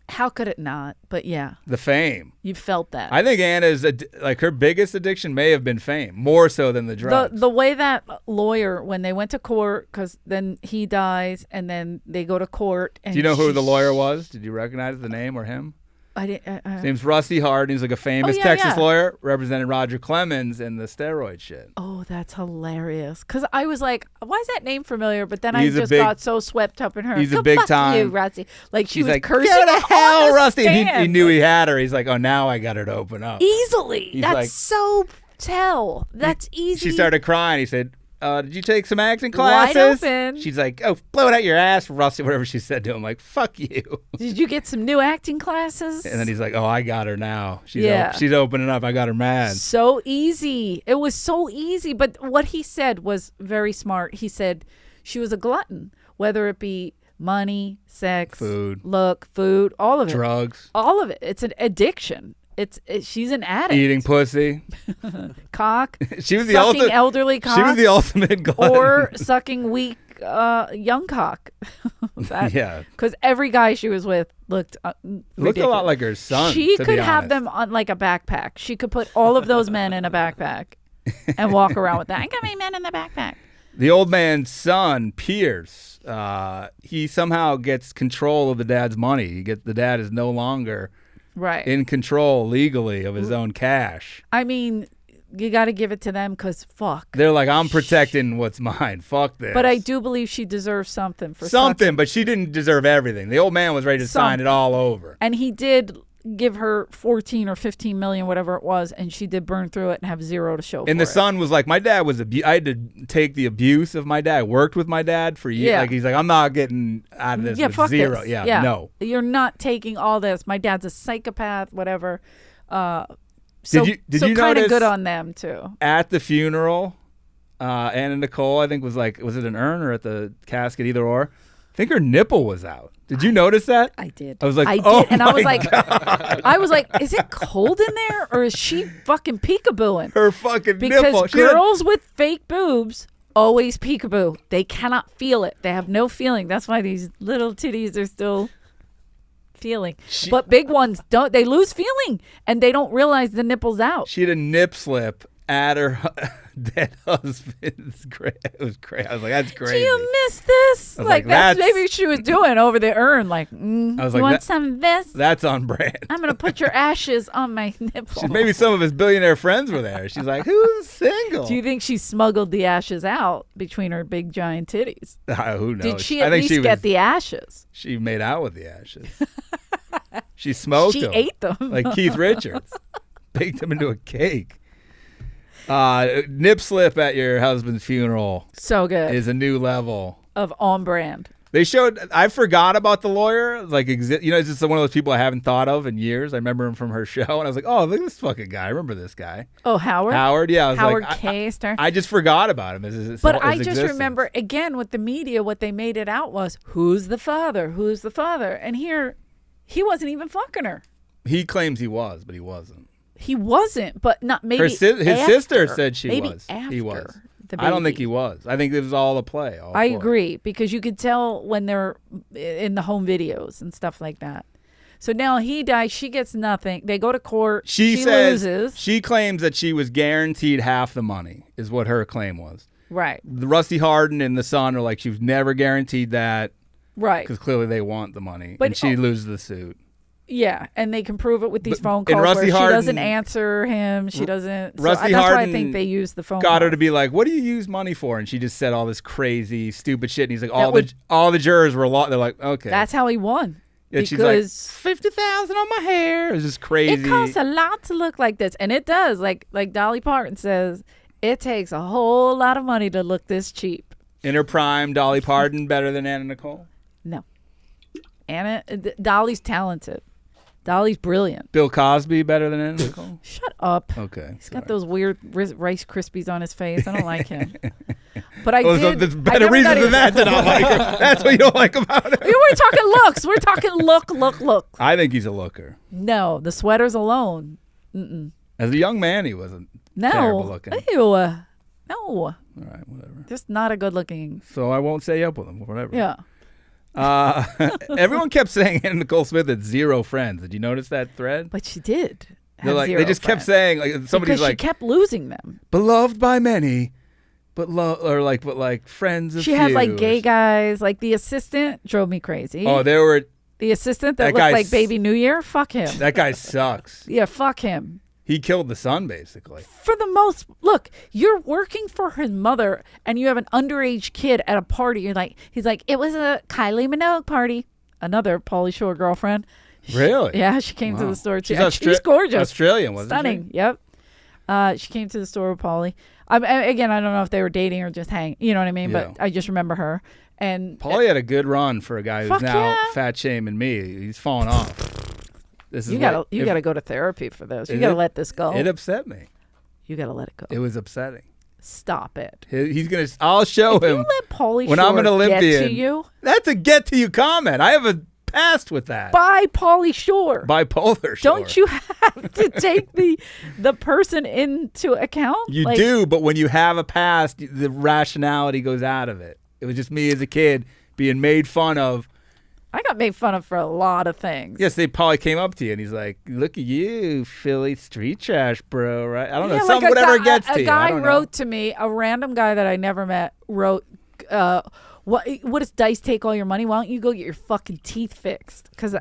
S2: How could it not? But yeah,
S1: The fame.
S2: you felt that.
S1: I think Anna's, her biggest addiction may have been fame, more so than the drugs.
S2: The way that lawyer, when they went to court, because then he dies, and then they go to court. And
S1: Do you know who the lawyer was? Did you recognize the name or him?
S2: I didn't.
S1: His name's Rusty Hart. He's like a famous
S2: yeah,
S1: Texas
S2: yeah.
S1: lawyer, represented Roger Clemens in the steroid shit.
S2: Oh, that's hilarious. Because I was like, why is that name familiar? But then
S1: He's a
S2: I just
S1: big-
S2: got so swept up in her.
S1: he's a
S2: Go
S1: big
S2: fuck
S1: time-
S2: you, Rusty. Like she
S1: She's
S2: was
S1: like,
S2: cursing.
S1: go to
S2: on
S1: hell,
S2: the
S1: Rusty. And he
S2: stand.
S1: knew he had her. He's like, oh, now I got her to open up.
S2: Easily.
S1: He's
S2: That's
S1: like-
S2: so tell. That's easy.
S1: She started crying. He said, did you take some acting
S2: Wide
S1: classes?
S2: open.
S1: She's like, oh, blow it out your ass, Rusty, whatever she said to him. Like, fuck you.
S2: Did you get some new acting classes?
S1: And then he's like, oh, I got her now. She's
S2: Yeah.
S1: she's opening up. I got her mad.
S2: So easy. It was so easy. But what he said was very smart. He said she was a glutton, whether it be money, sex,
S1: Food.
S2: look, food, all of it.
S1: Drugs.
S2: All of it. It's an addiction. She's an addict.
S1: Eating pussy.
S2: Cock.
S1: She was the
S2: sucking
S1: ultimate.
S2: elderly cock.
S1: She was the ultimate glutton.
S2: or sucking weak young cock.
S1: Yeah.
S2: Because every guy she was with looked
S1: Looked a lot like her son.
S2: She
S1: to
S2: could
S1: be
S2: have
S1: honest.
S2: them on like a backpack. She could put all of those men in a backpack and walk around with that. I got my men in the backpack.
S1: The old man's son, Pierce, he somehow gets control of the dad's money. The dad is no longer in control legally of his own cash.
S2: I mean, you got to give it to them because fuck.
S1: They're like, I'm protecting what's mine. Fuck this.
S2: But I do believe she deserves something for
S1: something. But she didn't deserve everything. The old man was ready to sign it all over.
S2: And he did give her 14 or 15 million, whatever it was, and she did burn through it and have zero to show for it.
S1: And the son was like, my dad was I had to take the abuse of my dad. I worked with my dad for years. Like, he's like, I'm not getting out of this with
S2: fuck
S1: zero.
S2: this.
S1: Yeah, no.
S2: You're not taking all this. My dad's a psychopath, whatever.
S1: Did you
S2: kind
S1: notice
S2: of good on them too?
S1: At the funeral, Anna Nicole, I think was it an urn or at the casket, either or? I think her nipple was out. Did you notice that?
S2: I did.
S1: I was like,
S2: I did,
S1: oh,
S2: and
S1: my
S2: I was like,
S1: God.
S2: I was like, is it cold in there or is she fucking peekabooing?
S1: Her fucking
S2: because
S1: nipple.
S2: Because girls with fake boobs always peekaboo. They cannot feel it. They have no feeling. That's why these little titties are still feeling. But big ones don't. They lose feeling and they don't realize the nipple's out.
S1: She had a nip slip at her dead husband. It's great. It was great. I was like, that's crazy.
S2: Do you miss this?
S1: Like
S2: that's maybe she was doing over the urn. Like, I was like, you want some of this?
S1: That's on brand.
S2: I'm going to put your ashes on my nipple.
S1: Maybe some of his billionaire friends were there. She's like, who's single?
S2: Do you think she smuggled the ashes out between her big giant titties?
S1: Who knows?
S2: Did she at least get the ashes?
S1: She made out with the ashes. She smoked them.
S2: She ate them.
S1: Like Keith Richards. Baked them into a cake. Nip slip at your husband's funeral.
S2: So good.
S1: Is a new level
S2: of on brand.
S1: They showed. I forgot about the lawyer. Like, it's just one of those people I haven't thought of in years. I remember him from her show, and I was like, "Oh, look at this fucking guy! I remember this guy."
S2: Oh, Howard.
S1: Howard, yeah. I was
S2: Howard
S1: like,
S2: K. Star.
S1: I just forgot about him.
S2: But I just remember again with the media, what they made it out was, "Who's the father? Who's the father?" And here, he wasn't even fucking her.
S1: He claims he was, but he wasn't.
S2: He wasn't, but not maybe.
S1: His sister said she
S2: maybe
S1: was.
S2: After
S1: he was.
S2: The
S1: I don't think he was. I think it was all a play.
S2: I agree because you could tell when they're in the home videos and stuff like that. So now he dies. She gets nothing. They go to court. She loses.
S1: She claims that she was guaranteed half the money is what her claim was.
S2: Right.
S1: The Rusty Hardin and the son are like, she was never guaranteed that.
S2: Right.
S1: Because clearly they want the money.
S2: But,
S1: and she loses the suit.
S2: Yeah, and they can prove it with these phone calls where she doesn't answer him. She doesn't.
S1: Rusty
S2: that's
S1: Hardin
S2: why I think they use the phone.
S1: Got her to be like, "What do you use money for?" And she just said all this crazy, stupid shit. And he's like, "All the jurors were they're like, okay."
S2: That's how he won.
S1: Yeah, she's like, 50,000 on my hair. It was just crazy.
S2: It costs a lot to look like this, and it does. Like Dolly Parton says, it takes a whole lot of money to look this cheap.
S1: In her prime, Dolly Parton better than Anna Nicole?
S2: No, Dolly's talented. Dolly's brilliant.
S1: Bill Cosby better than Anna Nicole?
S2: Shut up.
S1: Okay.
S2: He's got those weird Rice Krispies on his face. I don't like him. But I did.
S1: So there's better reason than that to not like him. That's what you don't like about him.
S2: We're talking looks. We're talking look.
S1: I think he's a looker.
S2: No, the sweaters alone.
S1: As a young man, he wasn't terrible looking.
S2: Ew. No.
S1: All right, whatever.
S2: Just not a good looking.
S1: So I won't stay up with him. Whatever.
S2: Yeah.
S1: Everyone kept saying Anna Nicole Smith had zero friends. Did you notice that thread?
S2: But she did.
S1: They just kept saying, like, somebody's
S2: because
S1: like,
S2: she kept losing them.
S1: Beloved by many, but friends of
S2: She
S1: few.
S2: had like gay guys. Like the assistant drove me crazy.
S1: Oh, there were
S2: the assistant that looked like Baby New Year. Fuck him.
S1: That guy sucks.
S2: Yeah, fuck him.
S1: He killed the son, basically.
S2: For the most, look, you're working for his mother, and you have an underage kid at a party. He's like, it was a Kylie Minogue party. Another Pauly Shore girlfriend.
S1: Really?
S2: Yeah, she came to the store too.
S1: She's
S2: gorgeous,
S1: Australian, wasn't
S2: stunning.
S1: she?
S2: Yep. She came to the store with Pauly. Again, I don't know if they were dating or just hanging. You know what I mean?
S1: Yeah.
S2: But I just remember her. And
S1: Pauly had a good run for a guy who's now fat shaming me. He's fallen off.
S2: You gotta go to therapy for this. You gotta let this go.
S1: It upset me.
S2: You gotta let it go.
S1: It was upsetting.
S2: Stop it.
S1: He's gonna. I'll show him.
S2: You let Pauly
S1: when
S2: Shore
S1: I'm an Olympian.
S2: get to you.
S1: That's a get to you comment. I have a past with that.
S2: By Pauly Shore.
S1: Bipolar Shore.
S2: Don't you have to take the person into account?
S1: You do, but when you have a past, the rationality goes out of it. It was just me as a kid being made fun of
S2: I got made fun of for a lot of things.
S1: Yes, they probably came up to you and he's like, "Look at you, Philly street trash, bro." Right? I don't know.
S2: Like
S1: Whatever gets to
S2: a
S1: you.
S2: guy
S1: I don't
S2: wrote to me, a random guy that I never met wrote, what does Dice take all your money? Why don't you go get your fucking teeth fixed? Because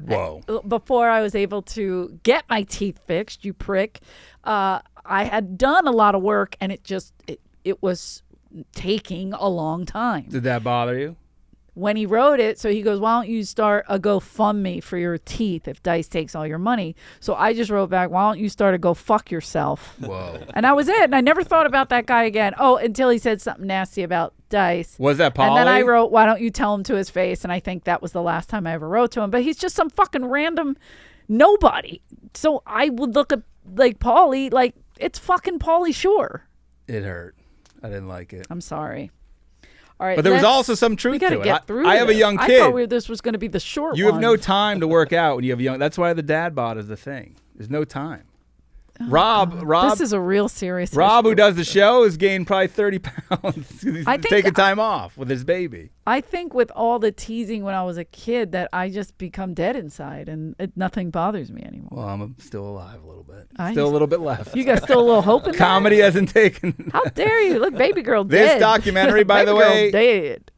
S2: before I was able to get my teeth fixed, you prick, I had done a lot of work and it was taking a long time.
S1: Did that bother you?
S2: When he wrote it, so he goes, why don't you start a GoFundMe for your teeth if Dice takes all your money? So I just wrote back, why don't you start a go fuck yourself?
S1: Whoa.
S2: And that was it. And I never thought about that guy again. Oh, until he said something nasty about Dice.
S1: Was that Polly?
S2: And then I wrote, why don't you tell him to his face? And I think that was the last time I ever wrote to him. But he's just some fucking random nobody. So I would look at like Polly, like it's fucking Pauly Shore.
S1: It hurt. I didn't like it.
S2: I'm sorry. All right,
S1: but there was also some truth
S2: we gotta
S1: to it.
S2: Get through
S1: I have a young kid.
S2: I thought this was going to be the short
S1: You
S2: one.
S1: have no time to work out when you have a young. That's why the dad bod is the thing. There's no time. Rob,
S2: this is a real serious
S1: Rob,
S2: issue.
S1: who does the show, has gained probably 30 pounds. He's taking time off with his baby.
S2: I think with all the teasing when I was a kid that I just become dead inside and nothing bothers me anymore.
S1: Well, I'm still alive a little bit. Still a little bit left.
S2: You got still a little hope in
S1: Comedy
S2: that?
S1: hasn't taken.
S2: How dare you? Look, baby girl dead.
S1: This documentary, by the way,
S2: dead.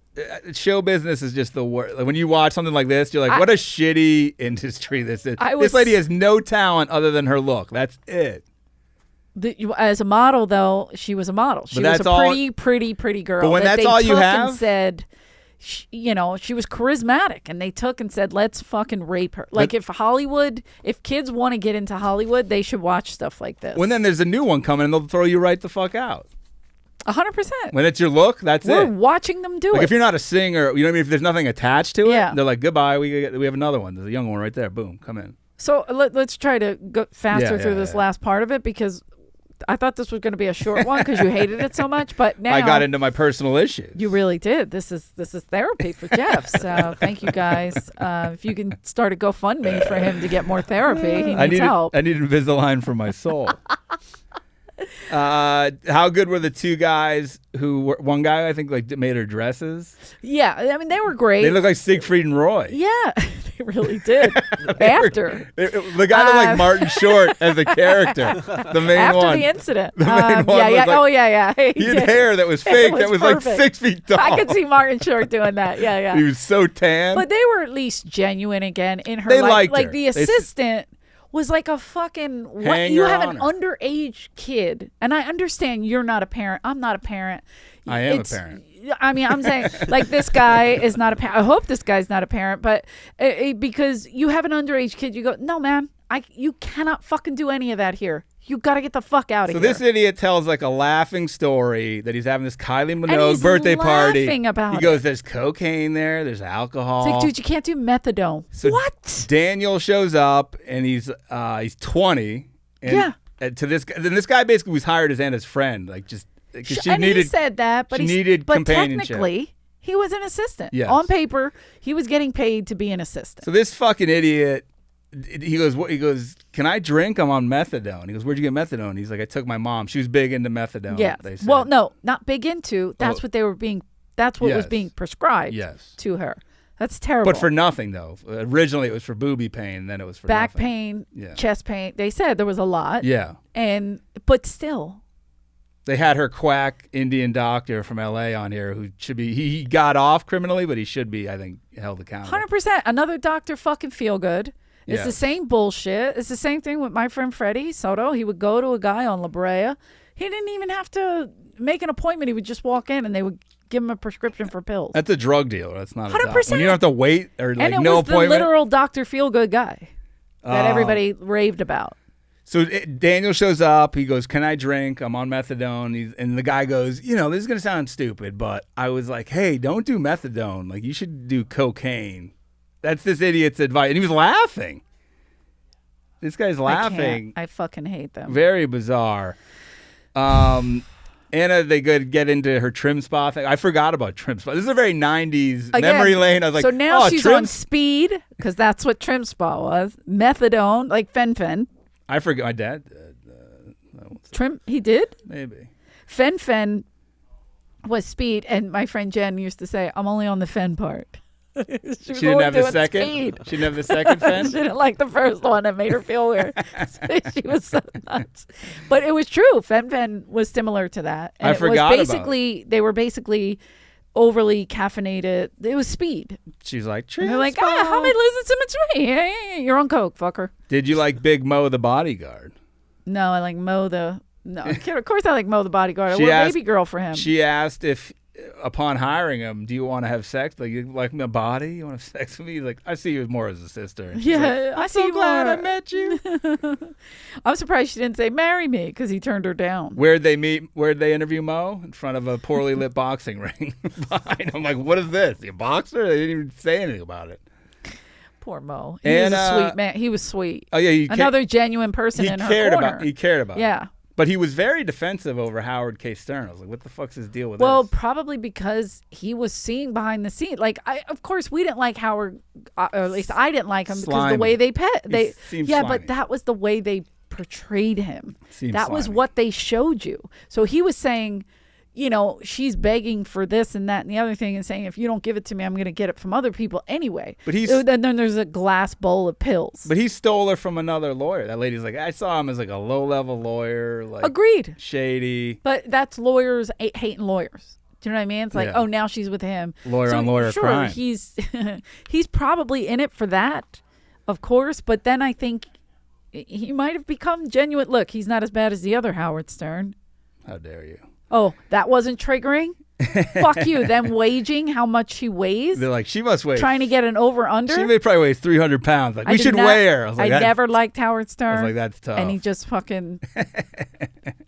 S1: Show business is just the worst. Like, when you watch something like this, you're like, what a shitty industry this is. This lady has no talent other than her look. That's it.
S2: As a model, though, she was a model. She was a pretty girl.
S1: But when that's all you have,
S2: and said, she was charismatic, and they took and said, "Let's fucking rape her." Like if kids want to get into Hollywood, they should watch stuff like this.
S1: When then there's a new one coming, and they'll throw you right the fuck out.
S2: 100%.
S1: When it's your look, that's
S2: We're
S1: it.
S2: We're watching them do it.
S1: If you're not a singer, you know what I mean. If there's nothing attached to it,
S2: yeah.
S1: They're like, "Goodbye. We have another one. There's a young one right there. Boom, come in."
S2: So let's try to go faster through this last part of it because I thought this was going to be a short one because you hated it so much, but now
S1: I got into my personal issues.
S2: You really did. This is therapy for Jeff. So thank you guys. If you can start a GoFundMe for him to get more therapy, he needs help.
S1: I need Invisalign for my soul. How good were the two guys one guy I think made her dresses?
S2: Yeah, I mean they were great.
S1: They look like Siegfried and Roy.
S2: Yeah, they really did.
S1: The guy looked like Martin Short as a character. The main one.
S2: After the incident.
S1: The main one was
S2: yeah.
S1: He had hair that was fake. That was perfect. Like 6 feet tall.
S2: I could see Martin Short doing that. Yeah.
S1: He was so tan.
S2: But they were at least genuine again in her.
S1: They liked her.
S2: Like the assistant was like a fucking what? You have an underage kid, and I understand you're not a parent. I'm not a parent.
S1: I am a parent.
S2: I mean, I'm saying like this guy is not a parent. I hope this guy's not a parent, but because you have an underage kid, you go, no, man, you cannot fucking do any of that here. You got to get the fuck out of here.
S1: So this idiot tells like a laughing story that he's having this Kylie Minogue birthday party.
S2: About
S1: he goes, there's cocaine there, there's alcohol.
S2: It's like, dude, you can't do methadone. So what?
S1: Daniel shows up and he's 20. And to this guy, then this guy basically was hired as Anna's friend, like just because
S2: he said that, but
S1: she needed companionship.
S2: Technically, he was an assistant.
S1: Yes.
S2: On paper, he was getting paid to be an assistant.
S1: So this fucking idiot. He goes, can I drink? I'm on methadone. He goes, where'd you get methadone? He's like, I took my mom. She was big into methadone.
S2: Yeah. Well, no, not big into. That's what was being prescribed to her. That's terrible.
S1: But for nothing, though. Originally, it was for booby pain. Then it was for
S2: back
S1: nothing.
S2: pain, chest pain. They said there was a lot.
S1: Yeah.
S2: But still.
S1: They had her quack Indian doctor from L.A. on here who should be, he got off criminally, but he should be, I think, held accountable.
S2: 100%. Another doctor fucking feel good. It's the same bullshit. It's the same thing with my friend Freddie Soto. He would go to a guy on La Brea. He didn't even have to make an appointment. He would just walk in and they would give him a prescription for pills.
S1: That's a drug dealer. That's not
S2: 100%.
S1: a doctor. When you don't have to wait or like no appointment. And it was the
S2: literal Dr. Feel-Good guy that everybody raved about.
S1: So Daniel shows up. He goes, can I drink? I'm on methadone. And the guy goes, this is going to sound stupid, but I was like, hey, don't do methadone. Like, you should do cocaine. That's this idiot's advice. And he was laughing. This guy's laughing.
S2: I fucking hate them.
S1: Very bizarre. Anna, they could get into her trim spa thing. I forgot about trim spa. This is a very 90s memory lane. I was like,
S2: so now she's on speed because that's what trim spa was. Methadone, like fen-phen.
S1: I forget. My dad
S2: did. He did?
S1: Maybe.
S2: Fen-phen was speed, and my friend Jen used to say, I'm only on the fen part.
S1: She didn't have the second.
S2: Speed.
S1: She didn't have the second Fen.
S2: She didn't like the first one. That made her feel weird. She was so nuts. But it was true. Fen was similar to that. And
S1: I forgot
S2: it was basically, they were basically overly caffeinated. It was speed.
S1: She's like,
S2: And they're like, how many listen to me? Hey, you're on coke, fucker.
S1: Did you like Big Mo the bodyguard?
S2: No, I like Mo the. No, of course I like Mo the bodyguard. I
S1: She
S2: wore a
S1: asked-
S2: baby girl for him.
S1: She asked if, upon hiring him, do you want to have sex? Like, you like my body? You want to have sex with me? He's like, I see you more as a sister. And she's
S2: Yeah,
S1: like,
S2: I
S1: I'm
S2: see
S1: so
S2: you
S1: glad
S2: more.
S1: I met you.
S2: I'm surprised she didn't say marry me because he turned her down.
S1: Where'd they meet? Where'd they interview Mo? In front of a poorly lit boxing ring. Behind. I'm like, what is this? You a boxer? They didn't even say anything about it.
S2: Poor Mo. He was a sweet man. He was sweet.
S1: Oh yeah,
S2: Another genuine person in her corner.
S1: He cared about.
S2: Yeah.
S1: It. But he was very defensive over Howard K. Stern. I was like, what the fuck's his deal with
S2: Well,
S1: this?
S2: probably because he was seeing behind the scenes. Like, of course, we didn't like Howard, or at least I didn't like him because
S1: Slimy.
S2: the way they
S1: seemed
S2: yeah,
S1: slimy.
S2: but that was the way they portrayed him.
S1: Seemed
S2: That was
S1: slimy.
S2: what they showed you. So he was saying, you know, she's begging for this and that and the other thing, and saying, if you don't give it to me, I'm going to get it from other people anyway.
S1: But he's-
S2: then there's a glass bowl of pills.
S1: But he stole her from another lawyer. That lady's like, I saw him as like a low level lawyer, like
S2: Agreed.
S1: shady.
S2: But that's lawyers hating lawyers. Do you know what I mean? It's like,
S1: Yeah.
S2: oh, now she's with him.
S1: Lawyer on lawyer
S2: sure,
S1: crime.
S2: He's probably in it for that, of course. But then I think he might have become genuine. Look, he's not as bad as the other Howard Stern.
S1: How dare you?
S2: Oh, that wasn't triggering? Fuck you. Them waging how much she weighs.
S1: They're like, she must weigh.
S2: Trying to get an over-under.
S1: She may probably weighs 300 pounds. Like, we should weigh her. I was like,
S2: I never liked Howard Stern.
S1: I was like, that's tough.
S2: And he just fucking.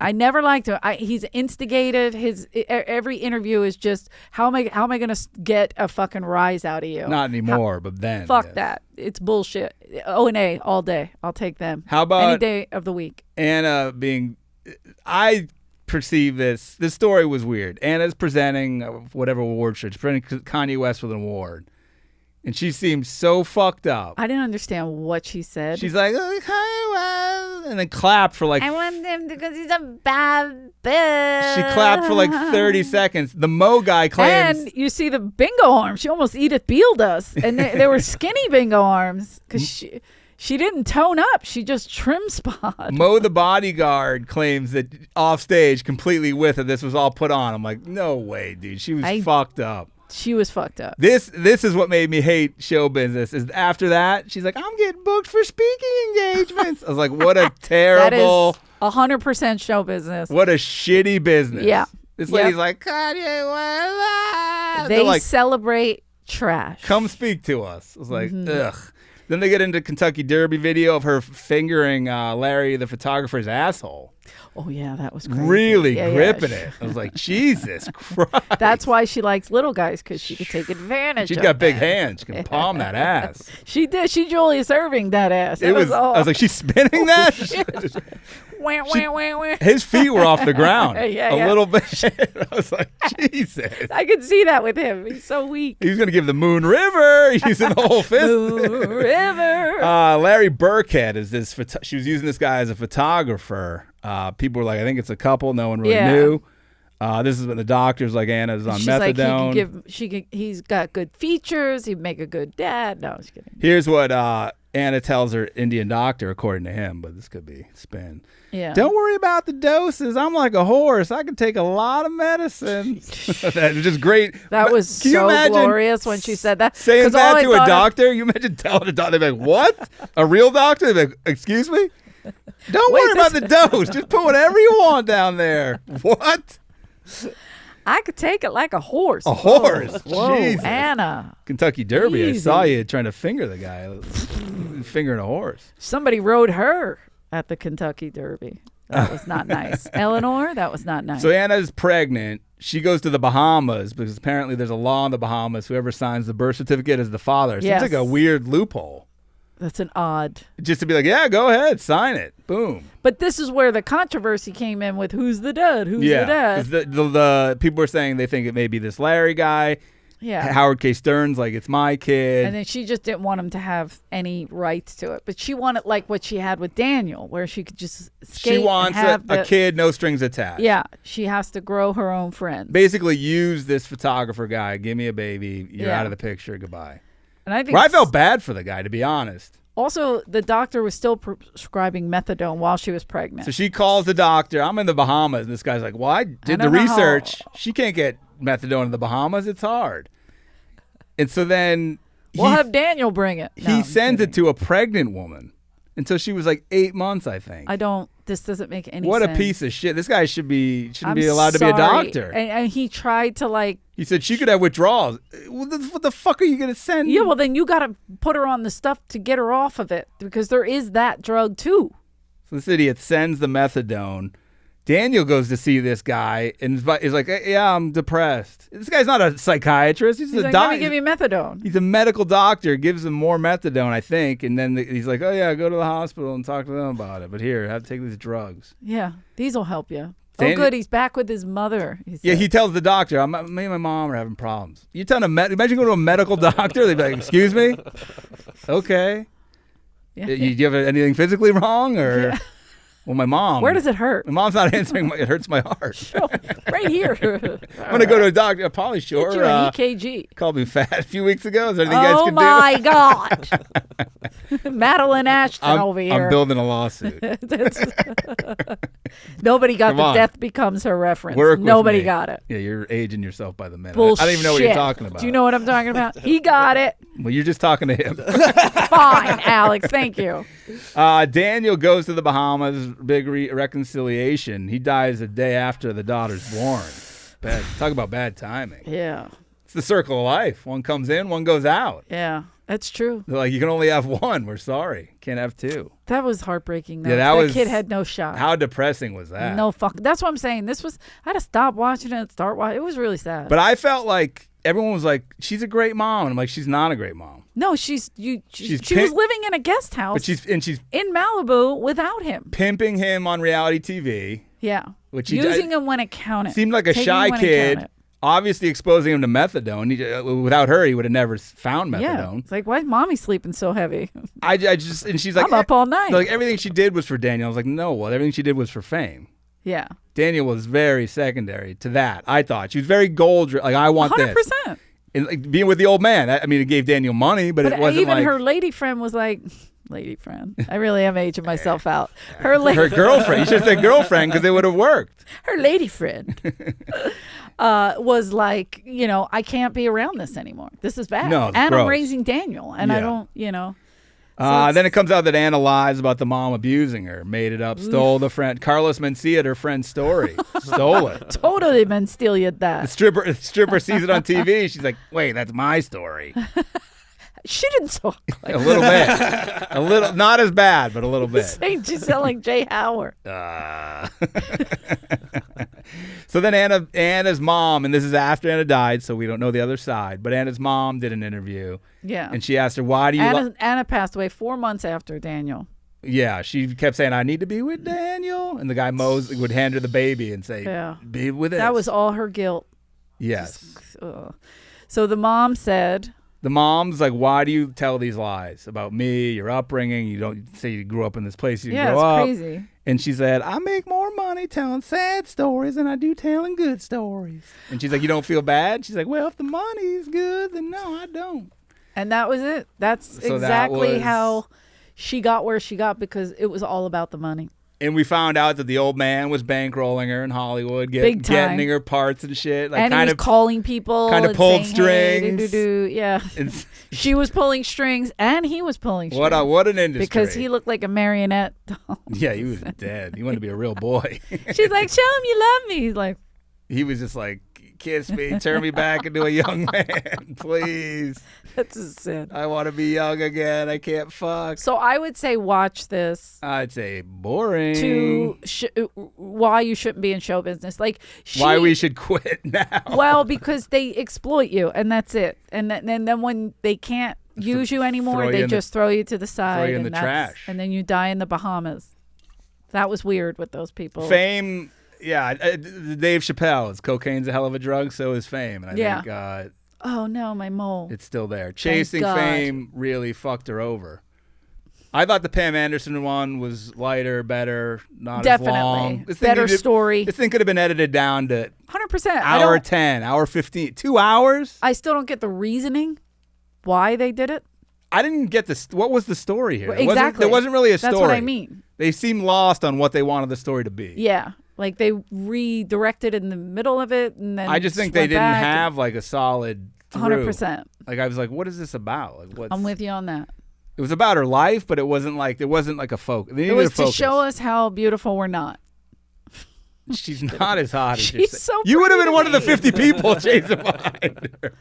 S2: I never liked him. He's instigated. His every interview is just how am I going to get a fucking rise out of you?
S1: Not anymore, but then.
S2: Fuck
S1: yes.
S2: that. It's bullshit. O&A all day. I'll take them.
S1: How about
S2: any day of the week?
S1: Anna being. I perceive this story was weird. Anna's presenting whatever award show. She's presenting Kanye West with an award. And she seemed so fucked up.
S2: I didn't understand what she said.
S1: She's like, oh, Kanye West, and then clapped for like.
S2: I want him because he's a bad bitch.
S1: She clapped for like 30 seconds. The Mo guy claims.
S2: And you see the bingo arms. She almost Edith Bealed us. And they were skinny bingo arms because she didn't tone up. She just trim spot.
S1: Mo the bodyguard claims that off stage, completely with her, this was all put on. I'm like, no way, dude. She was fucked up.
S2: She was fucked up.
S1: This is what made me hate show business. Is after that, she's like, I'm getting booked for speaking engagements. I was like, what a terrible.
S2: That is 100% show business.
S1: What a shitty business.
S2: Yeah.
S1: This
S2: Yep.
S1: lady's like, Kanye West.
S2: They
S1: They're like,
S2: celebrate trash.
S1: come speak to us. I was like, ugh. Then they get into Kentucky Derby video of her fingering Larry the photographer's asshole.
S2: Oh, yeah, that was crazy.
S1: Really
S2: Yeah,
S1: gripping
S2: yeah.
S1: it. I was like, Jesus Christ.
S2: That's why she likes little guys, because she could take advantage
S1: She's
S2: of
S1: got big
S2: that.
S1: hands. She can palm that ass.
S2: She did. She Julius Erving that ass.
S1: It was. I was like, she's spinning that.
S2: Wah, wah, wah, wah.
S1: His feet were off the ground
S2: Yeah,
S1: a
S2: yeah.
S1: little bit. I was like, Jesus.
S2: I could see that with him. He's so weak.
S1: He was gonna give the Moon River. He's using the whole fist.
S2: River.
S1: Larry Burkhead is this. She was using this guy as a photographer. People were like, I think it's a couple. No one really
S2: Yeah.
S1: knew. This is when the doctor's like, Anna's on
S2: She's
S1: methadone.
S2: like, he's got good features. He'd make a good dad. No, I was kidding.
S1: Here's what Anna tells her Indian doctor, according to him, but this could be spin.
S2: Yeah.
S1: Don't worry about the doses. I'm like a horse. I can take a lot of medicine. That was just great.
S2: That was
S1: Can you
S2: so
S1: imagine
S2: glorious when she said that.
S1: Saying
S2: 'Cause all
S1: that
S2: I
S1: to a
S2: thought of-
S1: doctor? You imagine telling a doctor, they'd be like, what? A real doctor? They'd be like, excuse me? Don't
S2: Wait,
S1: worry about the dose. Just put whatever you want down there. What?
S2: I could take it like a horse.
S1: A horse?
S2: Whoa,
S1: Jesus.
S2: Anna.
S1: Kentucky Derby. I
S2: Easy.
S1: saw you trying to finger the guy. Fingering a horse.
S2: Somebody rode her at the Kentucky Derby. That was not nice. Eleanor, that was not nice.
S1: So Anna's pregnant. She goes to the Bahamas because apparently there's a law in the Bahamas. Whoever signs the birth certificate is the father. So
S2: Yes.
S1: it's like a weird loophole.
S2: That's an odd.
S1: Just to be like, yeah, go ahead, sign it. Boom.
S2: But this is where the controversy came in with who's the dad? Who's the dad?
S1: 'Cause the people are saying they think it may be this Larry guy.
S2: Yeah.
S1: Howard K. Stern's like, it's my kid.
S2: And then she just didn't want him to have any rights to it. But she wanted like what she had with Daniel, where she could just skate.
S1: She wants
S2: and have
S1: a kid, no strings attached.
S2: Yeah. She has to grow her own friends.
S1: Basically, use this photographer guy. Give me a baby. You're
S2: Yeah.
S1: out of the picture. Goodbye.
S2: And I think
S1: I felt bad for the guy, to be honest.
S2: also, the doctor was still prescribing methadone while she was pregnant.
S1: So she calls the doctor. I'm in the Bahamas. And this guy's like, well, I did the
S2: don't know
S1: research. She can't get methadone in the Bahamas. It's hard. And so then
S2: We'll have Daniel bring it. No,
S1: he
S2: I'm
S1: sends
S2: kidding.
S1: it to a pregnant woman. Until she was like 8 months, I think.
S2: This doesn't make any
S1: What
S2: sense.
S1: a piece of shit. This guy shouldn't be
S2: I'm
S1: allowed to be a
S2: sorry.
S1: doctor.
S2: And he tried to like.
S1: He said she could have withdrawals. What the fuck are you going to send?
S2: Yeah, well, then you got to put her on the stuff to get her off of it because there is that drug too.
S1: So this idiot sends the methadone. Daniel goes to see this guy and is like, yeah, I'm depressed. This guy's not a psychiatrist. He's a
S2: like,
S1: doctor.
S2: let me give you methadone.
S1: He's a medical doctor. Gives him more methadone, I think. And then he's like, oh, yeah, go to the hospital and talk to them about it. But here, have to take these drugs.
S2: Yeah, these will help you.
S1: Daniel-
S2: Oh, good. He's back with his mother.
S1: Yeah, he tells the doctor, me and my mom are having problems. You're telling imagine going to a medical doctor. They'd be like, excuse me? Okay.
S2: Yeah.
S1: Do you have anything physically wrong? Or,
S2: Yeah.
S1: Well, my mom.
S2: Where does it hurt?
S1: My mom's not answering. It hurts my heart.
S2: Oh, right here.
S1: I'm going to go to a doctor. Probably sure.
S2: Get you an EKG.
S1: Called me fat a few weeks ago. Is there anything you guys
S2: Oh
S1: can
S2: my God. Madeline Ashton over here.
S1: I'm building a lawsuit.
S2: Nobody got
S1: Come
S2: the
S1: on.
S2: death becomes her reference.
S1: Work with
S2: Nobody
S1: me.
S2: got it.
S1: Yeah, you're aging yourself by the minute.
S2: Bullshit.
S1: I don't even know what you're talking about.
S2: Do you know what I'm talking about? He got it.
S1: Well, you're just talking to him.
S2: Fine, Alex. Thank you.
S1: Daniel goes to the Bahamas. Big reconciliation. He dies the day after the daughter's born. Talk about bad timing.
S2: Yeah.
S1: It's the circle of life. One comes in, one goes out.
S2: Yeah. That's true.
S1: They're like, you can only have one. We're sorry. Can't have two.
S2: That was heartbreaking, though.
S1: Yeah,
S2: that kid had no shot.
S1: How depressing was that?
S2: No fuck. That's what I'm saying. I had to stop watching it and start watching. It was really sad.
S1: But I felt like everyone was like, she's a great mom. And I'm like, she's not a great mom.
S2: No, she was living in a guest house.
S1: But she's
S2: in Malibu without him.
S1: pimping him on reality TV.
S2: Yeah.
S1: Which
S2: using him when it counted.
S1: Seemed like a
S2: Taking
S1: shy
S2: him when it
S1: kid.
S2: counted.
S1: Obviously exposing him to methadone. Without her, he would have never found methadone.
S2: Yeah. It's like, why is mommy sleeping so heavy?
S1: And she's like,
S2: I'm up all night.
S1: Like everything she did was for Daniel. I was like, no, well, everything she did was for fame.
S2: Yeah.
S1: Daniel was very secondary to that. I thought she was very gold. Like, I want
S2: 100%.
S1: this. And like, being with the old man. I mean, it gave Daniel money, but it wasn't
S2: even
S1: like
S2: her lady friend was like, lady friend. I really am aging myself out. Her
S1: girlfriend. You should have said girlfriend because it would have worked.
S2: Her lady friend was like, I can't be around this anymore. This is bad.
S1: No, it's
S2: and
S1: gross.
S2: I'm raising Daniel, and I don't,
S1: Then it comes out that Anna lies about the mom abusing her, made it up, stole the friend. Carlos Mencia, her friend's story. Stole it.
S2: Totally been steal you that.
S1: The stripper sees it on TV. She's like, wait, that's my story.
S2: She didn't talk like
S1: A little bit. A little, not as bad, but a little bit.
S2: saying she's selling Jay Howard.
S1: So then Anna's mom, and this is after Anna died, so we don't know the other side, but Anna's mom did an interview.
S2: Yeah.
S1: And she asked her, why do you...
S2: Anna passed away 4 months after Daniel.
S1: Yeah, she kept saying, I need to be with Daniel. And the guy Mose would hand her the baby and say, be with us.
S2: That was all her guilt.
S1: Yes.
S2: So the mom said...
S1: The mom's like, why do you tell these lies about me, your upbringing? You don't say you grew up in this place. You
S2: Yeah,
S1: grow
S2: it's
S1: up.
S2: crazy.
S1: And she said, I make more money telling sad stories than I do telling good stories. And she's like, you don't feel bad? She's like, well, if the money's good, then no, I don't.
S2: And that was it. That's
S1: So
S2: exactly how she got where she got, because it was all about the money.
S1: And we found out that the old man was bankrolling her in Hollywood,
S2: Big time.
S1: getting her parts and shit. Like,
S2: And he was calling people.
S1: kind of
S2: and
S1: pulled
S2: saying, hey,
S1: strings.
S2: Yeah.
S1: And
S2: She was pulling strings, and he was pulling strings.
S1: what an industry.
S2: Because he looked like a marionette doll.
S1: Yeah, he was dead. He wanted to be a real boy.
S2: She's like, show him you love me. He's like,
S1: He was just like, kiss me, turn me back into a young man, please.
S2: that's a sin.
S1: I want to be young again. I can't fuck.
S2: So I would say watch this
S1: I'd say boring.
S2: to why you shouldn't be in show business. Like
S1: Why we should quit now.
S2: Well, because they exploit you, and that's it. And then when they can't use you anymore, they just throw you to the side.
S1: Throw you in the trash.
S2: And then you die in the Bahamas. That was weird with those people.
S1: Fame, yeah. Dave Chappelle is cocaine's a hell of a drug, so is fame. And I think
S2: Oh no, my mole.
S1: It's still there. Chasing
S2: God.
S1: Fame really fucked her over. I thought the Pam Anderson one was lighter, better, not as long.
S2: Definitely. Better story.
S1: This thing could have been edited down to
S2: 100%.
S1: hour 10, hour 15, 2 hours.
S2: I still don't get the reasoning why they did it.
S1: I didn't get this. What was the story here?
S2: Exactly.
S1: There wasn't really a story.
S2: That's what I mean.
S1: They seemed lost on what they wanted the story to be.
S2: Yeah. Like they redirected in the middle of it, and then
S1: I just think they didn't have like a solid
S2: 100%.
S1: Like I was like, what is this about? Like, what's...
S2: I'm with you on that.
S1: It was about her life, but it wasn't like a focus.
S2: It was to show us how beautiful we're not.
S1: She's not as hot as
S2: She's so
S1: you would have been
S2: pretty.
S1: one of the 50 people chasing behind her.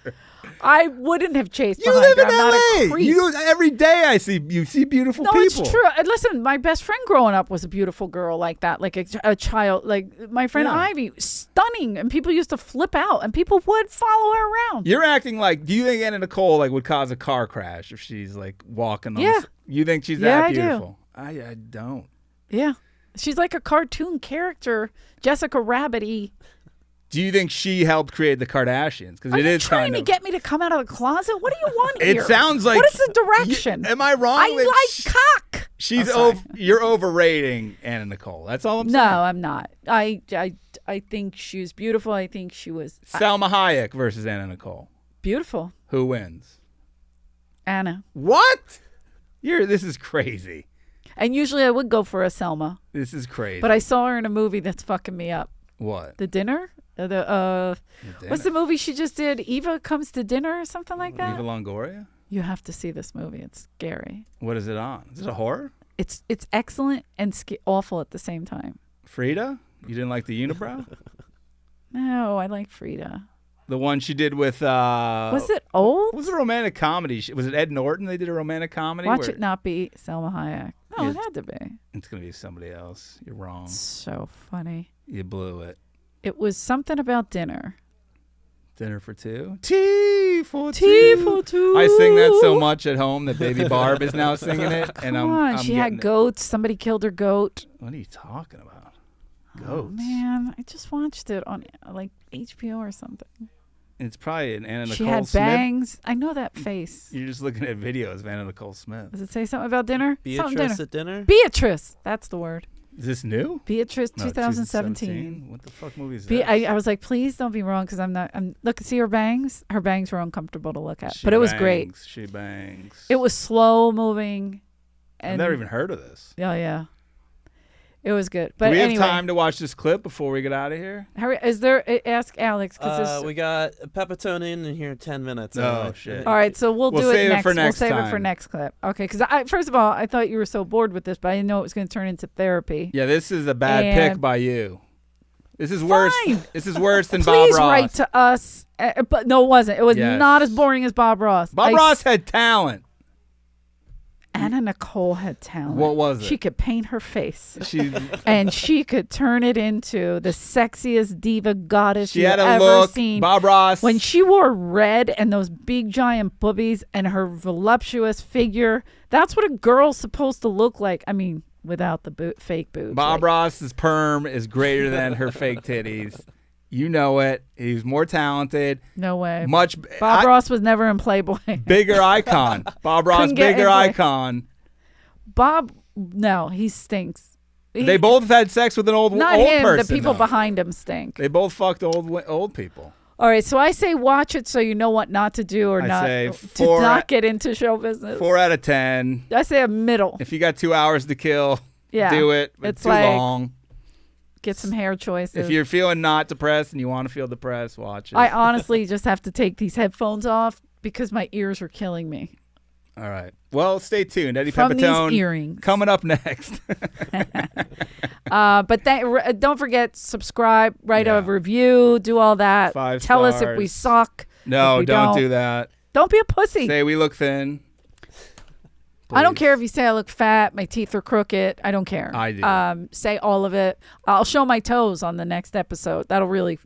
S2: I wouldn't have chased
S1: You
S2: behind
S1: live
S2: her.
S1: in
S2: I'm not a
S1: LA.
S2: creep.
S1: Every day I see beautiful
S2: No,
S1: people.
S2: it's true. Listen, my best friend growing up was a beautiful girl like that, like a child. Like my friend
S1: Yeah.
S2: Ivy, stunning, and people used to flip out, and people would follow her around.
S1: You're acting like. Do you think Anna Nicole would cause a car crash if she's like walking?
S2: Yeah.
S1: You think she's
S2: Yeah,
S1: that
S2: I do.
S1: beautiful? I don't.
S2: Yeah, she's like a cartoon character, Jessica Rabbit-y.
S1: Do you think she helped create the Kardashians? Because
S2: Are
S1: it
S2: you
S1: is
S2: trying
S1: kind
S2: to
S1: of.
S2: get me to come out of the closet? What do you want
S1: It
S2: here?
S1: sounds like.
S2: What is the direction?
S1: Am I wrong?
S2: I
S1: that
S2: like cock.
S1: She's
S2: Oh, sorry.
S1: you're overrating Anna Nicole. That's all I'm
S2: No,
S1: saying.
S2: I'm not. I think she was beautiful. I think she was
S1: Salma Hayek versus Anna Nicole.
S2: beautiful.
S1: Who wins?
S2: Anna.
S1: What? This is crazy.
S2: And usually I would go for a Selma,
S1: This is crazy.
S2: but I saw her in a movie that's fucking me up.
S1: What?
S2: The Dinner? What's the movie she just did? Eva Comes to Dinner or something like that?
S1: Eva Longoria?
S2: You have to see this movie. It's scary.
S1: What is it on? Is it a horror?
S2: It's excellent and awful at the same time.
S1: Frida? You didn't like the unibrow?
S2: No, I like Frida.
S1: The one she did with
S2: Was it old?
S1: What was a romantic comedy? Was it Ed Norton? They did a romantic comedy.
S2: Watch
S1: where-
S2: it not be Selma Hayek. No, it
S1: Yeah.
S2: had to be.
S1: It's gonna be somebody else. You're wrong.
S2: So funny.
S1: You blew it.
S2: It was something about dinner.
S1: Dinner for two. Tea for
S2: Tea
S1: two.
S2: for two.
S1: I sing that so much at home that Baby Barb is now singing it,
S2: Come
S1: and
S2: on,
S1: I'm
S2: she had
S1: getting it.
S2: goats. Somebody killed her goat.
S1: What are you talking about?
S2: Oh,
S1: Goats.
S2: man, I just watched it on like HBO or something.
S1: It's probably an Anna Nicole
S2: She had
S1: Smith.
S2: bangs. I know that face.
S1: You're just looking at videos of Anna Nicole Smith.
S2: Does it say something about dinner? Something
S3: Beatrice
S2: dinner.
S3: at dinner?
S2: Beatrice. That's the word.
S1: Is this new?
S2: Beatrice,
S1: No,
S2: 2017.
S1: What the fuck movie is that?
S2: I was like, please don't be wrong, because look, see her bangs? Her bangs were uncomfortable to look at. But it was great.
S1: She bangs.
S2: It was slow moving.
S1: I've
S2: And
S1: never even heard of this.
S2: Oh, yeah. It was good. But
S1: Do we
S2: anyway,
S1: have time to watch this clip before we get out of here?
S2: hurry, is there, ask Alex, because
S3: We got Pepitone in here in 10 minutes.
S1: Oh, shit.
S2: all right, so we'll do
S1: save
S2: it
S1: it
S2: next.
S1: for next
S2: We'll save it
S1: time.
S2: for next clip. Okay, because first of all, I thought you were so bored with this, but I didn't know it was going to turn into therapy.
S1: Yeah, this is a bad pick
S2: And-
S1: by you. This is worse.
S2: Fine.
S1: This is worse than
S2: Please
S1: Bob Ross.
S2: write to us. But no, it wasn't. It was
S1: Yes.
S2: not as boring as Bob Ross.
S1: Bob Ross had talent.
S2: Anna Nicole had talent.
S1: What was it?
S2: She could paint her face.
S1: She
S2: And she could turn it into the sexiest diva goddess
S1: she
S2: you've
S1: had a
S2: ever
S1: look.
S2: seen.
S1: Bob Ross.
S2: When she wore red and those big giant boobies and her voluptuous figure, that's what a girl's supposed to look like. I mean, without the fake boobs.
S1: Bob
S2: like,
S1: Ross's perm is greater than her fake titties. You know it. He's more talented.
S2: No way.
S1: Much
S2: Bob Ross was never in Playboy.
S1: bigger icon. Bob Ross,
S2: Couldn't get
S1: bigger
S2: in Play-
S1: icon.
S2: Bob, no, he stinks.
S1: They both had sex with an old
S2: Not
S1: old
S2: him.
S1: person.
S2: The people
S1: though.
S2: behind him stink.
S1: They both fucked old people.
S2: All right, so I say watch it so you know what not to do or
S1: I
S2: not
S1: say
S2: to
S1: 4
S2: not get into show business.
S1: 4 out of 10.
S2: I say a middle.
S1: If you got 2 hours to kill,
S2: Yeah,
S1: do it. But
S2: it's
S1: too
S2: like-
S1: long.
S2: Get some hair choices.
S1: If you're feeling not depressed and you want to feel depressed, watch it.
S2: I honestly just have to take these headphones off because my ears are killing me
S1: All right. Well, stay tuned. Eddie
S2: from
S1: Pepitone
S2: these earrings.
S1: coming up next.
S2: But don't forget, subscribe, write
S1: Yeah.
S2: a review, do all that.
S1: 5
S2: Tell us if we
S1: stars.
S2: suck.
S1: No,
S2: If we
S1: don't
S2: don't.
S1: do that.
S2: Don't be a pussy.
S1: Say we look thin.
S2: I don't
S1: Please.
S2: care if you say I look fat, my teeth are crooked. I don't care.
S1: I do.
S2: Say all of it. I'll show my toes on the next episode. That'll really.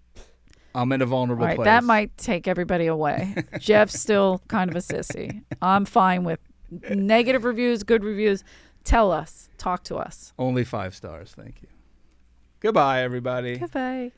S1: I'm in a vulnerable
S2: All right,
S1: place.
S2: that might take everybody away. Jeff's still kind of a sissy. I'm fine with negative reviews, good reviews. Tell us. Talk to us.
S1: Only 5 stars. Thank you. Goodbye, everybody.
S2: Goodbye.